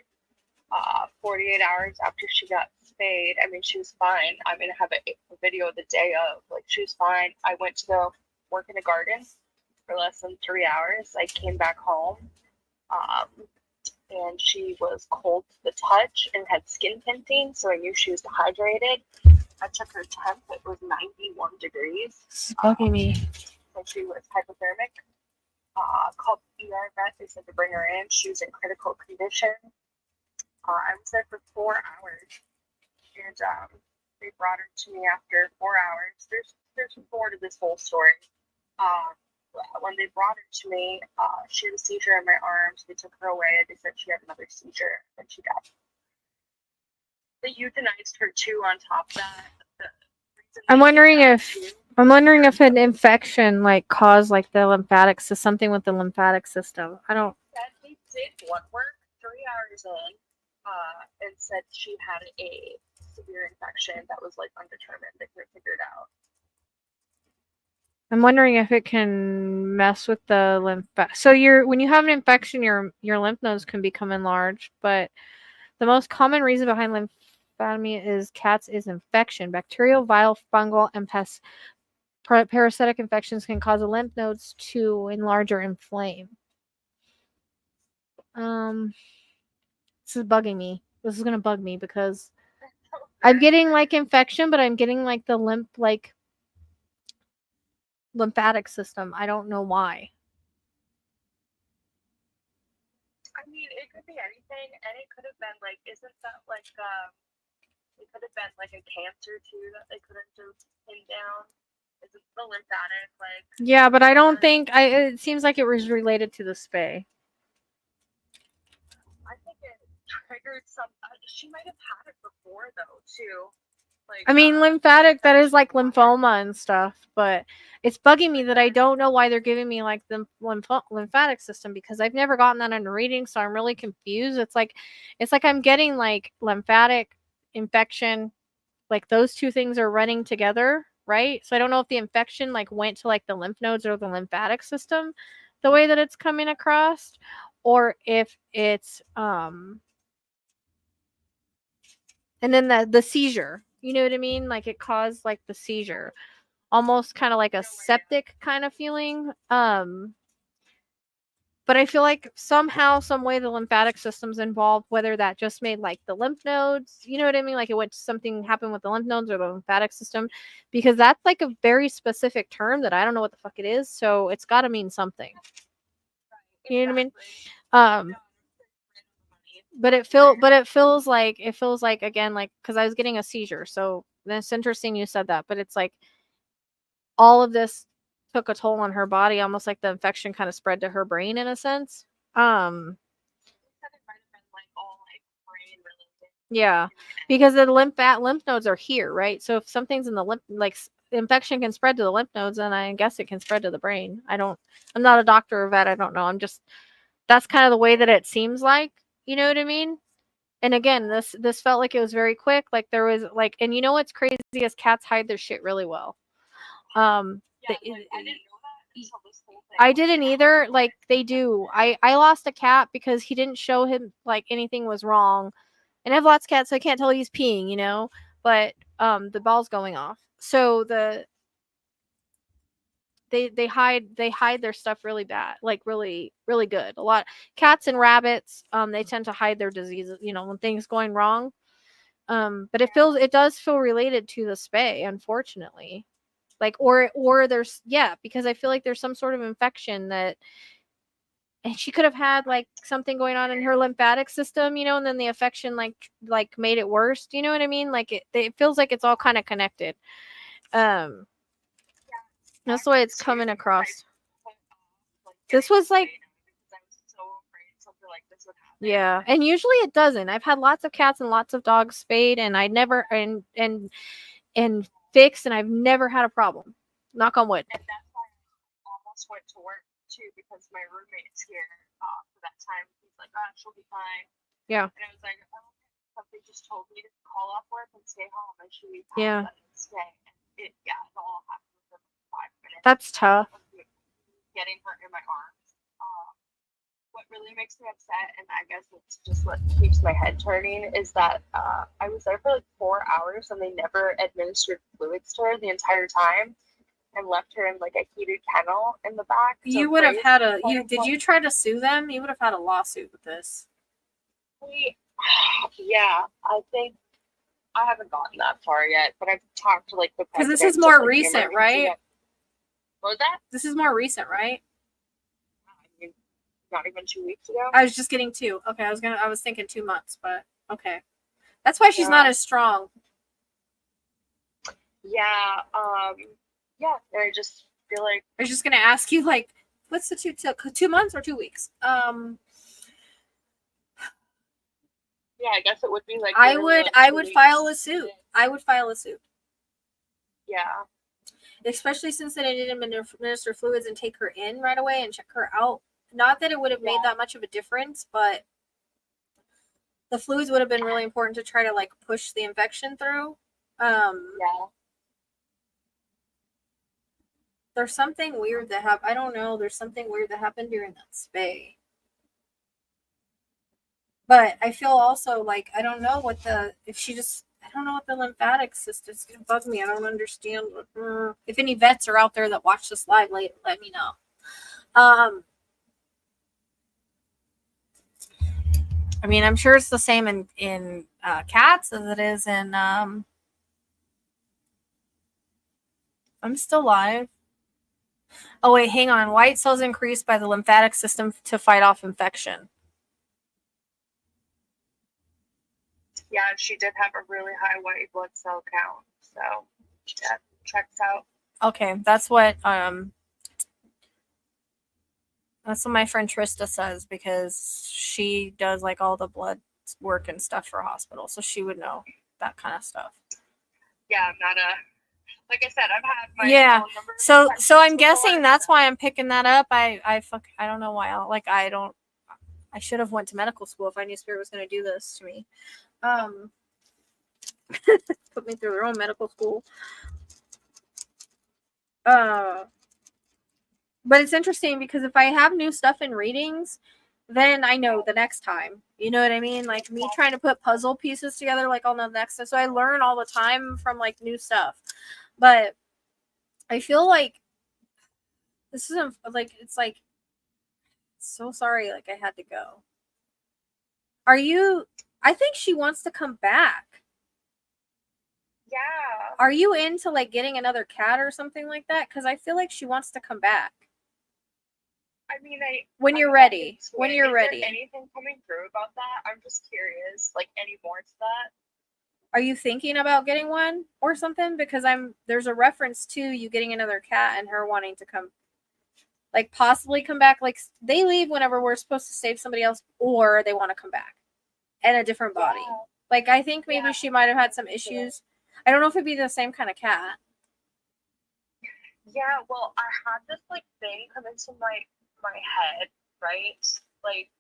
48 hours after she got spayed, I mean, she was fine. I'm gonna have a video the day of. Like, she was fine. I went to go work in a garden for less than 3 hours. I came back home, and she was cold to the touch and had skin tinting, so I knew she was dehydrated. I took her temp. It was 91 degrees. It's bugging me. So she was hypothermic. Called the ER vet. They said to bring her in. She was in critical condition. I was there for 4 hours, and they brought her to me after 4 hours. There's more to this whole story. When they brought her to me, she had a seizure in my arms. They took her away. They said she had another seizure, and she died. They euthanized her too. On top of that, I'm wondering if an infection like caused like the lymphatic system, something with the lymphatic system. I don't. They did blood work 3 hours in, and said she had a severe infection that was like undetermined. They couldn't figure it out. I'm wondering if it can mess with the lymph. So when you have an infection, your lymph nodes can become enlarged, but the most common reason behind lymphatic lymphadenopathy is cats is infection. Bacterial, viral, fungal, and parasitic infections can cause the lymph nodes to enlarge or inflame. This is bugging me. This is gonna bug me because I'm getting like infection, but I'm getting like the lymphatic system. I don't know why. I mean, it could be anything, and it could have been like, isn't that like, it could have been like a cancer too that they couldn't just pin down. Isn't the lymphatic like? Yeah, but I don't think it seems like it was related to the spay. I think it triggered some. She might have had it before though too. Like, I mean, lymphatic, that is like lymphoma and stuff, but it's bugging me that I don't know why they're giving me like the lymphatic system because I've never gotten that in a reading, so I'm really confused. It's like I'm getting like lymphatic infection, like those two things are running together, right? So I don't know if the infection like went to like the lymph nodes or the lymphatic system the way that it's coming across, or if it's and then the seizure, you know what I mean, like it caused like the seizure, almost kind of like a septic kind of feeling. But I feel like somehow, some way, the lymphatic system's involved, whether that just made like the lymph nodes, you know what I mean, like it went something happened with the lymph nodes or the lymphatic system, because that's like a very specific term that I don't know what the fuck it is, so it's got to mean something, you know what I mean. But it feels like again, like, because I was getting a seizure, so that's interesting you said that. But it's like all of this took a toll on her body, almost like the infection kind of spread to her brain in a sense. Yeah, because the lymph nodes are here, right? So if something's in the lymph, like infection can spread to the lymph nodes, and I guess it can spread to the brain. I'm not a doctor or vet. I don't know. That's kind of the way that it seems like. You know what I mean? And again, this felt like it was very quick. Like there was like, and you know what's crazy is cats hide their shit really well. Yeah, like, I didn't know that until this whole thing. I didn't either. Like they do. I lost a cat because he didn't show him like anything was wrong. And I have lots of cats, so I can't tell he's peeing, you know. But the ball's going off. So they hide their stuff really bad, like really really good. A lot cats and rabbits, they tend to hide their diseases, you know, when things going wrong. But it does feel related to the spay, unfortunately. Like or there's, yeah, because I feel like there's some sort of infection that, and she could have had like something going on in her lymphatic system, you know, and then the infection like made it worse. Do you know what I mean? Like it feels like it's all kind of connected. That's the way it's coming across. This was like, yeah, and usually it doesn't. I've had lots of cats and lots of dogs spayed, and I never and fixed, and I've never had a problem. Knock on wood. And that's why I almost went to work too, because my roommate's here for that time. He's like, "Oh, she'll be fine." Yeah. And I was like, "Oh, somebody just told me to call off work and stay home, and she'll be Yeah. fine." Stay. And it all happened within 5 minutes. That's tough. Getting her in my arms. What really makes me upset, and I guess it's just what keeps my head turning, is that I was there for like 4 hours and they never administered fluids to her the entire time, and left her in like a heated kennel in the back. You would have had did you try to sue them? You would have had a lawsuit with this. Yeah, I think I haven't gotten that far yet, but I've talked to like the because this is more recent, right? What was that? This is more recent, right? Not even 2 weeks ago. I was just getting 2. Okay, I was thinking 2 months, but okay. That's why she's not as strong. Yeah, yeah, and I just feel like I was just gonna ask you, like, what's the 2 months or 2 weeks? Yeah, I guess it would be like I would file a suit. I would file a suit. Yeah. Especially since they didn't administer fluids and take her in right away and check her out. Not that it would have made that much of a difference, but the fluids would have been really important to try to like push the infection through. Yeah. There's something weird that happened. I don't know. There's something weird that happened during that spay. But I feel also like I don't know if she just I don't know what the lymphatic system is. It's gonna bug me. I don't understand. If any vets are out there that watch this live, let me know. I mean, I'm sure it's the same in cats as it is in. I'm still live. Oh wait, hang on. White cells increased by the lymphatic system to fight off infection. Yeah, she did have a really high white blood cell count, so that checks out. Okay, that's what my friend Trista says, because she does like all the blood work and stuff for hospital, so she would know that kind of stuff. Yeah, I'm not a, like I said, I've had my phone number. So I'm guessing that's why I'm picking that up. I don't know why. I should have went to medical school if I knew Spirit was going to do this to me. Put me through their own medical school. But it's interesting because if I have new stuff in readings, then I know the next time. You know what I mean? Like me trying to put puzzle pieces together, like I'll know the next time. So I learn all the time from like new stuff. But I feel like this isn't like, it's like, so sorry, like I had to go. I think she wants to come back. Yeah. Are you into like getting another cat or something like that? Because I feel like she wants to come back. I mean, when you're ready. When you're Is ready. there anything coming through about that? I'm just curious. Like any more to that? Are you thinking about getting one or something? Because there's a reference to you getting another cat and her wanting to come, like possibly come back. Like they leave whenever we're supposed to save somebody else, or they want to come back in a different body. Yeah. Like I think maybe she might have had some issues. I don't know if it'd be the same kind of cat. Yeah, well, I had this like thing come into my head, right? Like,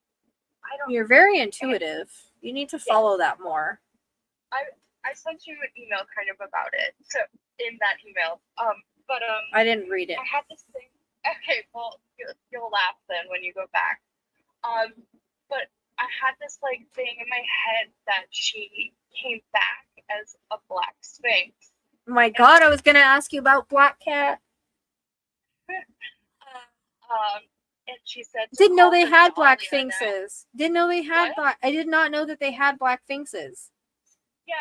I don't. You're very intuitive. You need to follow that more. I sent you an email kind of about it. So in that email, but I didn't read it. I had this thing. Okay, well, you'll laugh then when you go back. But I had this like thing in my head that she came back as a black sphinx. Oh my God, I was gonna ask you about Black Cat. And she said, didn't know they had black sphinxes. Didn't know they had black. I did not know that they had black sphinxes. Yeah.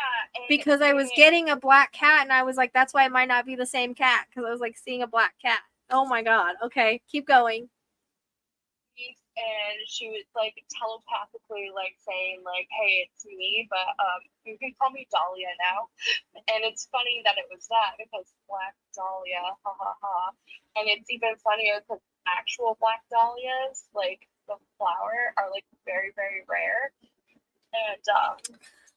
Because I was getting a black cat and I was like, that's why it might not be the same cat, because I was like seeing a black cat. Oh my God. Okay, keep going. And she was like telepathically like saying like, hey, it's me, but you can call me Dahlia now. And it's funny that it was that, because Black Dahlia, ha ha ha. And it's even funnier because actual Black Dahlias, like the flower, are like very, very rare. And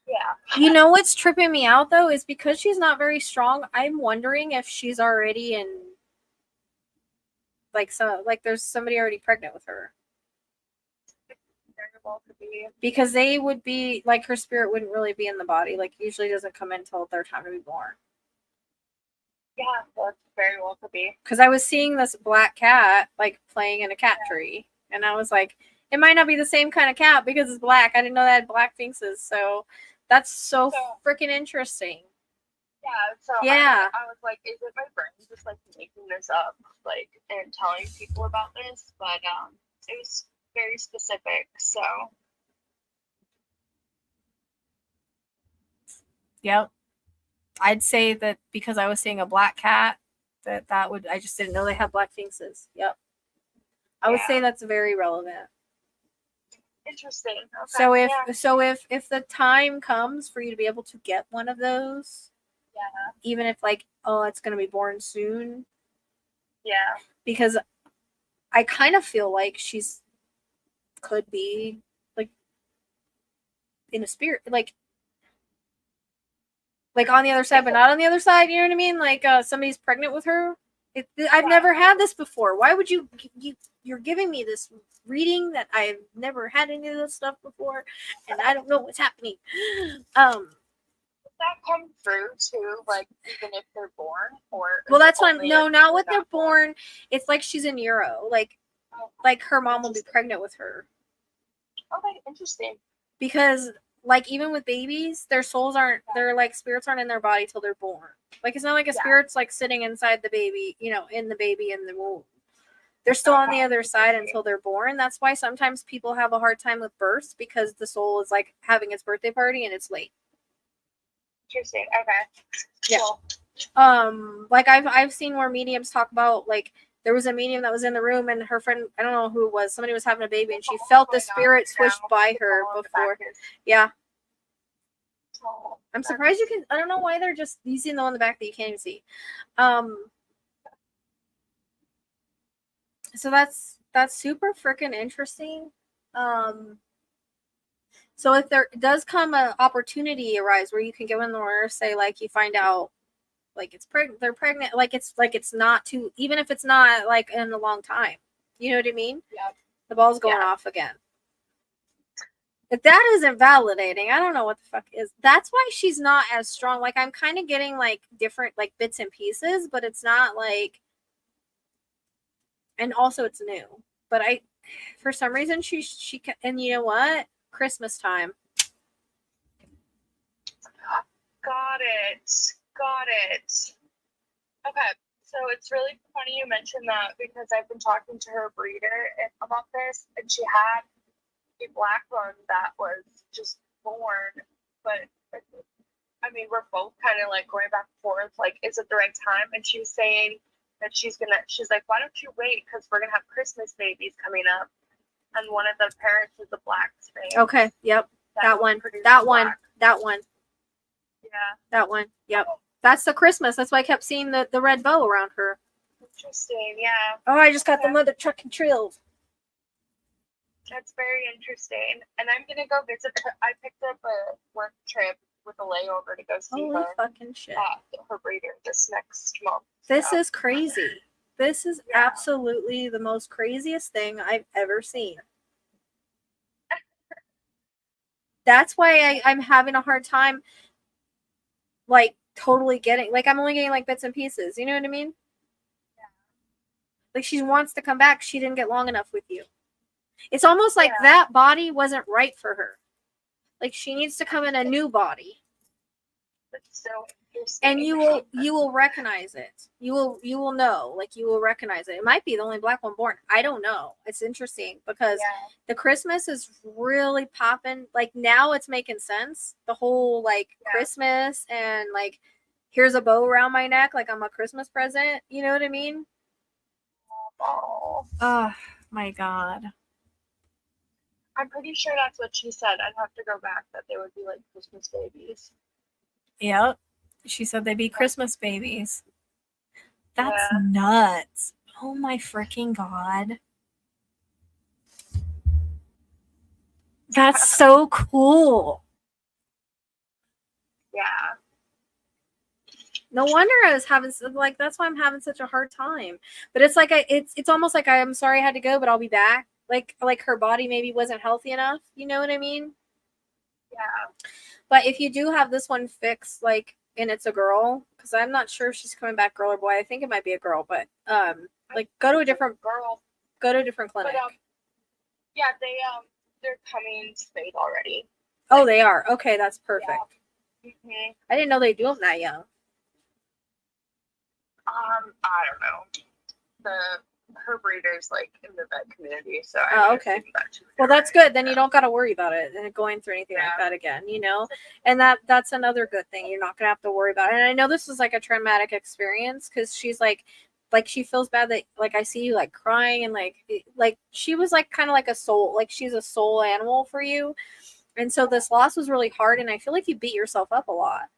yeah. You know what's tripping me out though is because she's not very strong, I'm wondering if she's already in like there's somebody already pregnant with her. Because they would be like, her spirit wouldn't really be in the body. Like usually doesn't come in until their time to be born. Yeah, that very well could be. Because I was seeing this black cat like playing in a cat tree, and I was like, it might not be the same kind of cat because it's black. I didn't know that had black sphinxes, so that's so freaking interesting. Yeah, so yeah. I was like, is it my brain just like making this up, like, and telling people about this? But it was very specific, so. Yep. I'd say that because I was seeing a black cat, that would, I just didn't know they had black sphinxes. Yep. I would say that's very relevant. Interesting. Okay. So if the time comes for you to be able to get one of those, even if like, oh, it's gonna be born soon. Yeah. Because I kind of feel like she's could be like in a spirit, like on the other side, but not on the other side. You know what I mean? Like somebody's pregnant with her. I've never had this before. Why would you're giving me this reading that I've never had any of this stuff before, and I don't know what's happening. Does that come through too? Like even if they're born, or well, that's why not when they're born. It's like she's in Euro. Like her mom will be pregnant with her. Okay, interesting. Because like even with babies, their souls aren't, their like spirits aren't in their body till they're born. Like it's not like a spirit's like sitting inside the baby, you know, in the baby in the womb. They're still on the other side until they're born. That's why sometimes people have a hard time with births, because the soul is like having its birthday party and it's late. Interesting. Okay. Yeah. Cool. Like I've seen where mediums talk about, like, there was a medium that was in the room and her friend, I don't know who it was, somebody was having a baby and she felt the spirit swish by her before. Yeah. I'm surprised you can, I don't know why they're just, you see the one in the back that you can't even see. So that's super freaking interesting. So if there does come an opportunity arise where you can go in there, say like you find out like they're pregnant, like it's not too, even if it's not like in a long time, you know what I mean? Yeah. The ball's going off again. If that isn't validating, I don't know what the fuck is. That's why she's not as strong. Like I'm kind of getting like different like bits and pieces, but it's not like, and also it's new. But for some reason she and you know what? Christmas time. Got it. Okay, so it's really funny you mentioned that, because I've been talking to her breeder about this, and she had a black one that was just born, but I mean, we're both kind of like going back and forth, like, is it the right time? And she was saying that she's like, why don't you wait, because we're gonna have Christmas babies coming up, and one of the parents is a black snake. Okay, yep, that one. Yeah. That one. Yep. That's the Christmas. That's why I kept seeing the red bow around her. Interesting, yeah. Oh, I just got the mother trucking trilled. That's very interesting. And I'm going to go visit her. I picked up a work trip with a layover to go see Holy her. Fucking shit. Her breeder this next month. This is crazy. This is absolutely the most craziest thing I've ever seen. That's why I'm having a hard time like totally getting, like I'm only getting like bits and pieces, you know what I mean? Yeah. Like she wants to come back, she didn't get long enough with you. It's almost like that body wasn't right for her. Like she needs to come in a new body. That's so interesting. And you will recognize it. You will know, like you will recognize it. It might be the only black one born. I don't know. It's interesting because the Christmas is really popping. Like now it's making sense. The whole like Christmas and like here's a bow around my neck like I'm a Christmas present. You know what I mean? Oh my God. I'm pretty sure that's what she said. I'd have to go back, that they would be like Christmas babies. Yep. She said they'd be Christmas babies. That's nuts. Oh my freaking God. That's so cool. Yeah. No wonder I was having, like, that's why I'm having such a hard time. But it's like, it's almost like I'm sorry I had to go, but I'll be back. Like her body maybe wasn't healthy enough. You know what I mean? Yeah. But if you do have this one fixed, like, and it's a girl, because I'm not sure if she's coming back, girl or boy. I think it might be a girl, but like go to a different girl. Go to a different clinic. But, yeah, they're coming spayed already. Oh, they are. Okay, that's perfect. Yeah. Mm-hmm. I didn't know they do them that young. I don't know. Her breeder's like in the vet community, so okay. Well, that's good. Then you don't got to worry about it and going through anything like that again, you know. And that's another good thing. You're not gonna have to worry about it. And I know this was like a traumatic experience because she's like she feels bad that like I see you like crying and like she was like kind of like a soul, like she's a soul animal for you. And so this loss was really hard, and I feel like you beat yourself up a lot.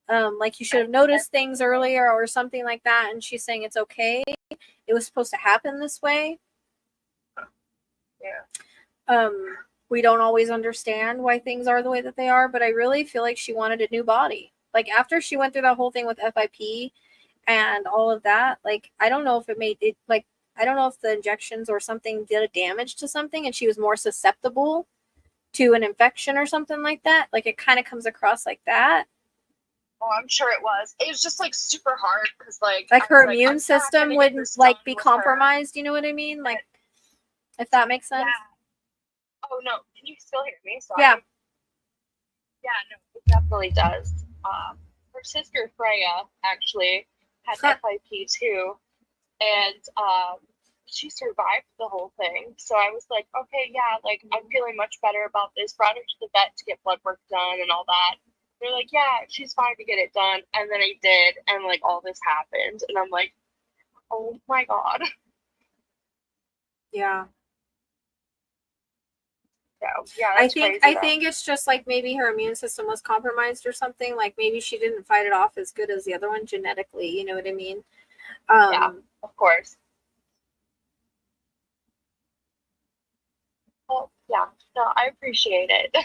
Like you should have noticed things earlier or something like that. And she's saying it's okay. It was supposed to happen this way. Yeah. We don't always understand why things are the way that they are, but I really feel like she wanted a new body. Like after she went through that whole thing with FIP and all of that, like I don't know if it made it like I don't know if the injections or something did a damage to something and she was more susceptible to an infection or something like that. Like it kind of comes across like that. Oh, I'm sure it was. It was just like super hard because like her immune system wouldn't like be compromised. You know what I mean? Like, if that makes sense. Yeah. Oh no, can you still hear me? Sorry. Yeah. Yeah, no, it definitely does. Her sister Freya actually had FIP too, and she survived the whole thing. So I was like, okay, yeah, like I'm feeling much better about this. Brought her to the vet to get blood work done and all that. They're like, yeah, she's fine to get it done. And then I did, and like all this happened, and I'm like, oh my god. Yeah. So yeah, that's crazy, I think it's just like maybe her immune system was compromised or something. Like maybe she didn't fight it off as good as the other one genetically. You know what I mean? Yeah, of course. Well, yeah, no, I appreciate it.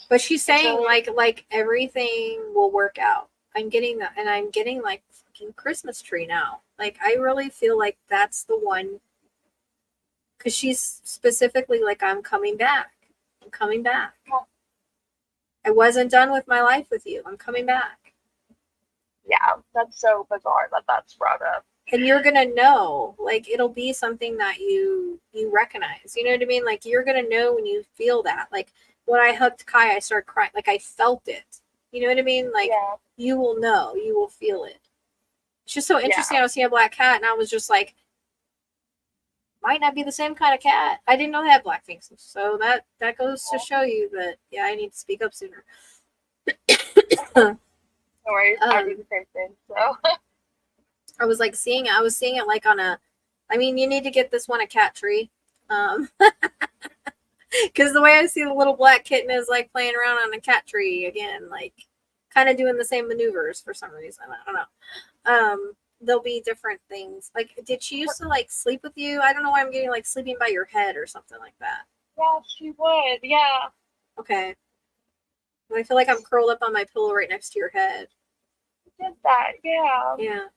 But she's saying really... like everything will work out. I'm getting that, and I'm getting like fucking Christmas tree now. Like I really feel like that's the one, because she's specifically like, I'm coming back. I'm coming back. I wasn't done with my life with you. I'm coming back. Yeah, that's so bizarre that that's brought up. And you're gonna know, like it'll be something that you recognize. You know what I mean? Like you're gonna know when you feel that. Like when I hugged Kai, I started crying. Like I felt it. You know what I mean? Like you will know, you will feel it. It's just so interesting. Yeah. I was seeing a black cat, and I was just like, might not be the same kind of cat. I didn't know they had black things, so that goes to show you that I need to speak up sooner. No worries, I do the same thing. So I was like seeing it like on a. I mean, you need to get this one a cat tree, because the way I see the little black kitten is like playing around on a cat tree again, like kind of doing the same maneuvers for some reason. I don't know. There'll be different things. Like, did she used to like sleep with you? I don't know why I'm getting like sleeping by your head or something like that. Yeah, she would. Yeah. Okay. I feel like I'm curled up on my pillow right next to your head. She did that. Yeah. Yeah.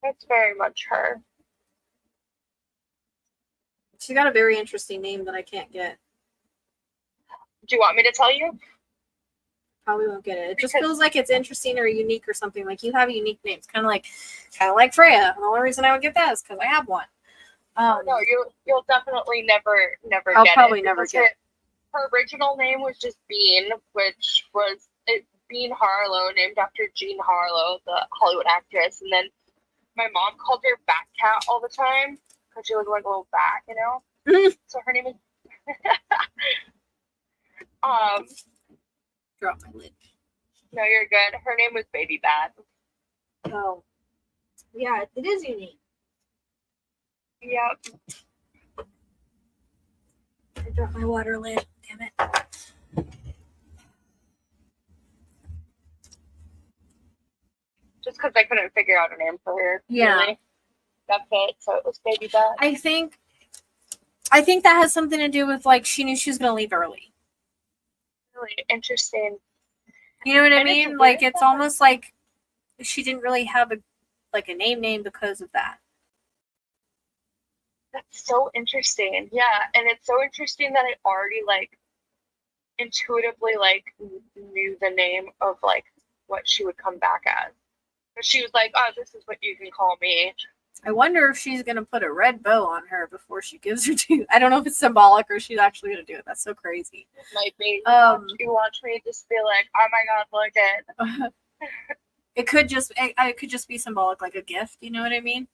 That's very much her. She's got a very interesting name that I can't get. Do you want me to tell you? Probably won't get it. It just feels like it's interesting or unique or something. Like you have a unique name. It's kind of like Freya. The only reason I would get that is because I have one. No, you'll definitely never I'll get probably it. never get it. Her original name was just Bean, which was Bean Harlow, named after Jean Harlow, the Hollywood actress. And then my mom called her Bat Cat all the time because she looked like a little bat, you know? So her name is Drop my lid. No, you're good. Her name was Baby Bat. Oh. Yeah, it is unique. Yep. I dropped my water lid. Damn it. Just because I couldn't figure out a name for her. Yeah. Really. That's it. So it was Baby Bat. I think that has something to do with like she knew she was gonna leave early. Really interesting. You know what I mean? Like it's almost like she didn't really have a name because of that. That's so interesting. Yeah, and it's so interesting that I already like intuitively like knew the name of like what she would come back as. But she was like, "Oh, this is what you can call me." I wonder if she's gonna put a red bow on her before she gives her to. I don't know if it's symbolic or she's actually gonna do it. That's so crazy. It might be. You watch me just be like, "Oh my god, look at." It could just be symbolic, like a gift. You know what I mean?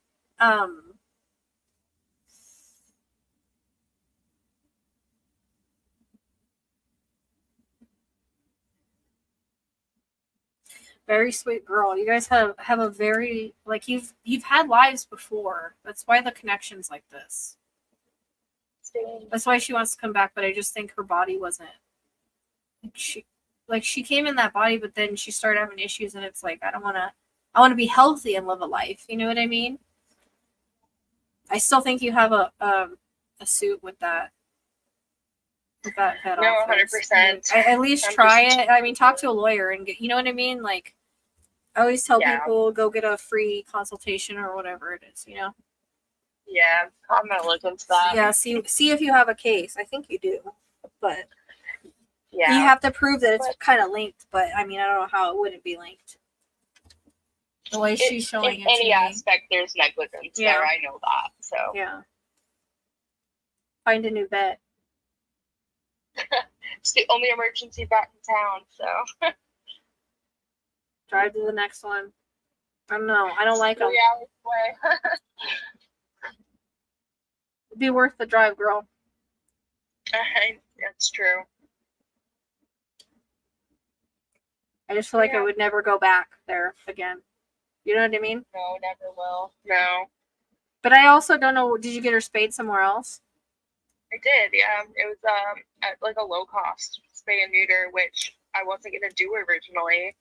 Very sweet girl. You guys have a very like you've had lives before. That's why the connection's like this. That's why she wants to come back, but I just think her body wasn't she came in that body, but then she started having issues, and it's like I want to be healthy and live a life. You know what I mean? I still think you have a suit with that. With that head no, office. 100%. At least try it. I mean, talk to a lawyer and get. You know what I mean? Like, I always tell people go get a free consultation or whatever it is. You know. Yeah, I'm gonna look into that. Yeah, see if you have a case. I think you do, but yeah, you have to prove that it's kind of linked. But I mean, I don't know how it wouldn't be linked. The way she's showing in it any to aspect, there's negligence there. I know that. So yeah, find a new vet. It's the only emergency back in town, so. Drive to the next one. I don't know. I don't like them. 3 hours away. It'd be worth the drive, girl. That's true. I just feel like I would never go back there again. You know what I mean? No, never will. No. But I also don't know. Did you get her spayed somewhere else? I did, yeah. It was at like a low cost spay and neuter, which I wasn't gonna do originally,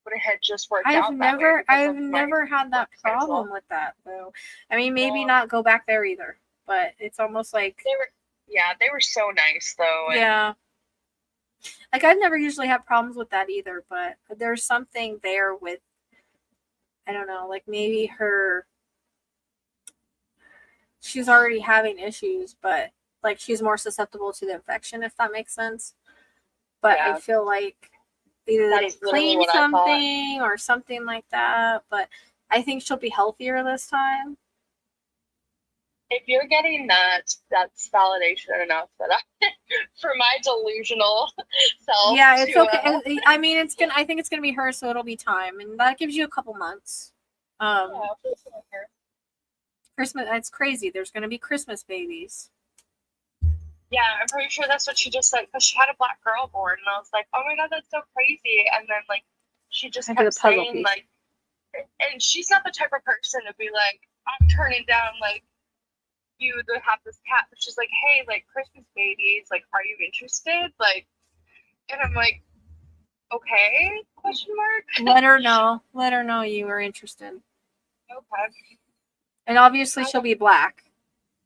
but it had just worked out. I've never had that problem with that though. I mean, maybe not go back there either, but it's almost like they were so nice though. Yeah. Like I've never usually had problems with that either, but there's something there with, I don't know, like maybe she's already having issues, but like she's more susceptible to the infection, if that makes sense. But I feel like either they didn't clean something or something like that, but I think she'll be healthier this time. If you're getting that's validation enough that for my delusional self. Yeah, it's okay. I mean, I think it's gonna be her, so it'll be time, and that gives you a couple months. Christmas. It's crazy. There's gonna be Christmas babies. Yeah, I'm pretty sure that's what she just said, because she had a black girl born, and I was like, oh my god, that's so crazy. And then like she just kept saying like, and she's not the type of person to be like, I'm turning down like you to have this cat, but she's like, hey, like Christmas babies, like, are you interested? Like, and I'm like, okay, question mark. Let her know you are interested. Okay. And obviously she'll be black.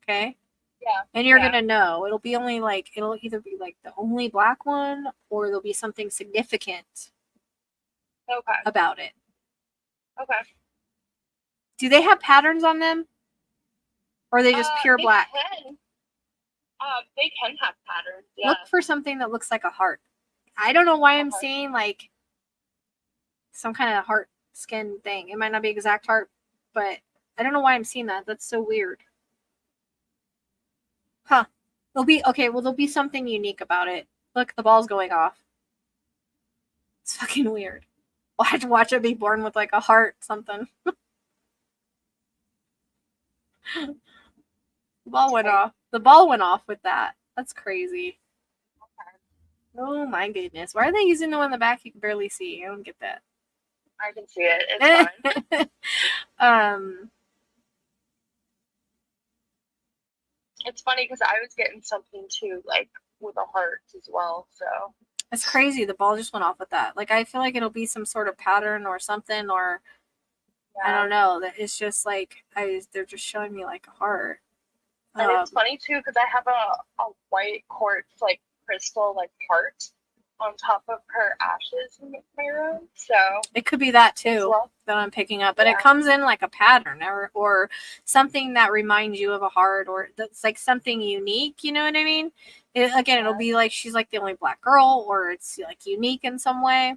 Okay. Yeah. And you're gonna know. It'll either be like the only black one, or there'll be something significant about it. Okay. Do they have patterns on them? Or are they just pure black? They can have patterns. Yeah. Look for something that looks like a heart. I don't know why I'm seeing like some kind of heart skin thing. It might not be exact heart, but I don't know why I'm seeing that. That's so weird. Huh. There'll be something unique about it. Look, the ball's going off. It's fucking weird. I'll have to watch it be born with like a heart something. The ball went off. The ball went off with that. That's crazy. Oh my goodness. Why are they using the one in the back you can barely see? I don't get that. I can see it. It's fine. It's funny because I was getting something too, like with a heart as well. So it's crazy. The ball just went off with that. Like I feel like it'll be some sort of pattern or something, or I don't know. That it's just like they're just showing me like a heart. And it's funny too because I have a white quartz like crystal like heart on top of her ashes in my room. So it could be that too that I'm picking up, but it comes in like a pattern or something that reminds you of a heart, or that's like something unique. You know what I mean? It'll be like she's like the only black girl, or it's like unique in some way.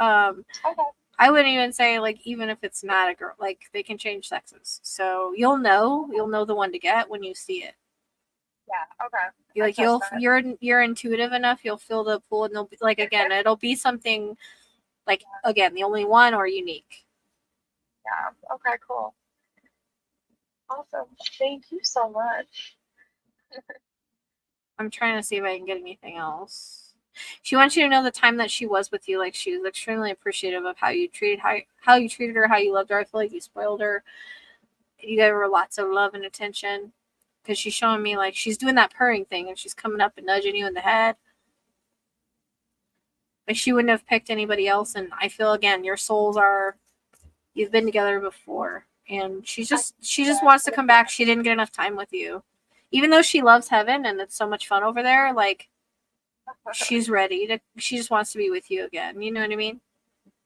I wouldn't even say like even if it's not a girl, like they can change sexes. So you'll know the one to get when you see it. Yeah. Okay. You're intuitive enough. You'll feel the pull, and they'll be like again. It'll be something like again the only one or unique. Yeah. Okay. Cool. Awesome. Thank you so much. I'm trying to see if I can get anything else. She wants you to know the time that she was with you. Like she was extremely appreciative of how you treated her, how you loved her. I feel like you spoiled her. You gave her lots of love and attention. Because she's showing me like she's doing that purring thing and she's coming up and nudging you in the head. Like she wouldn't have picked anybody else. And I feel again, you've been together before, and she just wants to come back. She didn't get enough time with you, even though she loves heaven and it's so much fun over there. Like she's ready she just wants to be with you again. You know what I mean?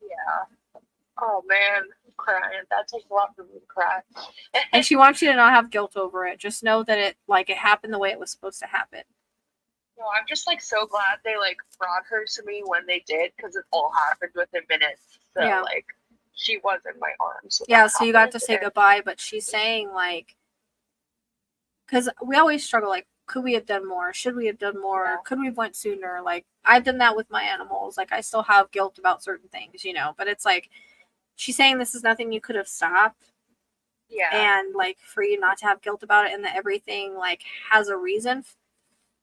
Yeah. Oh man. Crying. That takes a lot for me to cry. And she wants you to not have guilt over it. Just know that it happened the way it was supposed to happen. No, I'm just like so glad they like brought her to me when they did, because it all happened within minutes. So like she was in my arms. Yeah, so you got to say goodbye, but she's saying like, because we always struggle like could we have done more? Should we have done more? Yeah. Could we have went sooner? Like, I've done that with my animals. Like, I still have guilt about certain things, you know, but it's like, she's saying this is nothing you could have stopped. Yeah. And like, for you not to have guilt about it, and that everything like has a reason.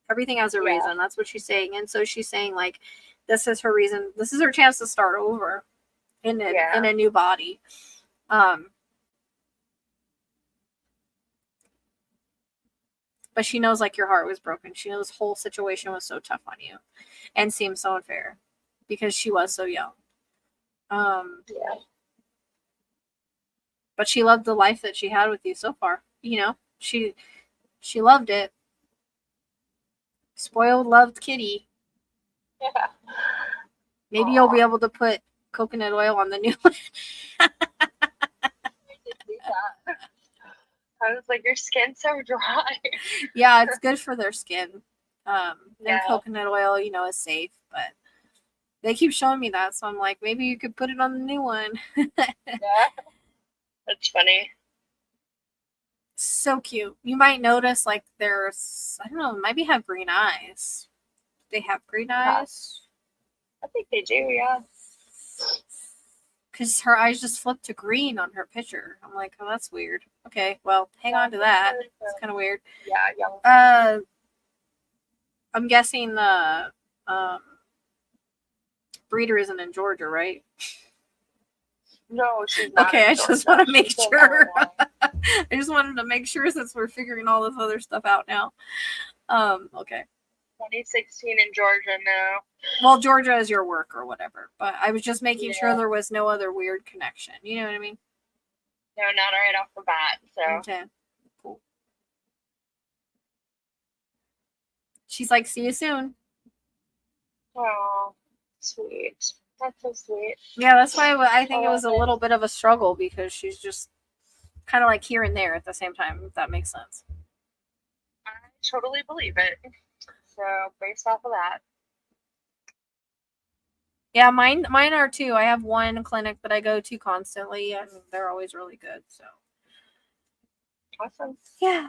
Everything has a reason. That's what she's saying. And so she's saying like, this is her reason. This is her chance to start over in a new body. But she knows like your heart was broken. She knows this whole situation was so tough on you and seemed so unfair because she was so young. Yeah. But she loved the life that she had with you so far. You know, she loved it. Spoiled, loved kitty. Yeah. Maybe you'll be able to put coconut oil on the new one. I was like, your skin's so dry. Yeah, it's good for their skin. Yeah. And coconut oil, you know, is safe, but they keep showing me that, so I'm like, maybe you could put it on the new one. Yeah. That's funny. So cute. You might notice like there's, I don't know, maybe have green eyes. They have green eyes. I think they do, yeah. Because her eyes just flipped to green on her picture. I'm like, oh, that's weird. Okay, well, hang on to that. It's kind of weird. Yeah, young. I'm guessing the breeder isn't in Georgia, right? No, she's not. Okay, I just want to make sure. I just wanted to make sure since we're figuring all this other stuff out now. Okay. 2016 in Georgia now. Well, Georgia is your work or whatever, but I was just making sure there was no other weird connection. You know what I mean? No, not right off the bat. So. Okay. Cool. She's like, see you soon. Oh, sweet. That's so sweet. Yeah, that's why I think it was a little bit of a struggle because she's just kind of like here and there at the same time, if that makes sense. I totally believe it. So, based off of that. Yeah, mine are too. I have one clinic that I go to constantly, and they're always really good. So. Awesome. Yeah.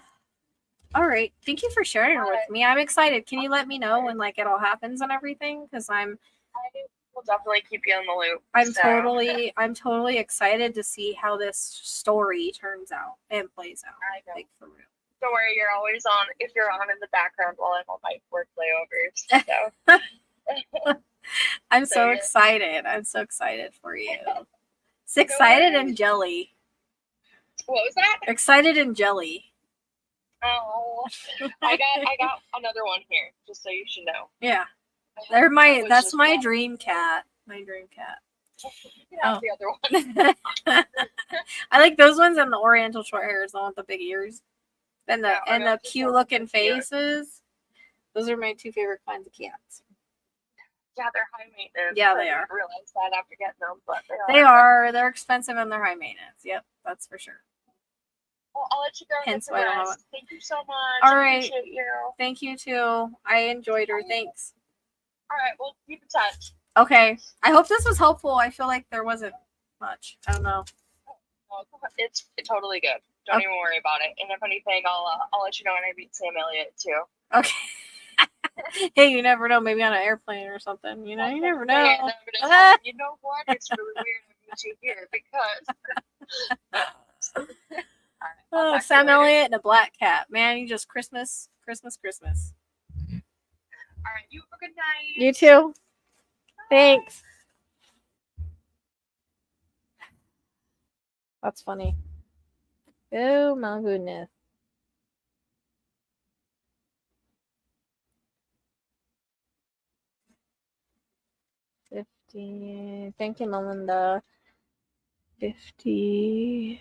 All right. Thank you for sharing it with me. I'm excited. Can you let me know when like it all happens and everything? Because I will definitely keep you in the loop. I'm totally excited to see how this story turns out and plays out. I know. Like, for real. Don't worry, you're always on. If you're on in the background while I'm on my work layovers. So. I'm so excited. I'm so excited for you. It's excited and jelly. What was that? Excited and jelly. Oh, I got another one here, just so you should know. Yeah, that's my dream cat. My dream cat. That's the other one. I like those ones and the Oriental short hairs, the one with the big ears, and the cute looking faces. Those are my two favorite kinds of cats. Yeah, they're high maintenance. Yeah, they are. I didn't realize that after getting them, but they are. They're expensive and they're high maintenance. Yep, that's for sure. Well, I'll let you go. Hence why I don't have it. Thank you so much. All right. Appreciate you. Thank you too. I enjoyed her. Thanks. All right, well, keep in touch. Okay. I hope this was helpful. I feel like there wasn't much. I don't know. It's totally good. Don't even worry about it. And if anything, I'll let you know when I meet Sam Elliott too. Okay. Hey, you never know. Maybe on an airplane or something. You know, you never know. You know what? It's really weird to meet you here because. Oh, Sam Elliott and a black cat. Man, you just Christmas. All right, you have a good night. You too. Thanks. That's funny. Oh my goodness. $50. Thank you, Melinda. $50.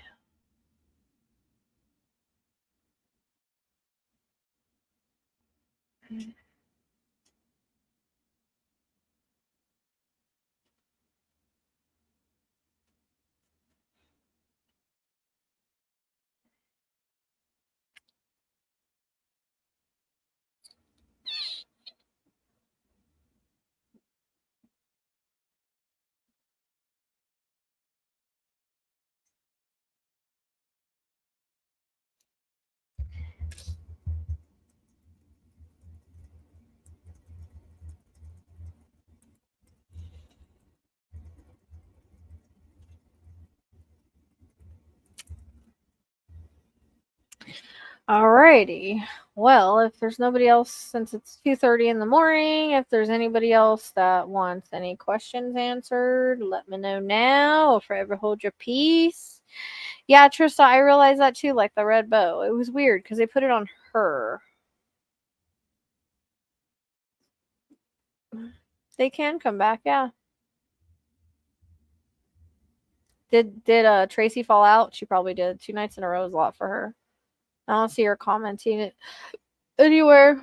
Alrighty. Well, if there's nobody else, since it's 2:30 in the morning, if there's anybody else that wants any questions answered, let me know now, or forever hold your peace. Yeah, Trista, I realized that too, like the red bow. It was weird because they put it on her. They can come back, yeah. Did Tracy fall out? She probably did. 2 nights in a row is a lot for her. I don't see her commenting it anywhere.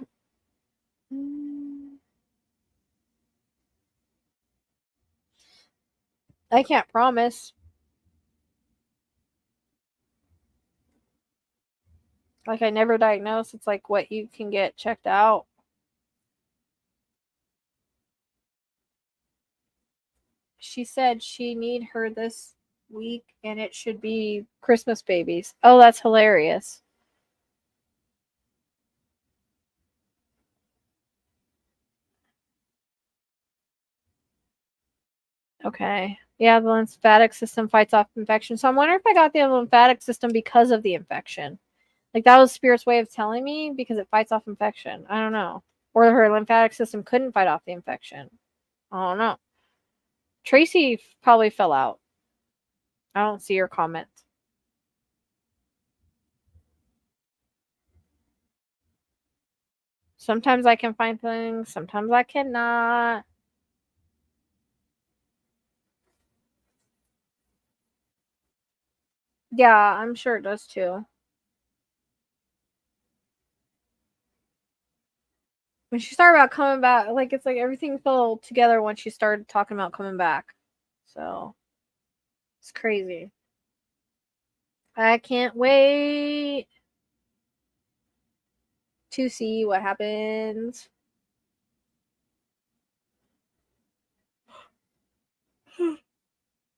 I can't promise. Like, I never diagnosed. It's like what you can get checked out. She said she need her this week and it should be Christmas babies. Oh, that's hilarious. Okay. Yeah, the lymphatic system fights off infection. So I'm wondering if I got the lymphatic system because of the infection. Like, that was Spirit's way of telling me because it fights off infection. I don't know. Or her lymphatic system couldn't fight off the infection. I don't know. Tracy probably fell out. I don't see her comment. Sometimes I can find things, sometimes I cannot. Yeah, I'm sure it does too. When she started about coming back, like, it's like everything fell together when she started talking about coming back. So it's crazy. I can't wait to see what happens.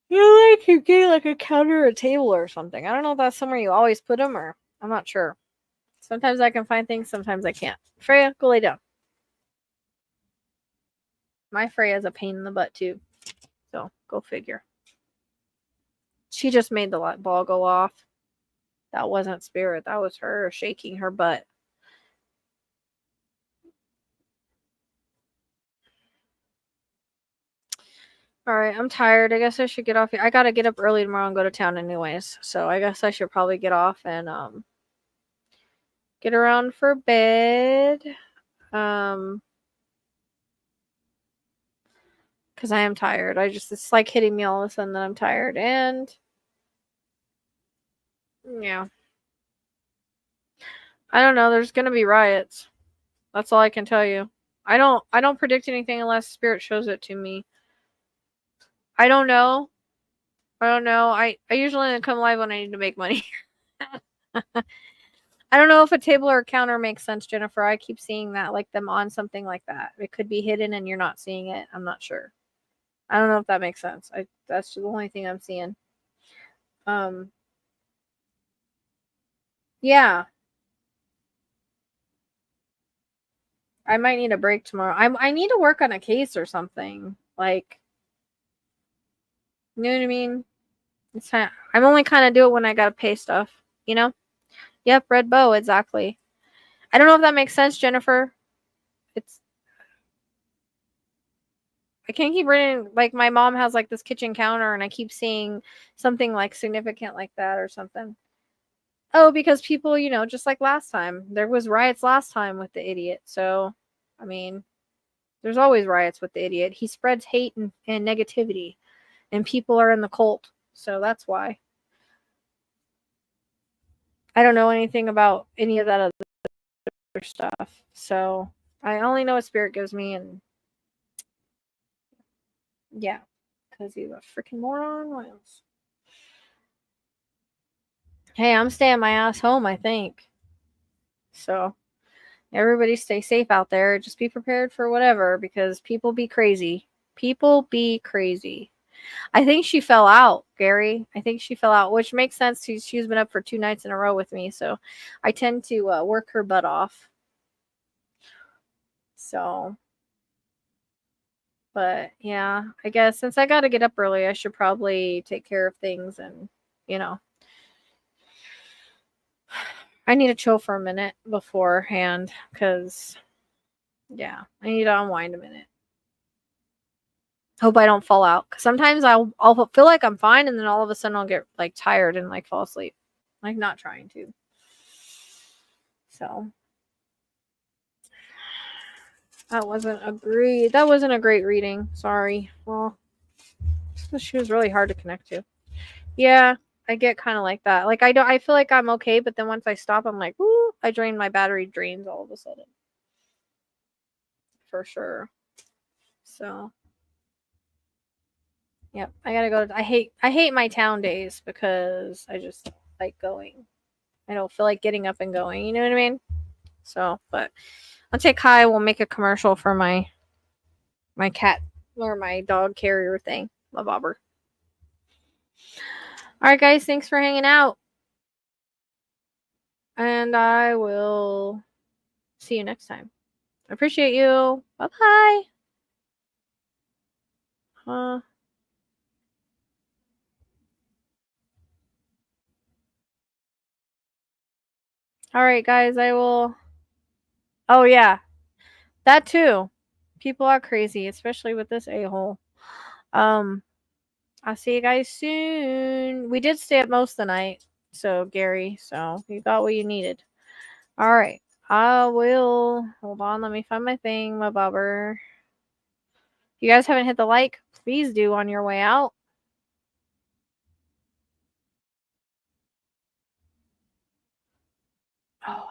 You like you get like a counter or a table or something. I don't know if that's somewhere you always put them or I'm not sure. Sometimes I can find things, sometimes I can't. Freya, go lay down. My Freya's a pain in the butt too. So go figure. She just made the ball go off. That wasn't Spirit. That was her shaking her butt. All right, I'm tired. I guess I should get off here. I gotta get up early tomorrow and go to town anyways. So I guess I should probably get off and get around for bed. Because I am tired. It's like hitting me all of a sudden that I'm tired. And yeah. I don't know. There's gonna be riots. That's all I can tell you. I don't predict anything unless Spirit shows it to me. I don't know. I usually only come live when I need to make money. I don't know if a table or a counter makes sense, Jennifer. I keep seeing that, like them on something like that. It could be hidden and you're not seeing it. I'm not sure. I don't know if that makes sense. That's the only thing I'm seeing. Yeah. I might need a break tomorrow. I need to work on a case or something. Like, you know what I mean? I'm only kind of do it when I gotta pay stuff, you know? Yep, red bow, exactly. I don't know if that makes sense, Jennifer. I can't keep reading. Like, my mom has like this kitchen counter, and I keep seeing something like significant like that or something. Oh, because people, just like last time, there was riots last time with the idiot. So, I mean, there's always riots with the idiot. He spreads hate and negativity, and people are in the cult. So that's why. I don't know anything about any of that other stuff. So I only know what Spirit gives me, and yeah, because he's a freaking moron. What else? Hey, I'm staying my ass home, I think. So everybody stay safe out there. Just be prepared for whatever because people be crazy. People be crazy. I think she fell out, Gary. I think she fell out, which makes sense. She's been up for 2 nights in a row with me, so I tend to work her butt off. So, but yeah, I guess since I got to get up early, I should probably take care of things and, you know. I need to chill for a minute beforehand because, yeah, I need to unwind a minute. Hope I don't fall out. Cause sometimes I'll feel like I'm fine, and then all of a sudden I'll get like tired and like fall asleep, like not trying to. So that wasn't a great reading. Sorry. Well, she was really hard to connect to. Yeah, I get kind of like that. Like I feel like I'm okay, but then once I stop, I'm like, woo, I drain my battery drains all of a sudden. For sure. So, yep, I gotta go. I hate my town days because I just like going. I don't feel like getting up and going. You know what I mean? So, but I'll take Kai. We'll make a commercial for my cat or my dog carrier thing. My bobber. All right, guys. Thanks for hanging out, and I will see you next time. I appreciate you. Bye bye. All right, guys. I will. Oh yeah, that too. People are crazy, especially with this a-hole. I'll see you guys soon. We did stay up most of the night, so Gary, so you got what you needed. All right. I will. Hold on, let me find my thing, my bobber. If you guys haven't hit the like, please do on your way out. Oh,